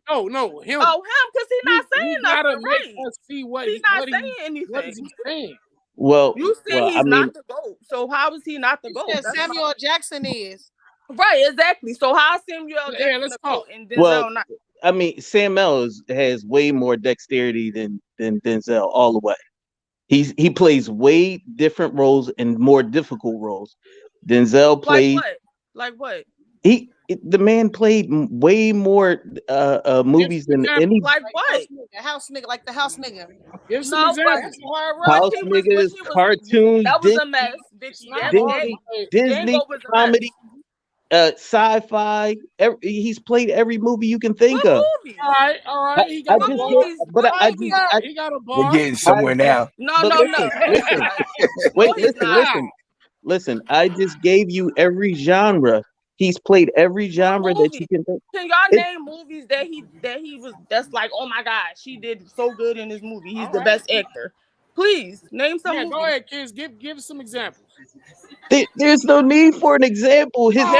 No, him. Oh, him, because he's not saying gotta nothing, make right? us see what He's not saying what is anything. he saying. Well, You said I he's mean, not the GOAT. So how is he not the GOAT? Said Samuel L. Jackson is. Right, exactly. So how is Samuel L. Yeah, Jackson let's the talk. GOAT and Denzel well, not? I mean, Sam Ellis has way more dexterity than Denzel all the way. He plays way different roles and more difficult roles. Denzel Like played. what? Like what? The man played way more movies than any Like what? The house nigga, like the house nigga. Give some No, examples. house niggas, cartoons, that was a mess, Vicky. Disney Django was a comedy, sci-fi. He's played every movie you can think of. Movies? All right. He got a bar. He got a bar. We're getting somewhere now. No. Listen. I just gave you every genre. He's played every genre that you can think. Can y'all name movies that he was that's like, oh my gosh, he did so good in this movie. He's the best actor. Please name some movies. Go ahead, kids. Give some examples. There's no need for an example. Listen.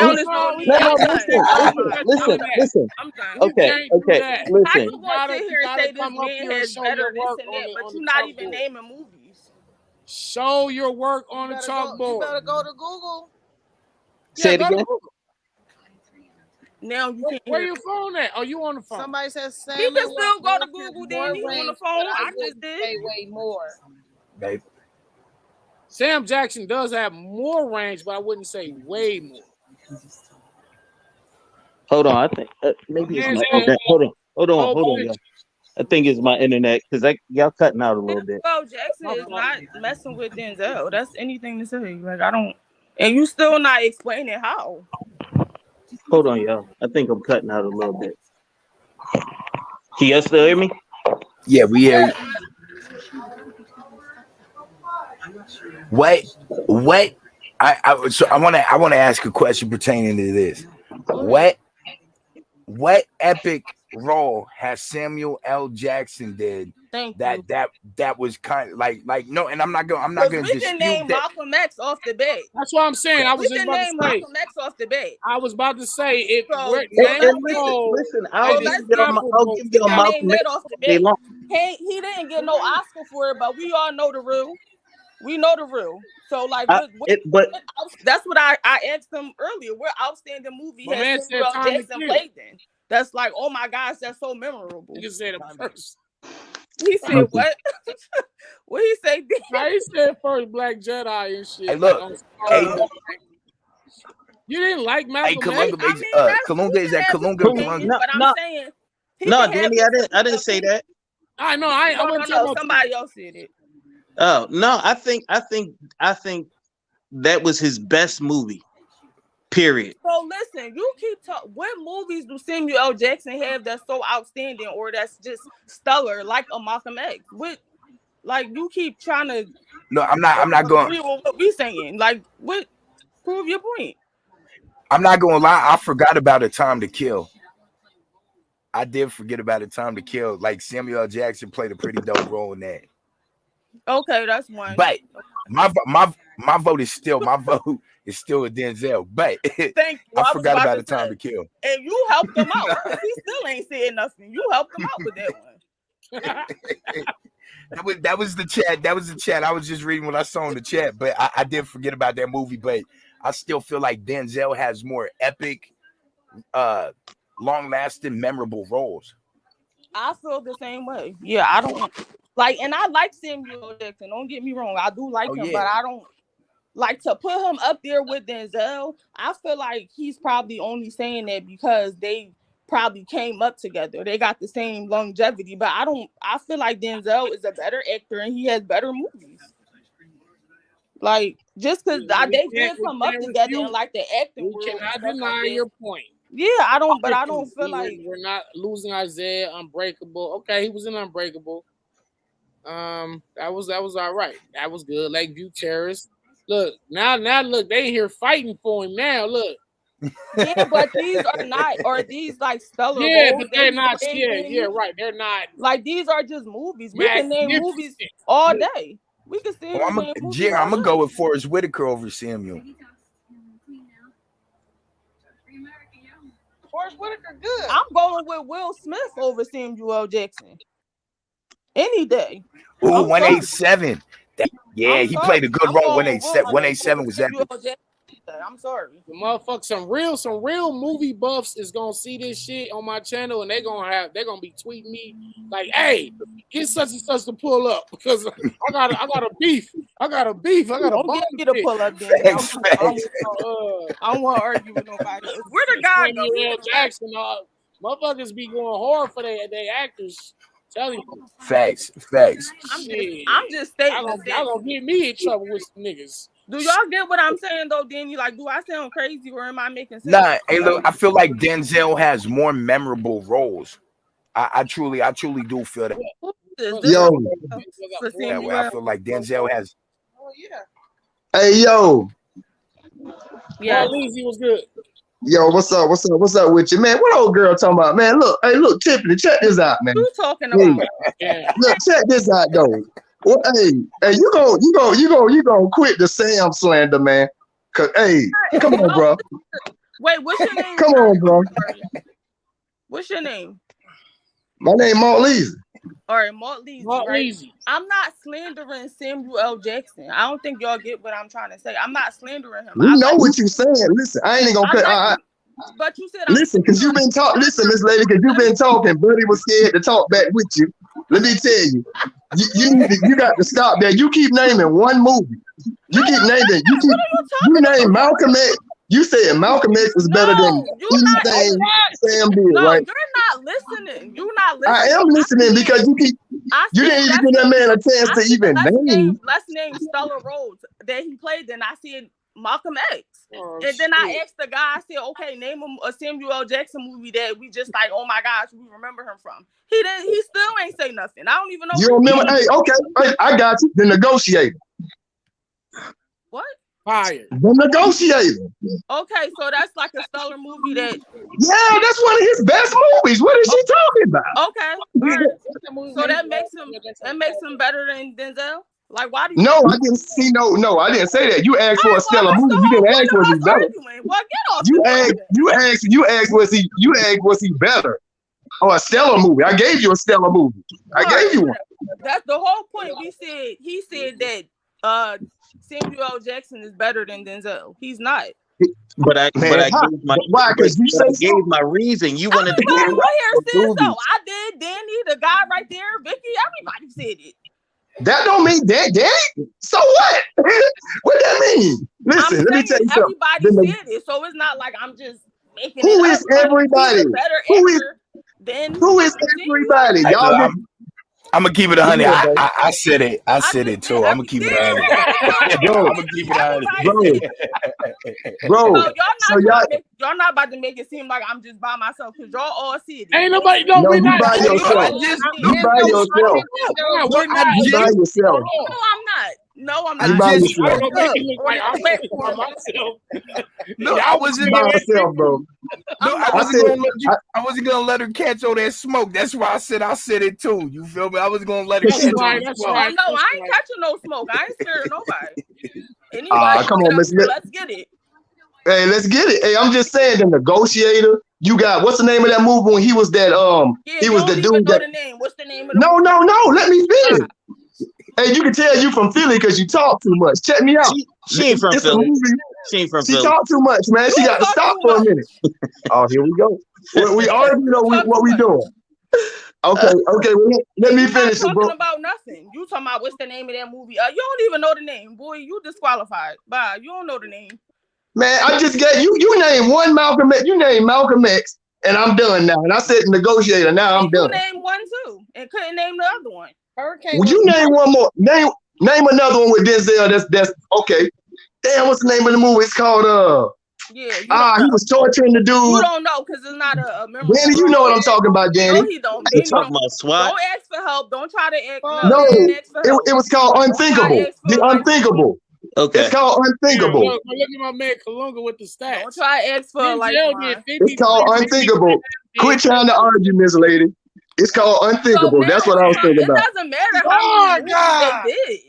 I'm done. Okay. Listen. How you gonna sit here and say this man has better this and that, but you're not even naming movies? Show your work on the chalkboard. You better go to Google. Say it again. Now you can't. Where your phone at? Oh, you on the phone? Somebody says Sam. You can still go to Google, Danny, on the phone. I just did. Way more. Babe. Sam Jackson does have more range, but I wouldn't say way more. Hold on, I think maybe it's my internet. Hold on, y'all. I think it's my internet because y'all cutting out a little bit. Well, Jackson is not messing with Denzel. That's anything to say. Like I don't, and you still not explaining how. Hold on, y'all. I think I'm cutting out a little bit. Can you still hear me? Yeah, we hear you. What? I want to ask a question pertaining to this. What epic role has Samuel L. Jackson did that was kind of like no, and I'm not gonna we can name Malcolm X off the bat. That's what I'm saying. I was just about to say Malcolm X off the bat. I was about to say if listen, I'll give you a Malcolm X off the bat. He didn't get no Oscar for it, but we all know the real. We know the real. So like, that's what I asked him earlier. What outstanding movie has Samuel L. Jackson played in? That's like, oh my gosh, that's so memorable. You said it first. He said what? What he say? He said first Black Jedi and shit. Hey, look. You didn't like Malcolm X? Kalunga is that Kalunga? But I'm saying, no, Danny, I didn't say that. I know. I want to know. Somebody else said it. Oh no, I think that was his best movie. Period. So listen, you keep talking. What movies do Samuel L. Jackson have that's so outstanding or that's just stellar, like a Malcolm X? What, like you keep trying to? No, I'm not going. Agree with what we saying? Like, what? Prove your point. I'm not going to lie. I forgot about A Time to Kill. I did forget about A Time to Kill. Like Samuel L. Jackson played a pretty dope role in that. Okay, that's one. But my vote is still a Denzel. But Thank you. I forgot about to the time say. to kill. And you helped him out because he still ain't said nothing. You helped him out with that one. That was the chat. That was the chat. I was just reading what I saw in the chat, but I did forget about that movie. But I still feel like Denzel has more epic, long-lasting, memorable roles. I feel the same way. Yeah, I don't like, and I like Samuel Jackson. Don't get me wrong, I do like him, but I don't like to put him up there with Denzel. I feel like he's probably only saying that because they probably came up together. They got the same longevity, but I feel like Denzel is a better actor and he has better movies. Like, just because they did come up together and like the acting world. We cannot deny your point. Yeah, I don't feel like we're not losing Isaiah. Unbreakable. Okay, he was in Unbreakable. That was all right. That was good. Lakeview Terrace. Look, now look, they here fighting for him now. Look. Yeah, but these are not, or these like stellar. Yeah, but they're not. Yeah, right. They're not. Like, these are just movies. We can name movies all day. We can see. I'm gonna go with Forrest Whitaker over Samuel. Forrest Whitaker, good. I'm going with Will Smith over Samuel Jackson. Any day. Ooh, 187. Yeah, he played a good role. 187. 187 was epic. I'm sorry. The motherfucker, some real movie buffs is gonna see this shit on my channel, and they're gonna be tweeting me like, "Hey, get such and such to pull up because I got a beef. I got a beef. I got a bomb get a pull up. Then I don't want to argue with nobody. Where the guy go? Samuel Jackson, motherfuckers be going hard for their actors. Telling you. Facts. I'm just stating. Y'all gonna get me in trouble with some niggas. Do y'all get what I'm saying though, Danny? Like, do I sound crazy or am I making sense? Nah, hey, look, I feel like Denzel has more memorable roles. I truly do feel that. Yo. That way. I feel like Denzel has. Oh yeah. Hey yo. Yeah, Easy was good. Yo, what's up with you, man? What old girl talking about, man? Look, Tiffany, check this out, man. Who talking about? Yeah. Look, check this out, though. Well, hey, you gonna quit the Sam slander, man? Cause hey, come on, bro. Wait, what's your name? Come on, bro. What's your name? My name Malt Leezy. All right, Malt Leezy. Right? I'm not slandering Samuel L. Jackson. I don't think y'all get what I'm trying to say. I'm not slandering him. We know what you're saying. Listen, I ain't gonna cut. But you said listen, because you've been talking. Listen, Miss Lady, because you've been talking. Buddy was scared to talk back with you. Let me tell you, you got to stop that. You keep naming one movie. You name Malcolm X. You said Malcolm X was better than anything Sam did, right? You're not listening. You're not listening. I am listening because you didn't even give that man a chance to even name. Let's name stellar roles that he played. Then I said Malcolm X. And then I asked the guy, I said, okay, name him a Samuel L. Jackson movie that we just like, oh my gosh, we remember him from. He still ain't say nothing. I don't even know. You remember? Hey, okay, I got you. The Negotiator. What? Fire. The Negotiator. Okay, so that's like a stellar movie that. Yeah, that's one of his best movies. What is she talking about? Okay. Right. So that makes him better than Denzel? Like, why do you? No, I didn't see no. I didn't say that. You asked for a stellar movie. You didn't ask was he better. Well, get off. You asked was he better? Or a stellar movie. I gave you a stellar movie. I gave you one. That's the whole point. He said that Samuel L. Jackson is better than Denzel. He's not. But I gave my reason. You wanted to go here, sis. So I did. Danny, the guy right there, Vicky, everybody said it. That don't mean that, Danny. So what? What that mean? Listen, let me tell you something. Everybody said it, so it's not like I'm just making Who is everybody? Who is everybody? Y'all I'm gonna keep it 100. I said it. I said it too. I'm gonna keep it 100. Bro, I'm gonna keep it 100. Bro. So y'all not about to make it seem like I'm just by myself because y'all all see it. Ain't nobody. No, you by yourself. You by yourself. No, I'm not. No, I'm I She not. by just herself. I don't make it look. look like I'm by myself. No, Yeah, I I was wasn't. By gonna herself, bro. No, I I'm I not. wasn't said, gonna let you. I wasn't gonna let her catch all that smoke. That's why I said it too. You feel me? I was gonna let her That's catch all right. the That's smoke. Oh right. no, That's I ain't right. catching no smoke. I ain't scared of nobody. Anybody come get on, up Miss. here? Let's get it. Hey, let's get it. Hey, I'm just saying, the negotiator. You got what's the name of that movie when he was that Yeah, he you was the don't even dude know that the name. What's the name of the no movie? no no let me finish. Stop. Hey, you can tell you from Philly because you talk too much. Check me out. She ain't from It's a Philly. movie. She ain't from She Philly. talk too much, man. She You got to talk stop too for a much. minute. Oh, here we go. We already know You talk what too we much. doing. Okay. Well, let And me you not finish it, talking bro. about nothing. You talking about what's the name of that movie? You don't even know the name, boy. You disqualified. Bye. You don't know the name. Man, I just got you. You name one Malcolm X. You name Malcolm X, and I'm done now. And I said negotiator. Now I'm And you done. named one too, and couldn't name the other one. Hurricane Would was you name one more? Name another one with Denzel. That's okay. Damn, what's the name of the movie? It's called Yeah, you don't he know. was torturing the You dude. don't know because it's not a memorable Danny, you movie. know what I'm talking about, Danny. No, he don't. You Benny talking don't. about SWAT? Don't ask for help. Don't try to ask. No, No, don't ask for help. it was called Don't try Unthinkable. to ask The for like. Unthinkable. Okay. It's called Damn, Unthinkable. look at my man Kalunga with the stats. Don't try to ask for a Denzel lifeline. did It's called 53. Unthinkable. Quit trying to argue, Miss Lady. It's called So Unthinkable. now That's what I was thinking it about. doesn't matter how Oh many movies God! they did.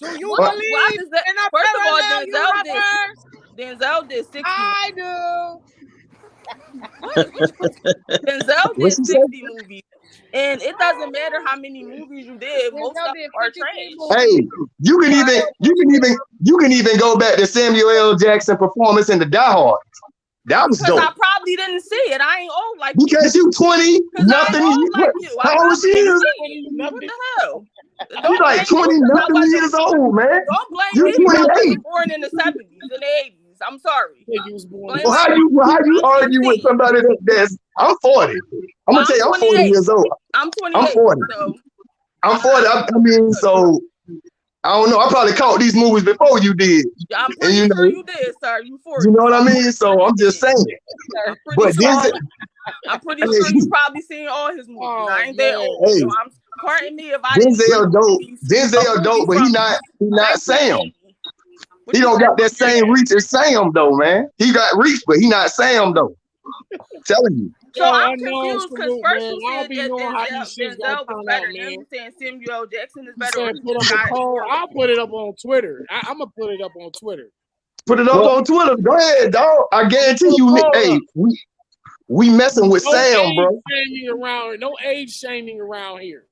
Do you Why believe does that? in a First of all, parallel universe? Denzel did 60 movies. I do. What? Denzel What did she 60 say? movies. And it doesn't matter how many movies you did, most Denzel of did them are 53 trash. Hey, movies. you can even go back to Samuel L. Jackson performance in the Die Hard. That was Because I dope. probably didn't see it. I ain't old like you. Because you 20 Because I ain't nothing. old like you. I How old she probably didn't is? see it. What the hell? You Don't like blame me 20 because I nothing wasn't. years old, man. Don't blame You me because I 28. wasn't born in the 70s and the 80s. I'm sorry. He was born. Blame Well, my how you I'm argue with 15. somebody that's I'm 40. I'm Well, gonna tell you, I'm 40 28. years old. I'm I'm 28. 40. So I'm 40. I mean, so I don't know. I probably caught these movies before you did. I'm And pretty sure you did, sir. You 40. you know what So I I'm mean? pretty So sure you I'm just did. saying. I'm pretty But sure. Denzel, I'm pretty sure you probably seen all his movies. Oh, I ain't that man. old. hey, So I'm pardon me if I didn't see Denzel dope. movies. Denzel dope, but he From not Sam. 1980. What He you don't say? got that same reach as Sam though, man. He got reach, but he not Sam though. Telling you. So Yo, I'm unknown confused because salute, first man. you I don't said be that knowing how these shits gonna Denzel was turn out, better. Then man. you saying Samuel L. Jackson is You better, or said he put just up a got poll. more. I'll put it up on Twitter. I'm gonna put it up on Twitter. Put it up Well, on Twitter. Go ahead, dog. I guarantee Put a you, poll hey, up. we messing with No Sam, age bro. shaming around. No age shaming around here.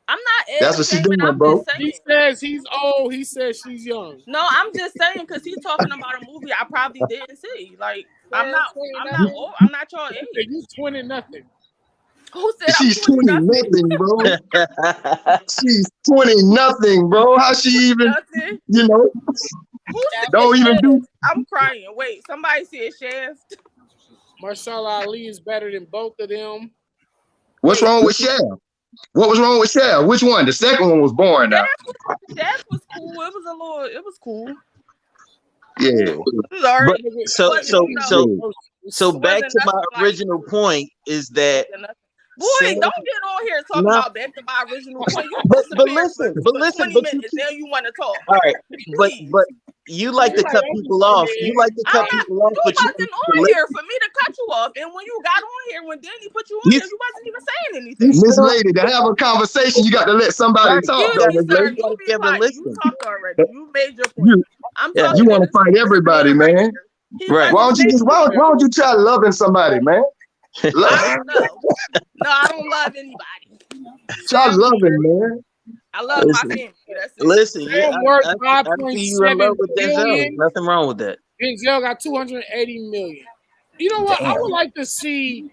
I'm not That's age what she shaming. doing, I'm bro. just saying. He says he's old. He says she's young. No, I'm just saying because he's talking about a movie I probably didn't see. Like I'm Says not old. I'm not your He age. said you 20 nothing. Who said I'm She's 20 20 nothing? nothing, bro. She's 20 nothing, bro. How she even, Nothing. you know, Who said don't even Shaft? do. I'm crying. Wait, somebody said Shaft. Marshall Ali is better than both of them. What's Wait, wrong with Shaft? What was wrong with Shaft? Which one? The second one was boring now. Shaft was cool. It was a little. It was cool. Yeah. It was alright. But so back to my Nothing original point is that boy, Sam, don't get on here talking no, about back to my original point. You but disappeared listen, for but listen, 20 but you minutes. Now you want to talk. all right, Please. but you like to cut people off. You like to cut people off, You but you wasn't on here for me to cut you off. And when you got on here, when Danny put you on you, here, you wasn't even saying anything. Miss Lady, to have a conversation, you got to let somebody right, talk, You though, be Miss sir, Lady. you be give it a quiet. You listen. talked already. You made your point. I'm Yeah. talking You to want to this fight everybody, man right man. here. He Right. Why wasn't don't you saying why don't you try loving somebody, man? I don't know. No, I don't love anybody. Try Sam, loving, man. I love my family. That's it. Listen, yeah, Sam worth I see you in love 5.7 with Denzel. billion. Nothing wrong with that. Denzel got 280 million. You know what? Damn. I would like to see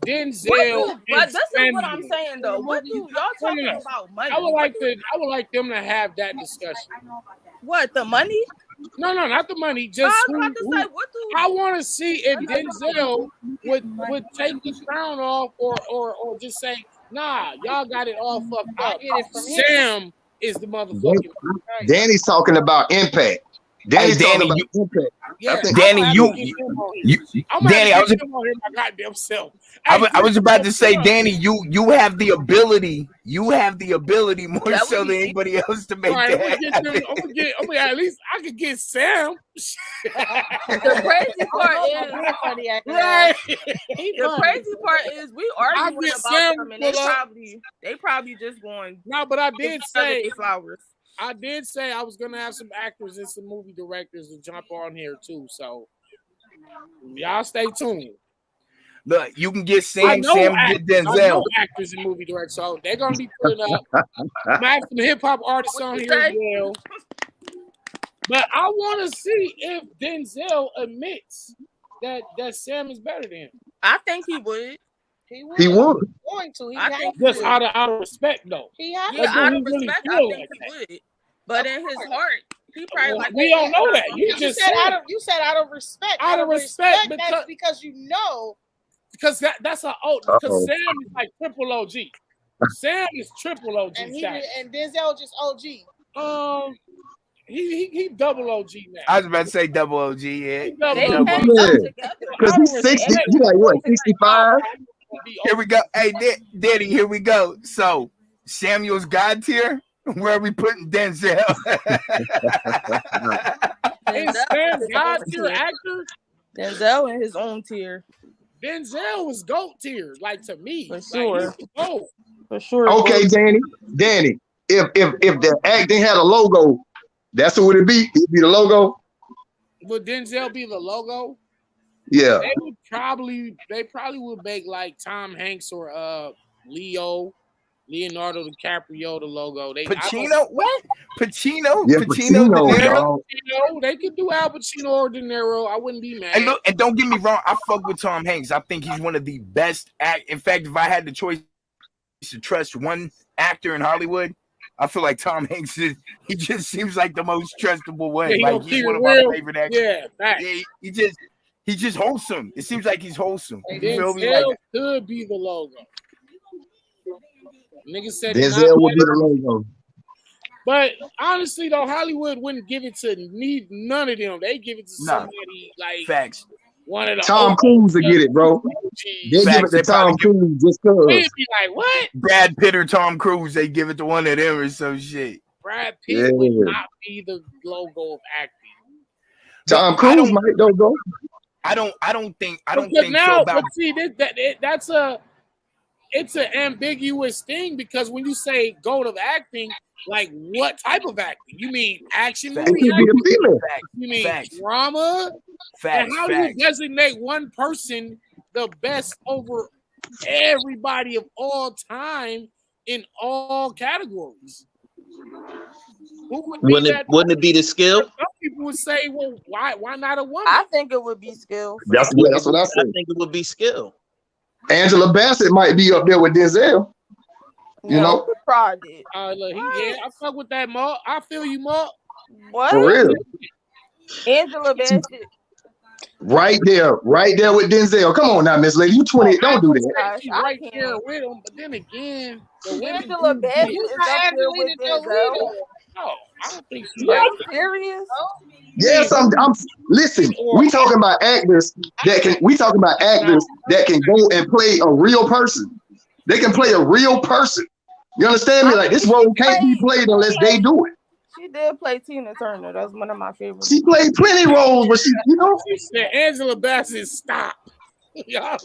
Denzel. But this is what I'm Samuel. saying though. What do y'all talking about money? I would like them to have that discussion. What, the money? No, not the money. Just I was about to say, what do I want to see if Denzel would take the crown off or just say, nah, y'all got it all fucked I up. get it from him. Sam is the motherfucking Danny's talking about impact. Danny's Danny, talking about you- impact. Yeah, I think Danny, I'm you, gonna get him on here. you, I'm gonna Danny, I get was him on here my goddamn self. I Hey, was about to say, Sam, Danny, you have the ability. You have the ability more That so would than be anybody else to all make right, I'm gonna that. get them. I'm gonna at least I could get Sam. the crazy part is Right. the crazy part is we I'll arguing get about Sam them and to pull up. they probably just going No, but I give did each other say their flowers. I was gonna have some actors and some movie directors to jump on here too. So y'all stay tuned. Look, you can get I Sam. know Sam actors, get I know Denzel. actors and movie directors, so they're gonna be putting up. I'm have some hip hop artists What on you here as say? well. But I want to see if Denzel admits that Sam is better than him. I think he would. He would. he would. Going to. He I has think to. Just out of respect, though. He has Yeah, But to. do out he of really respect, I feel think like he that? would. But in his heart, he probably like We that don't shit know or that. something. You just said said you said out of respect. Out of respect, that's because you know. because that's a Uh-oh. because Sam is like triple OG. Sam is triple OG And status. and Denzel just OG. He double OG now. I was about to say double OG. Yeah, He double They OG. came Yeah. up together. Because he's 60. You like what, 65? Here we go. Hey, Daddy, here we go. So Samuel's God tier. Where are we putting Denzel? Is Denzel Sam is his God own tier tier. actor? Denzel in his own tier. Denzel was GOAT tier, like to me. For Like, sure. he's GOAT. For sure. Okay, Danny. If the acting had a logo, that's who would it be? It'd be the logo. Would Denzel be the logo? Yeah. They probably would make like Tom Hanks or Leonardo DiCaprio the logo. Pacino? What? Pacino? Yeah, Pacino, De Pacino, Niro? dog. They could do Al Pacino or De Niro. I wouldn't be mad. And look, and don't get me wrong, I fuck with Tom Hanks. I think he's one of the best In fact, if I had the choice to trust one actor in Hollywood, I feel like Tom Hanks he just seems like the most trustable one. Yeah, Like he's one of my favorite actors. Yeah, facts. Yeah, he's just wholesome. It seems like he's wholesome. You feel me? Denzel Like, could be the logo. Nigga said Denzel would be the logo. But honestly, though, Hollywood wouldn't give it to none of them. They give it to somebody like facts. one of the Tom Cruise to get it, bro. They give it to Tom Cruise just cause. We'd be like, what? Brad Pitt or Tom Cruise, they give it to one of them or some shit. Brad Pitt would not be the logo of acting. Tom Cruise might though, bro. I don't think now, so about. But see, it's an ambiguous thing because when you say goat of acting, like what type of acting? You mean action movie? It could be a female. You mean drama? And how do you designate one person the best over everybody of all time in all categories? Who would be Wouldn't it be the skill? Some people would say, well, why not a woman? I think it would be skill. That's what I said. I think it would be skill. Angela Bassett might be up there with Denzel. You know? Probably. Look, I fuck with that, Mark. I feel you, Mark. What? For real. Angela Bassett. Right there with Denzel. Come on now, Miss Lady. You 20. Don't do that. She's right there with him, but then again, the women Angela Bassett is up there with Denzel. No, I don't think she's Are you serious? Yes, I'm listen, we talking about actors that can go and play a real person. They can play a real person. You understand me? Like this role can't be played unless they do it. She did play Tina Turner. That's one of my favorites. She played plenty roles, but she Angela Bassett, stop.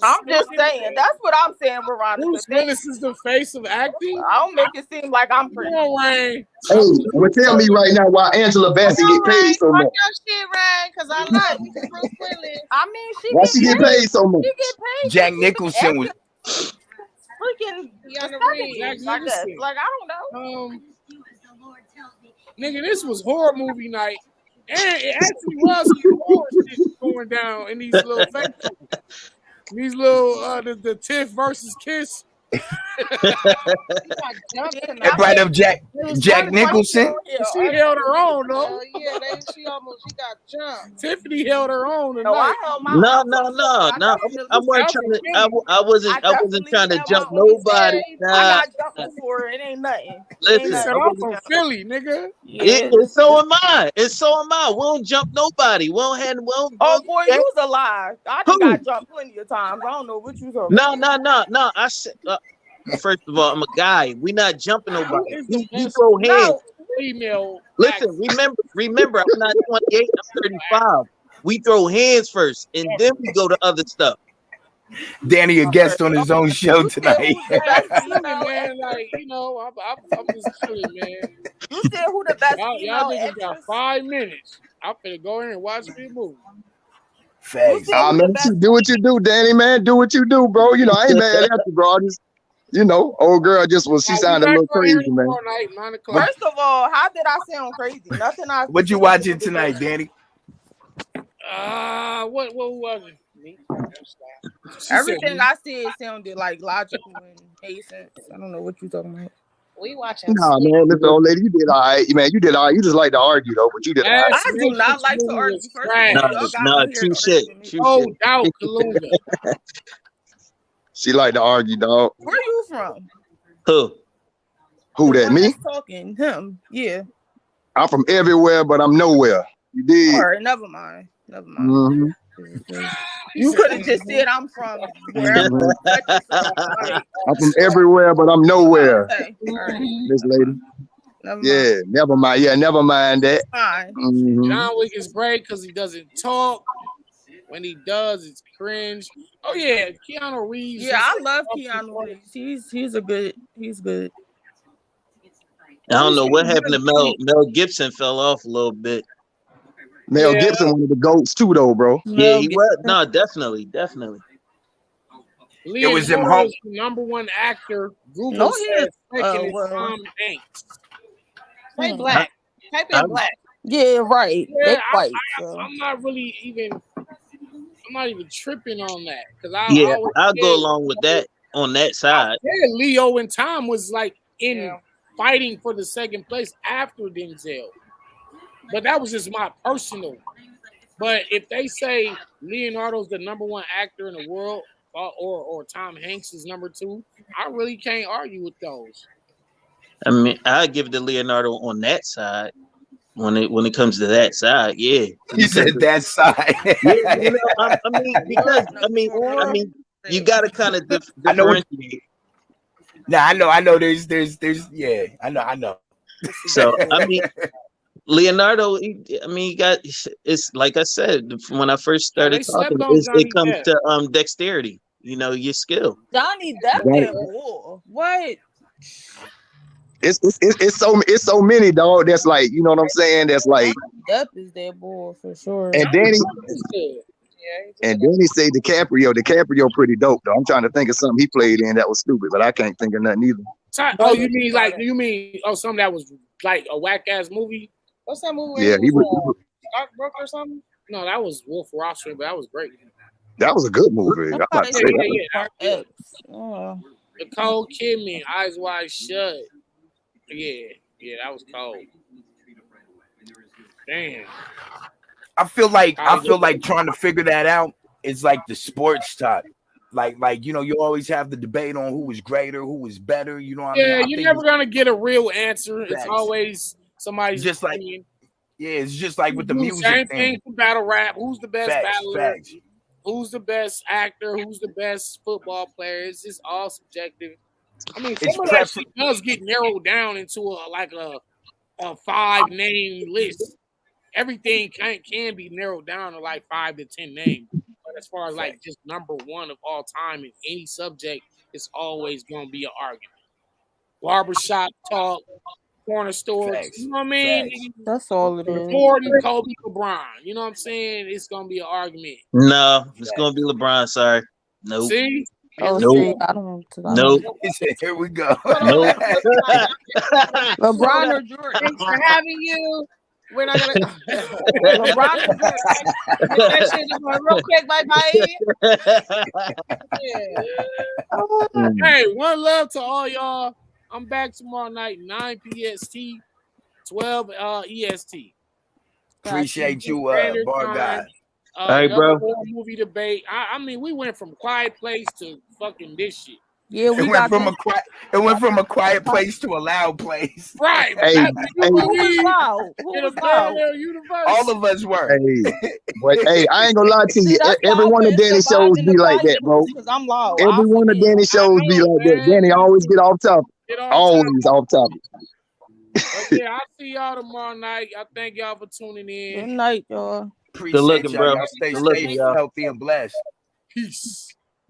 I'm just saying. That's what I'm saying, Veronica. Bruce Willis is the face of acting. I don't make it seem like I'm pretty. Come on, Rain. Hey, well, tell me right now why Angela Bassett get paid so much. Fuck your shit, Ryan, because I like Bruce Willis. I mean, Why she get paid so much? She get paid. Jack Nicholson was freaking Jack Nicholson. Like I don't know. Nigga, this was horror movie night. And it actually was some horror shit going down in these little these little the Tiff versus Kiss. got jumped Yeah, tonight. That brought up Jack It was Jack funny. Nicholson. Yeah, She held her own though. Yeah, she got jumped. Tiffany held her own no, I tonight. held my No, own. no, no, I no. definitely, I wasn't Y'all trying from to. Philly. I I wasn't definitely trying to had jump my own. nobody. I Nah, got jumped before. It ain't nothing. It ain't She listen. said, nothing. I I'm wasn't. from Philly, nigga. Yeah. And so am I. And so am I. We don't jump nobody. We don't have. We Oh don't boy, do that. you was a lie. I done Who? got jumped plenty of times. I don't know what you talking No, about. no, no, no. I said. First of all, I'm a guy. We not jumping Who nobody. is the We best throw hands. No, female actor? Listen, remember, I'm not 28, I'm 35. We throw hands first, and then we go to other stuff. Danny, a guest on his own show you said tonight. who's the best Absolutely, female man. actress? Like, I'm just chilling, man. You said who the best Y'all female niggas got actress? 5 minutes. I'm finna go in and watch me a movie. You Facts. said who the Man, best? do what you do, Danny, man. Do what you do, bro. You know, I ain't mad at you, bro. I just, old girl she We sounded a back little on here crazy, man. tomorrow night, 9 o'clock. First of all, how did I sound crazy? Nothing I What you watching tonight, Danny? What was it? Me? She said Everything me. I said sounded like logical and made sense. I don't know what you talking about. We watching. Nah, man, listen, old lady, you did all right. Man, you did all right. You just like to argue, though, but you did all right. Last I do not Matrix like to movie argue. was First of trash. all, y'all got No, me here to touche, argue with me. No doubt, Kalunga. She like to argue, dog. Where you from? Who? Who The that, one me? that's talking. Him. Yeah. I'm from everywhere, but I'm nowhere. You did. All right, never mind. Never mind. Mm-hmm. You could have just said I'm from wherever. Mm-hmm. Such and such. Like, I'm from everywhere, but I'm nowhere, okay. All right. this lady. Never mind. Yeah, never mind. Yeah, never mind that. Fine. Mm-hmm. John Wick is great because he doesn't talk. When he does, it's cringe. Oh yeah, Keanu Reeves. Yeah, I love Keanu Reeves. He's good. I don't know what happened to Mel Gibson fell off a little bit. Mel Yeah. Gibson, one of the GOATs too, though, bro. Yeah, he was. No, definitely. It was him Leonardo is the #1 actor. Google No, he says is. second is Well. Tom Hanks. Say black. Type in black. Yeah, right. Yeah, They white. So. I'm not really even. I'm not even tripping on that because I Yeah, always I'll said- go along with that on that side. Yeah, Leo and Tom was like in Yeah. fighting for the second place after Denzel. But that was just my personal. But if they say Leonardo's the #1 actor in the world, or Tom Hanks is #2, I really can't argue with those. I mean, I give it to Leonardo on that side. When it comes to that side, yeah. He said that side. Yeah, I mean, you got to kind of I know what- differentiate. Nah, I know. There's, yeah, I know. So I mean, Leonardo, he got. It's like I said when I first started they slept talking. on Johnny It comes Depp. to dexterity. Your skill. Johnny Depp Right. that bull. What? It's so many, dog. That's like, you know what I'm saying? That's like, Depp is that bull for sure. and Danny It's good. and Danny say DiCaprio pretty dope though. I'm trying to think of something he played in that was stupid, but I can't think of nothing either. Oh, you mean something that was like a whack ass movie? What's that movie? Yeah, he was. Stockbroker or something? No, that was Wolf of Wall Street, but that was great. That was a good movie. I'm about to say that. Yeah. X. Oh. Nicole Kidman, Eyes Wide Shut. Yeah, that was cold. Damn. I feel like trying to figure that out is like the sports talk. Like you always have the debate on who was greater, who was better. You know what I mean? Yeah, I you're think never gonna get a real answer. It's Facts. always somebody's Just like- opinion. Yeah, it's just like with the music Same thing. thing for battle rap. Who's the best Facts, battler? facts. Who's the best actor? Who's the best football player? It's just all subjective. I mean, some It's of that shit does get narrowed down into a 5-name list. Everything can be narrowed down to like 5 to 10 names. But as far as like just #1 of all time in any subject, it's always gonna be an argument. Barbershop talk, corner stores, Facts. you know what I mean? Facts. That's all it is. Jordan, Kobe, LeBron. You know what I'm saying? It's gonna be an argument. No, it's gonna be LeBron. Sorry, nope. See? Oh, Nope. see, I don't. Nope. He said, "Here we go." Nope. LeBron or Jordan? Thanks for having you. We're not gonna. LeBron is good. Get that shit going real quick, bye. Yeah. Hey, one love to all y'all. I'm back tomorrow night, 9 PST, 12 EST. Appreciate you, bar guy. Hey, bro. Movie debate. I mean, we went from Quiet Place to fucking this shit. Yeah, It went from a quiet place to a loud place. Right. Hey, Who was loud? Who In a was loud? parallel universe. All of us were. hey, but hey, I ain't gonna lie to you. That's Every why one of I've been Danny's shows surviving be the like that, bro. because I'm loud. Every one of Danny's shows be like that. Danny always get off topic. Always off topic. But yeah, I'll see y'all tomorrow night. I thank y'all for tuning in. Good night, y'all. Appreciate Good looking, y'all. bro. Y'all stay Good looking, safe, y'all. healthy, and blessed. Peace.